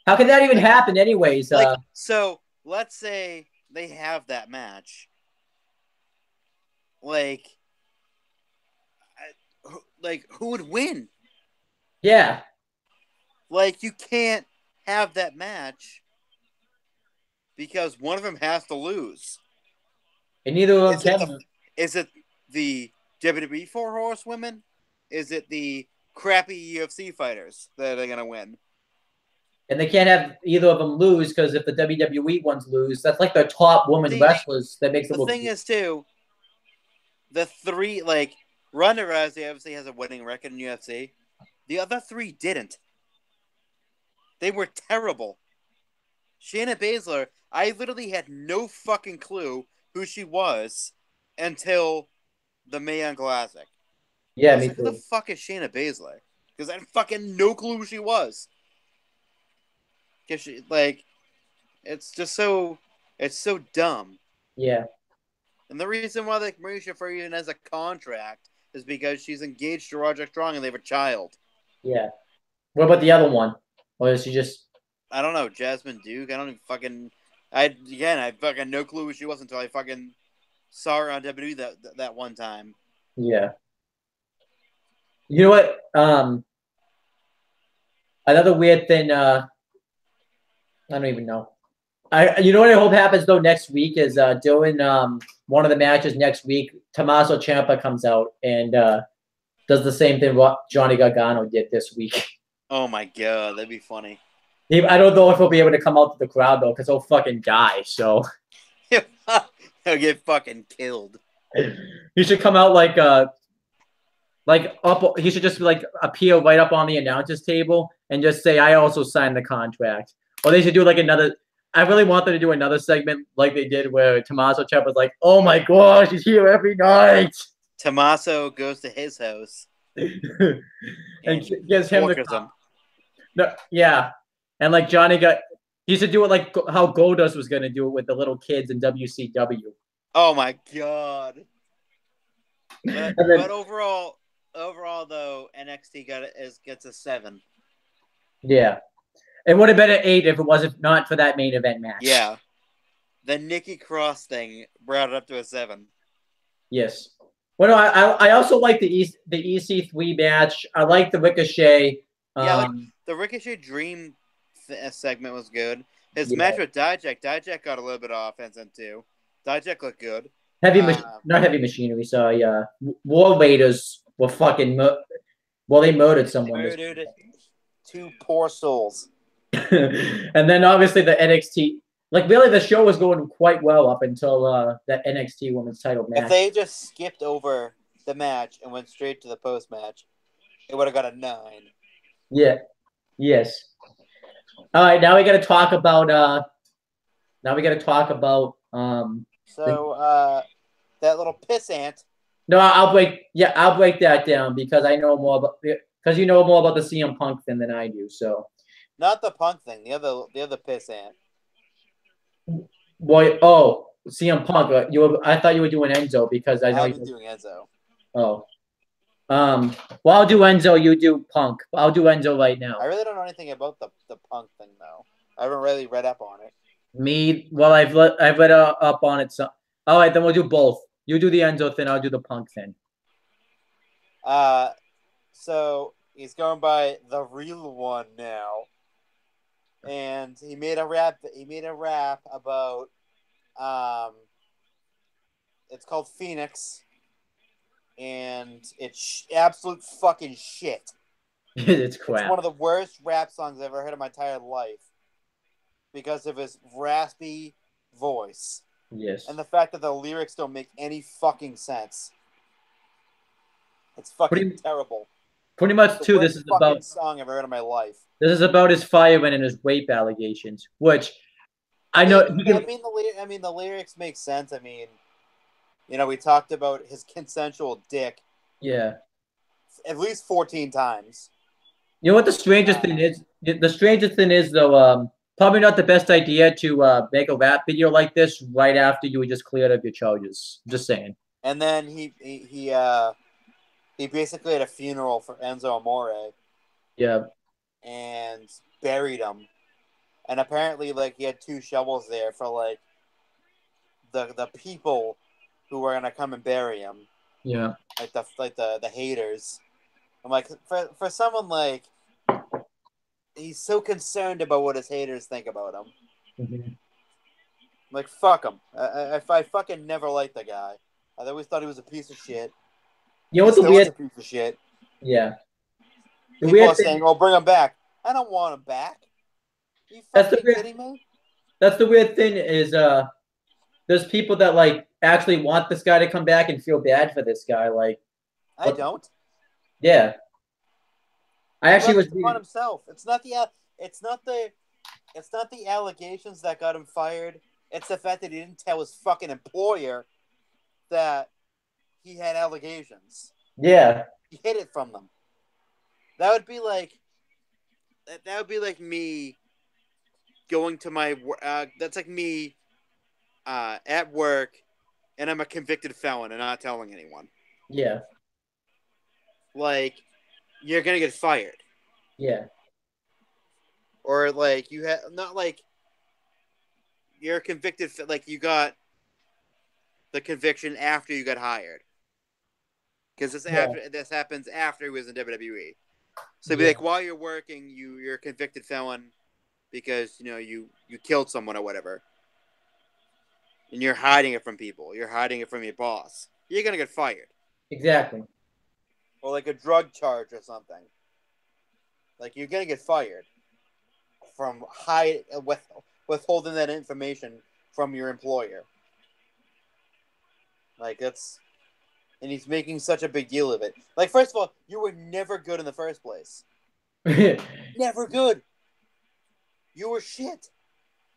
How can that even Like, happen, anyways? So let's say they have that match. Like, who would win? Yeah. Like, you can't have that match because one of them has to lose. And neither of them can. Is it the WWE Four Horsewomen? Is it the crappy UFC fighters that are gonna win? And they can't have either of them lose because if the WWE ones lose, that's like the top women wrestlers that makes it The look. thing is, too, the three, like, Ronda Rousey obviously has a winning record in UFC. The other three didn't. They were terrible. Shayna Baszler, I literally had no fucking clue who she was until the Mae Young Classic. Yeah, I was me like, who the too. fuck is Shayna Baszler? Because I had fucking no clue who she was. Because she, like, it's just so, it's so dumb. Yeah. And the reason why like Maria Shafir even has a contract is because she's engaged to Roderick Strong and they have a child. Yeah. What about the other one? Or is she just? I don't know, Jasmine Duke. I don't even fucking. I fucking no clue who she was until I fucking saw her on WWE that one time. Yeah. You know what? Another weird thing. I don't even know. You know what I hope happens though next week is during one of the matches next week, Tommaso Ciampa comes out and does the same thing what Johnny Gargano did this week. Oh my god, that'd be funny. I don't know if he'll be able to come out to the crowd though, because he'll fucking die. So He'll get fucking killed. he should come out like up. He should just like appear right up on the announcers table and just say, "I also signed the contract." Or they should do like another. I really want them to do another segment like they did where Tommaso Ciampa was like, "Oh my gosh, he's here every night." Tommaso goes to his house and gives him the him. no, yeah, and like Johnny got. He should do it like how Goldust was gonna do it with the little kids in WCW. Oh my god! But overall though, NXT gets a 7. Yeah, it would have been an 8 if it wasn't not for that main event match. Yeah, the Nikki Cross thing brought it up to a 7. Yes. Well, no, I also like the EC3 match. I like the Ricochet. Yeah, like the Ricochet Dream segment was good. His match with Dijak got a little bit of offense in too. Dijak looked good. Not heavy machinery. Sorry, War Raiders were fucking. They murdered someone. Murdered 2 poor souls. And then obviously the NXT. Like really, the show was going quite well up until that NXT Women's Title match. If they just skipped over the match and went straight to the post match, it would have got a 9. Yeah. Yes. All right. Now we got to talk about. That little pissant. No, I'll break that down because I know more about because you know more about the CM Punk thing than I do. So. Not the Punk thing. The other pissant. Boy, CM Punk. I thought you were doing Enzo because I know you're doing Enzo. Oh. Well, I'll do Enzo. You do Punk. I'll do Enzo right now. I really don't know anything about the Punk thing though. I haven't really read up on it. I've read up on it. So, all right, then we'll do both. You do the Enzo thing. I'll do the Punk thing. So he's going by the real one now, and he made a rap. About it's called Phoenix, and it's absolute fucking shit. It's crap. It's one of the worst rap songs I've ever heard in my entire life because of his raspy voice. Yes. And the fact that the lyrics don't make any fucking sense. It's fucking terrible. Pretty much The too. worst fucking song I've ever heard in my life. This is about his fireman and his rape allegations, which I I know mean, he can. the lyrics make sense. I mean, we talked about his consensual dick Yeah. at least 14 times. You know what the strangest thing is? The strangest thing is though, probably not the best idea to make a rap video like this right after you were just cleared of your charges. Just saying. And then he basically had a funeral for Enzo Amore Yeah. and buried him. And apparently, like, he had 2 shovels there for like the people who were gonna come and bury him, Yeah. like the haters. I'm like, for someone like, he's so concerned about what his haters think about him. Mm-hmm. Like, fuck him. I fucking never liked the guy. I always thought he was a piece of shit. You know He what the still is weird? a piece of shit. Yeah. The People weird are thing. saying, "Oh, bring him back." I don't want him back. Are you That's the fucking weird. kidding me? That's the weird thing is there's people that like actually want this guy to come back and feel bad for this guy. Like I what? don't. Yeah. I He actually brought was this upon himself. It's not the allegations that got him fired. It's the fact that he didn't tell his fucking employer that he had allegations. Yeah. He hid it from them. That would be like me going to my that's like me at work and I'm a convicted felon and not telling anyone. Yeah. Like, you're gonna get fired. Yeah. Or like you have not like you're convicted, like you got the conviction after you got hired, because Yeah. this happens after he was in WWE. So be Yeah. like, while you're working, you're a convicted felon because you killed someone or whatever, and you're hiding it from people. You're hiding it from your boss. You're gonna get fired, Exactly. or like a drug charge or something. Like, you're gonna get fired from withholding that information from your employer. Like, that's, and he's making such a big deal of it. Like, first of all, you were never good in the first place. The Never good. You were shit.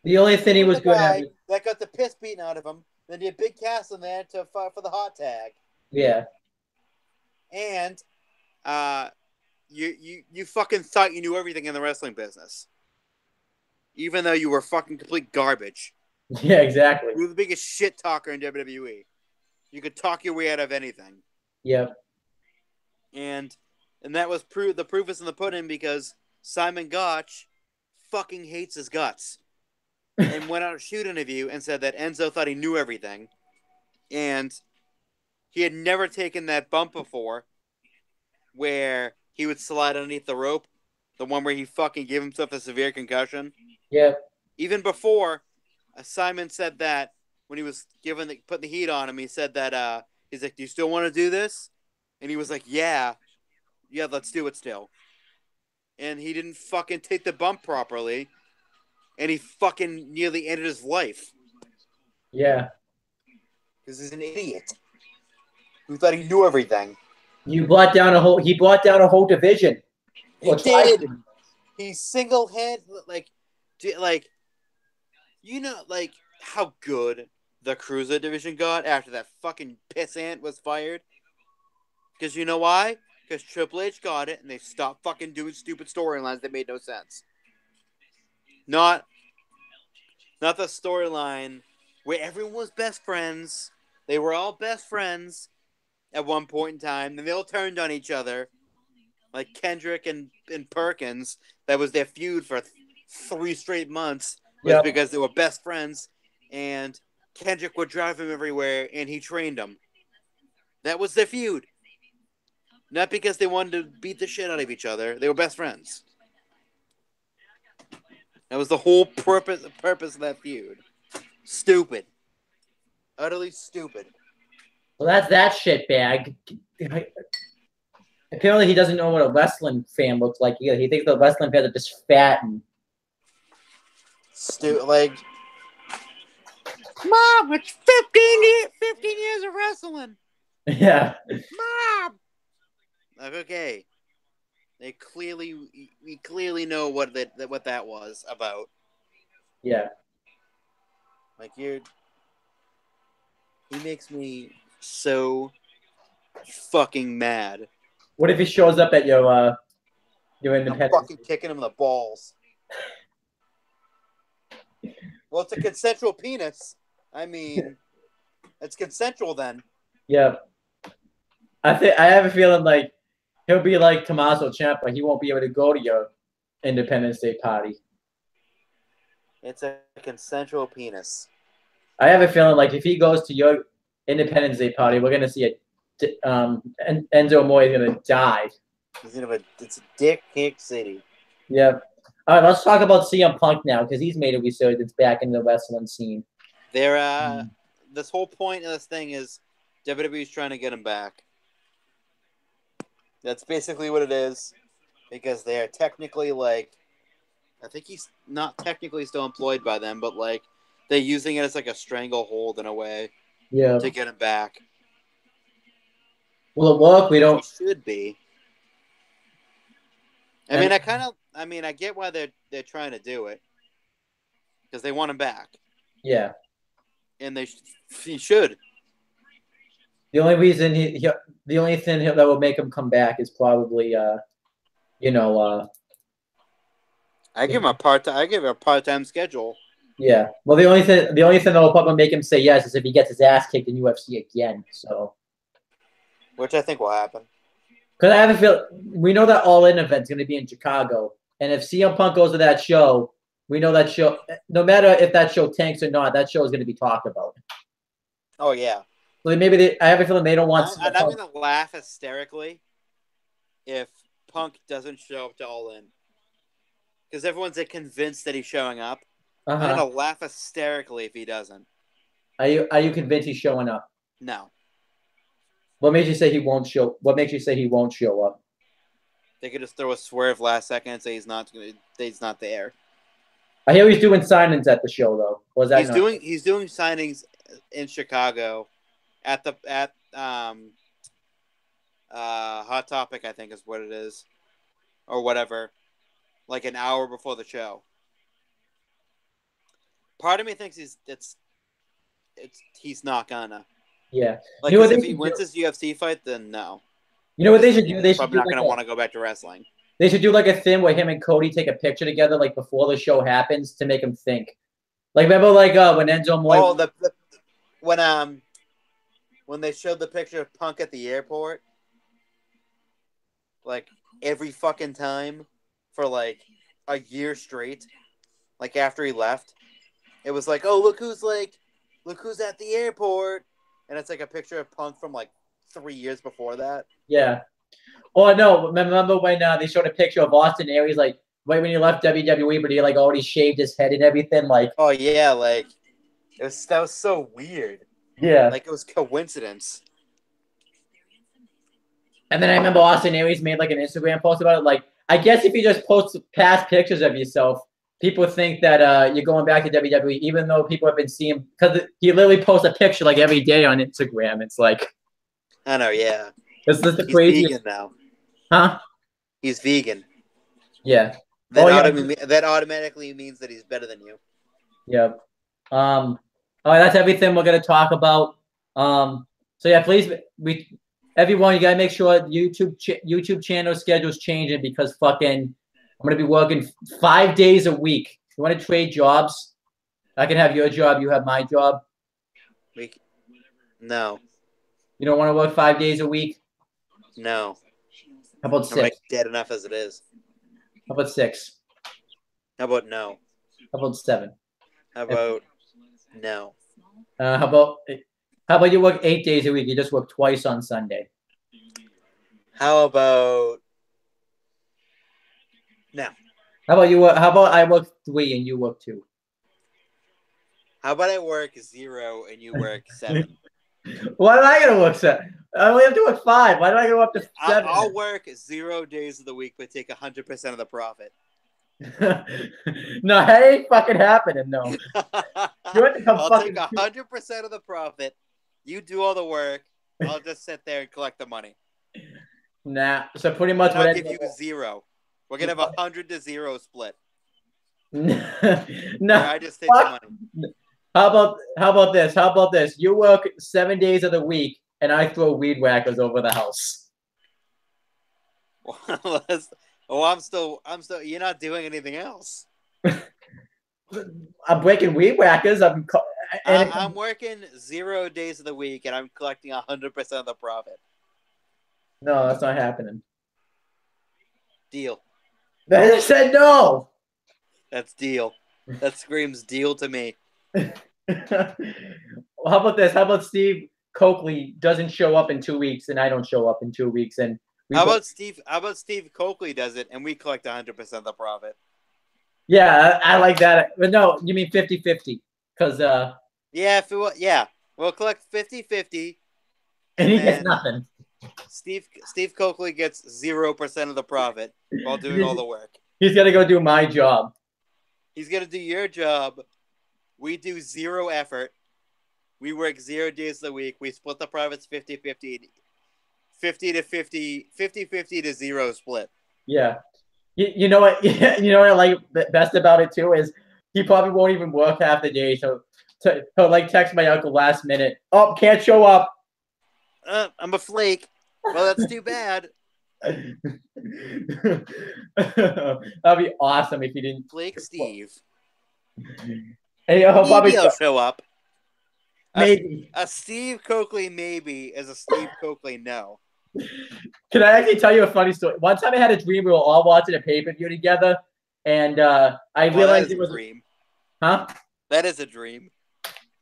only thing he You were was the good at guy was that got the piss beaten out of him. Then did a big cast in there to fight for the hot tag. yeah. And you fucking thought you knew everything in the wrestling business, even though you were fucking complete garbage. Yeah, exactly. You were the biggest shit talker in WWE. You could talk your way out of anything. Yep. And that was the proof is in the pudding, because Simon Gotch fucking hates his guts and went on a shoot interview and said that Enzo thought he knew everything, and he had never taken that bump before where he would slide underneath the rope, the one where he fucking gave himself a severe concussion. Yep. Even before, Simon said that when he was putting the heat on him, he said that he's like, "Do you still want to do this?" And he was like, "Yeah, let's do it still." And he didn't fucking take the bump properly, and he fucking nearly ended his life Yeah. because he's an idiot who thought he knew everything. He brought down a whole division. He did. He single-handed, like how good the Cruiser division got after that fucking pissant was fired. Because you know why? Because Triple H got it, and they stopped fucking doing stupid storylines that made no sense. Not the storyline where everyone was best friends. They were all best friends at one point in time. Then they all turned on each other. Like Kendrick and Perkins. That was their feud for 3 straight months. Was because they were best friends. And Kendrick would drive him everywhere, and he trained him. That was their feud. Not because they wanted to beat the shit out of each other. They were best friends. That was the whole purpose of that feud. Stupid. Utterly stupid. Well, that's that shit bag. Apparently, he doesn't know what a wrestling fan looks like either. He thinks the wrestling fans are just fat and like, Mom, it's 15 years of wrestling. yeah. Mom. Like, okay. We clearly know what that was about. Yeah. Like he makes me so fucking mad. What if he shows up at your I'm independence? fucking kicking him in the balls. Well, it's a consensual penis. I mean, it's consensual then. Yeah. I have a feeling like he'll be like Tommaso Ciampa. He won't be able to go to your Independence Day party. It's a consensual penis. I have a feeling like if he goes to your Independence Day party, we're gonna see Enzo Amore is gonna die. It's a dick kick city. Yeah. All right, let's talk about CM Punk now because he's made a resurgence back in the wrestling scene. This whole point of this thing is WWE's trying to get him back. That's basically what it is, because they are technically I think he's not technically still employed by them, but they're using it as like a stranglehold in a way. Yeah. To get him back. Will it work? We don't. It should be. I mean, I get why they're trying to do it, because they want him back. Yeah. And he should. The only reason the only thing that will make him come back is probably I give him a part-time schedule. Yeah. Well, the only thing that will probably make him say yes is if he gets his ass kicked in UFC again. So. Which I think will happen. Because I have a feel we know that All In event's going to be in Chicago, and if CM Punk goes to that show, we know that show. No matter if that show tanks or not, that show is going to be talked about. Oh yeah. So maybe I have a feeling they don't want. And I'm going to laugh hysterically if Punk doesn't show up to All In, because everyone's convinced that he's showing up. I'm going to laugh hysterically if he doesn't. Are you convinced he's showing up? No. What makes you say he won't show? What makes you say he won't show up? They could just throw a swerve last second and say he's not there. I hear he's doing signings at the show though. Was that he's doing signings in Chicago at Hot Topic, I think is what it is, or whatever, like an hour before the show. Part of me thinks he's not gonna. Yeah. Like, if he wins his UFC fight, then no. You know what they should do? They should probably not going to want to go back to wrestling. They should do like a thing where him and Cody take a picture together, like before the show happens, to make him think. Like, remember, when Enzo Amore. Oh, when they showed the picture of Punk at the airport, like every fucking time for like a year straight, like after he left, it was like, oh, look who's at the airport. And it's like a picture of Punk from like 3 years before that. Yeah. Oh, no. Remember when they showed a picture of Austin Aries, like, right when he left WWE, but he, like, already shaved his head and everything? Like, oh, yeah. Like, that was so weird. Yeah. Like, it was coincidence. And then I remember Austin Aries made, like, an Instagram post about it. Like, I guess if you just post past pictures of yourself, people think that you're going back to WWE, even though people have been seeing, because he literally posts a picture like every day on Instagram. It's like, I know, yeah. It's just the crazy. He's vegan now. Huh? He's vegan. Yeah. That automatically means that he's better than you. Yeah. All right, that's everything we're gonna talk about. So yeah, please, everyone, you gotta make sure YouTube channel schedule's changing because fucking. I'm going to be working 5 days a week. You want to trade jobs? I can have your job. You have my job. No. You don't want to work 5 days a week? No. How about 6? I'm dead enough as it is. How about 6? How about no? How about 7? How about no? How about you work 8 days a week? You just work twice on Sunday. How about no? How about I work 3 and you work 2? How about I work 0 and you work 7? Why am I gonna work 7? I only have to work 5. Why do I go up to 7? I'll work 0 days of the week, but take 100% of the profit. No, that ain't fucking happening. No. You have to come. I'll take 100% of the profit. You do all the work. I'll just sit there and collect the money. Nah. So pretty much And what I'll I give you 0. We're gonna have 100-0 split. Or no. I just take the money. How about this? How about this? You work 7 days of the week, and I throw weed whackers over the house. I'm still. You're not doing anything else. I'm breaking weed whackers. I'm working 0 days of the week, and I'm collecting 100% of the profit. No, that's not happening. Deal. I said no. That's deal. That screams deal to me. How about this? How about Steve Coakley doesn't show up in 2 weeks, and I don't show up in 2 weeks, and How about Steve Coakley does it, and we collect 100% of the profit? Yeah, I like that. But no, you mean 50-50. Because yeah, we'll collect 50-50, and and he gets then nothing. Steve Coakley gets 0% of the profit while doing all the work. He's gonna go do my job. He's gonna do your job. We do 0 effort. We work 0 days a week. We split the profits 50-50. 50-50, 50-50 to 0 split. Yeah. You know what? You know what I like best about it too is he probably won't even work half the day. So he'll like text my uncle last minute. Oh, can't show up. I'm a flake. Well, that's too bad. That'd be awesome if he didn't. Flake Steve. And he'll probably Maybe he'll show up. Maybe. A Steve Coakley maybe is a Steve Coakley no. Can I actually tell you a funny story? One time I had a dream we were all watching a pay-per-view together, and I realized it was a dream. Huh? That is a dream.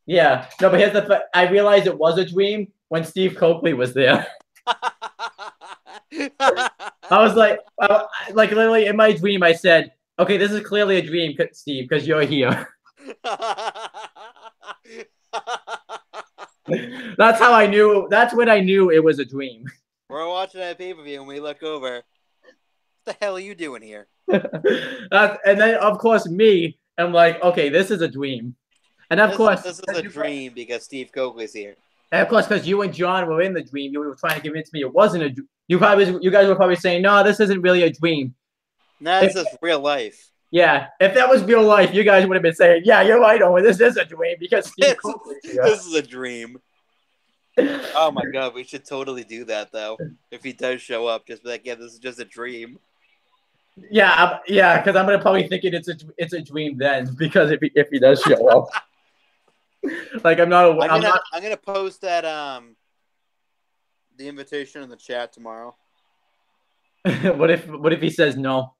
Yeah. No, but here's I realized it was a dream when Steve Coakley was there. I was like literally in my dream, I said, okay, this is clearly a dream, Steve, because you're here. That's how I knew. That's when I knew it was a dream. We're watching that pay-per-view and we look over. What the hell are you doing here? And then, of course, me, I'm like, okay, this is a dream. And of course, this is a dream because Steve Coakley's here. And of course, because you and John were in the dream, you were trying to convince me it wasn't a dream. You guys were probably saying, no, this isn't really a dream. No, this is real life. Yeah, if that was real life, you guys would have been saying, yeah, you're right, Owen, this is a dream because Steve this is a dream. Oh my god, we should totally do that though. If he does show up, just be like, yeah, this is just a dream. Yeah, because I'm gonna probably think it's a dream then because if he does show up, like I'm gonna post that the invitation in the chat tomorrow. What if he says no?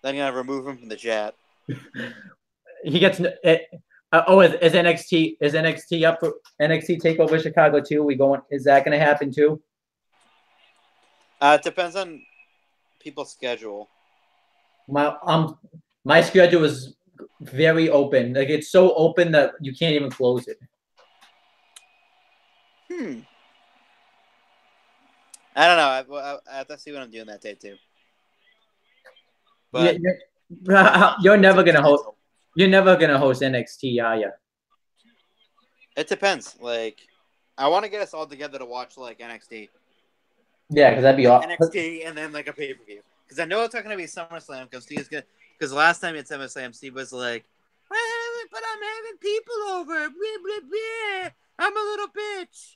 Then I'm gonna remove him from the chat. He gets it. Is NXT up for NXT Takeover Chicago too? Is that going to happen too? It depends on people's schedule. My schedule is very open. Like it's so open that you can't even close it. I don't know. I have to see what I'm doing that day too. But you're never gonna host. You're never gonna host NXT, are you? It depends. Like, I want to get us all together to watch like NXT. Yeah, because that'd be awesome. NXT and then like a pay-per-view. Because I know it's not gonna be SummerSlam because Steve's gonna. Because last time at SummerSlam, Steve was like, but I'm having people over. Blah, blah, blah. I'm a little bitch.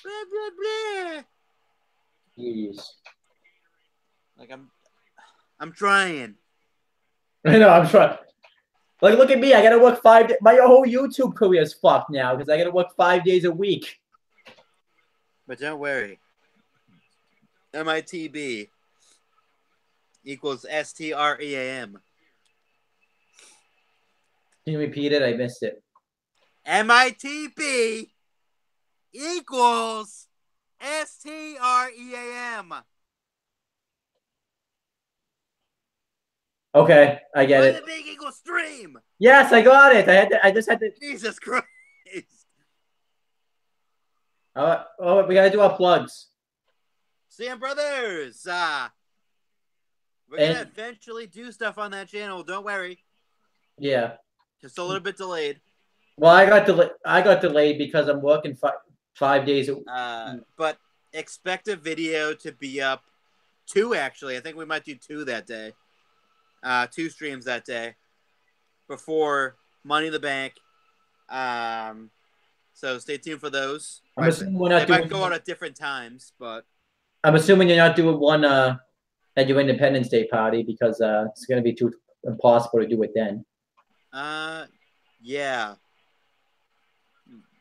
Blah, blah, blah. Jeez. Like I'm trying. I know, I'm trying. Like, look at me. I got to work 5 days. My whole YouTube career is fucked now because I got to work 5 days a week. But don't worry. MITB equals STREAM. Can you repeat it? I missed it. MITB equals STREAM. Okay, I get it. The big equal stream. Yes, I got it. I just had to. Jesus Christ. We gotta do our plugs. CM Brothers. We're gonna eventually do stuff on that channel. Don't worry. Yeah. Just a little bit delayed. Well, I got delayed because I'm working 5 days. But expect a video to be up. 2 actually. I think we might do 2 that day. 2 streams that day before Money in the Bank. So stay tuned for those. I'm assuming we're not They might doing. go out at different times, but I'm assuming you're not doing one at your Independence Day party because it's going to be too impossible to do it then. yeah,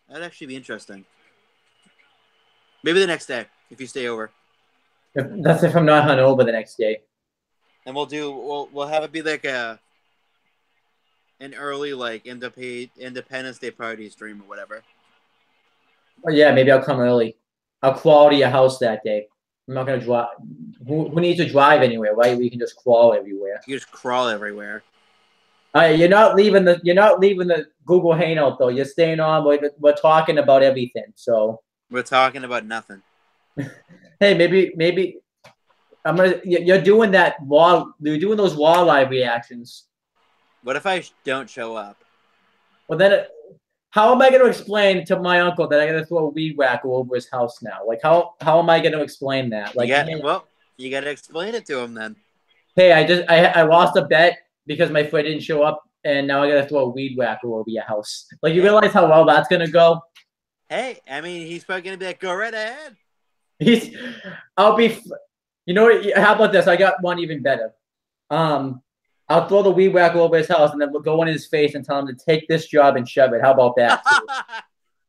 that'd actually be interesting. Maybe the next day if you stay over. That's if I'm not hungover the next day. And we'll have it be like an early like Independence Day party stream or whatever. Oh, yeah, maybe I'll come early. I'll crawl to your house that day. I'm not gonna drive. Who needs to drive anywhere, right? We can just crawl everywhere. You just crawl everywhere. You're not leaving the Google Hangout though. You're staying on. We're talking about everything. So we're talking about nothing. Hey, maybe You're doing that You're doing those walleye reactions. What if I don't show up? Well, then. How am I going to explain to my uncle that I got to throw a weed whacker over his house now? Like, how am I going to explain that? Like, you got to explain it to him then. Hey, I lost a bet because my friend didn't show up, and now I got to throw a weed whacker over your house. Like, you realize how well that's going to go? Hey, I mean, he's probably going to be like, go right ahead. You know what? How about this? I got one even better. I'll throw the weed whacker over his house and then we'll go in his face and tell him to take this job and shove it. How about that?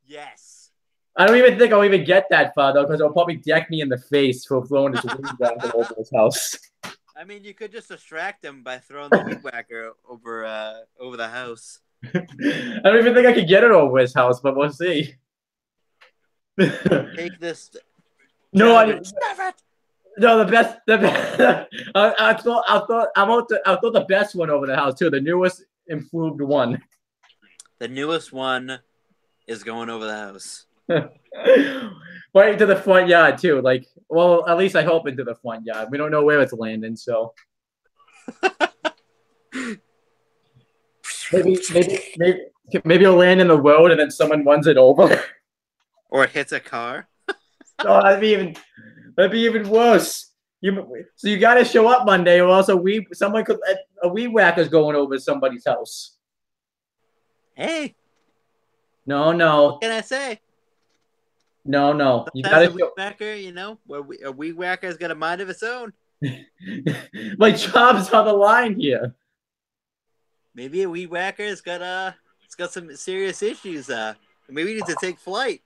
Yes. I don't even think I'll even get that far, though, because he'll probably deck me in the face for throwing his weed whacker over his house. I mean, you could just distract him by throwing the weed whacker over the house. I don't even think I could get it over his house, but we'll see. Take this. No, No, the best. I'll throw the best one over the house too. The newest, improved one. The newest one is going over the house. Right into the front yard too. Like, well, at least I hope into the front yard. We don't know where it's landing, so maybe it'll land in the road and then someone runs it over, or it hits a car. Oh, that'd be even worse. So you got to show up Monday, or else a weed whacker's going over somebody's house. Hey. No. What can I say? No. Sometimes You got to weed whacker. You know, a weed whacker's got a mind of its own. My job's on the line here. Maybe a weed whacker's got some serious issues. Maybe he needs to take flight.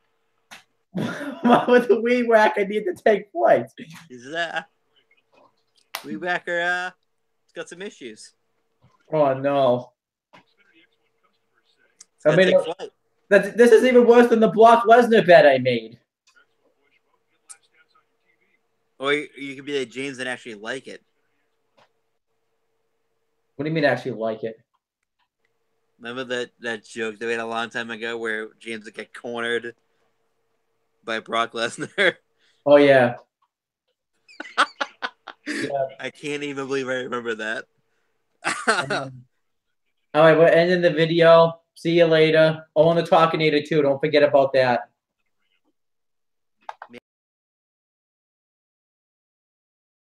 Why would the weed whacker need to take flight? Weed whacker has got some issues. Oh no! I mean, this is even worse than the Brock Lesnar bet I made. Or you could be like James and actually like it. What do you mean actually like it? Remember that joke that we had a long time ago where James would get cornered by Brock Lesnar? Oh, yeah. I can't even believe I remember that. All right, we're ending the video. See you later. Owen the Talkinator, too. Don't forget about that.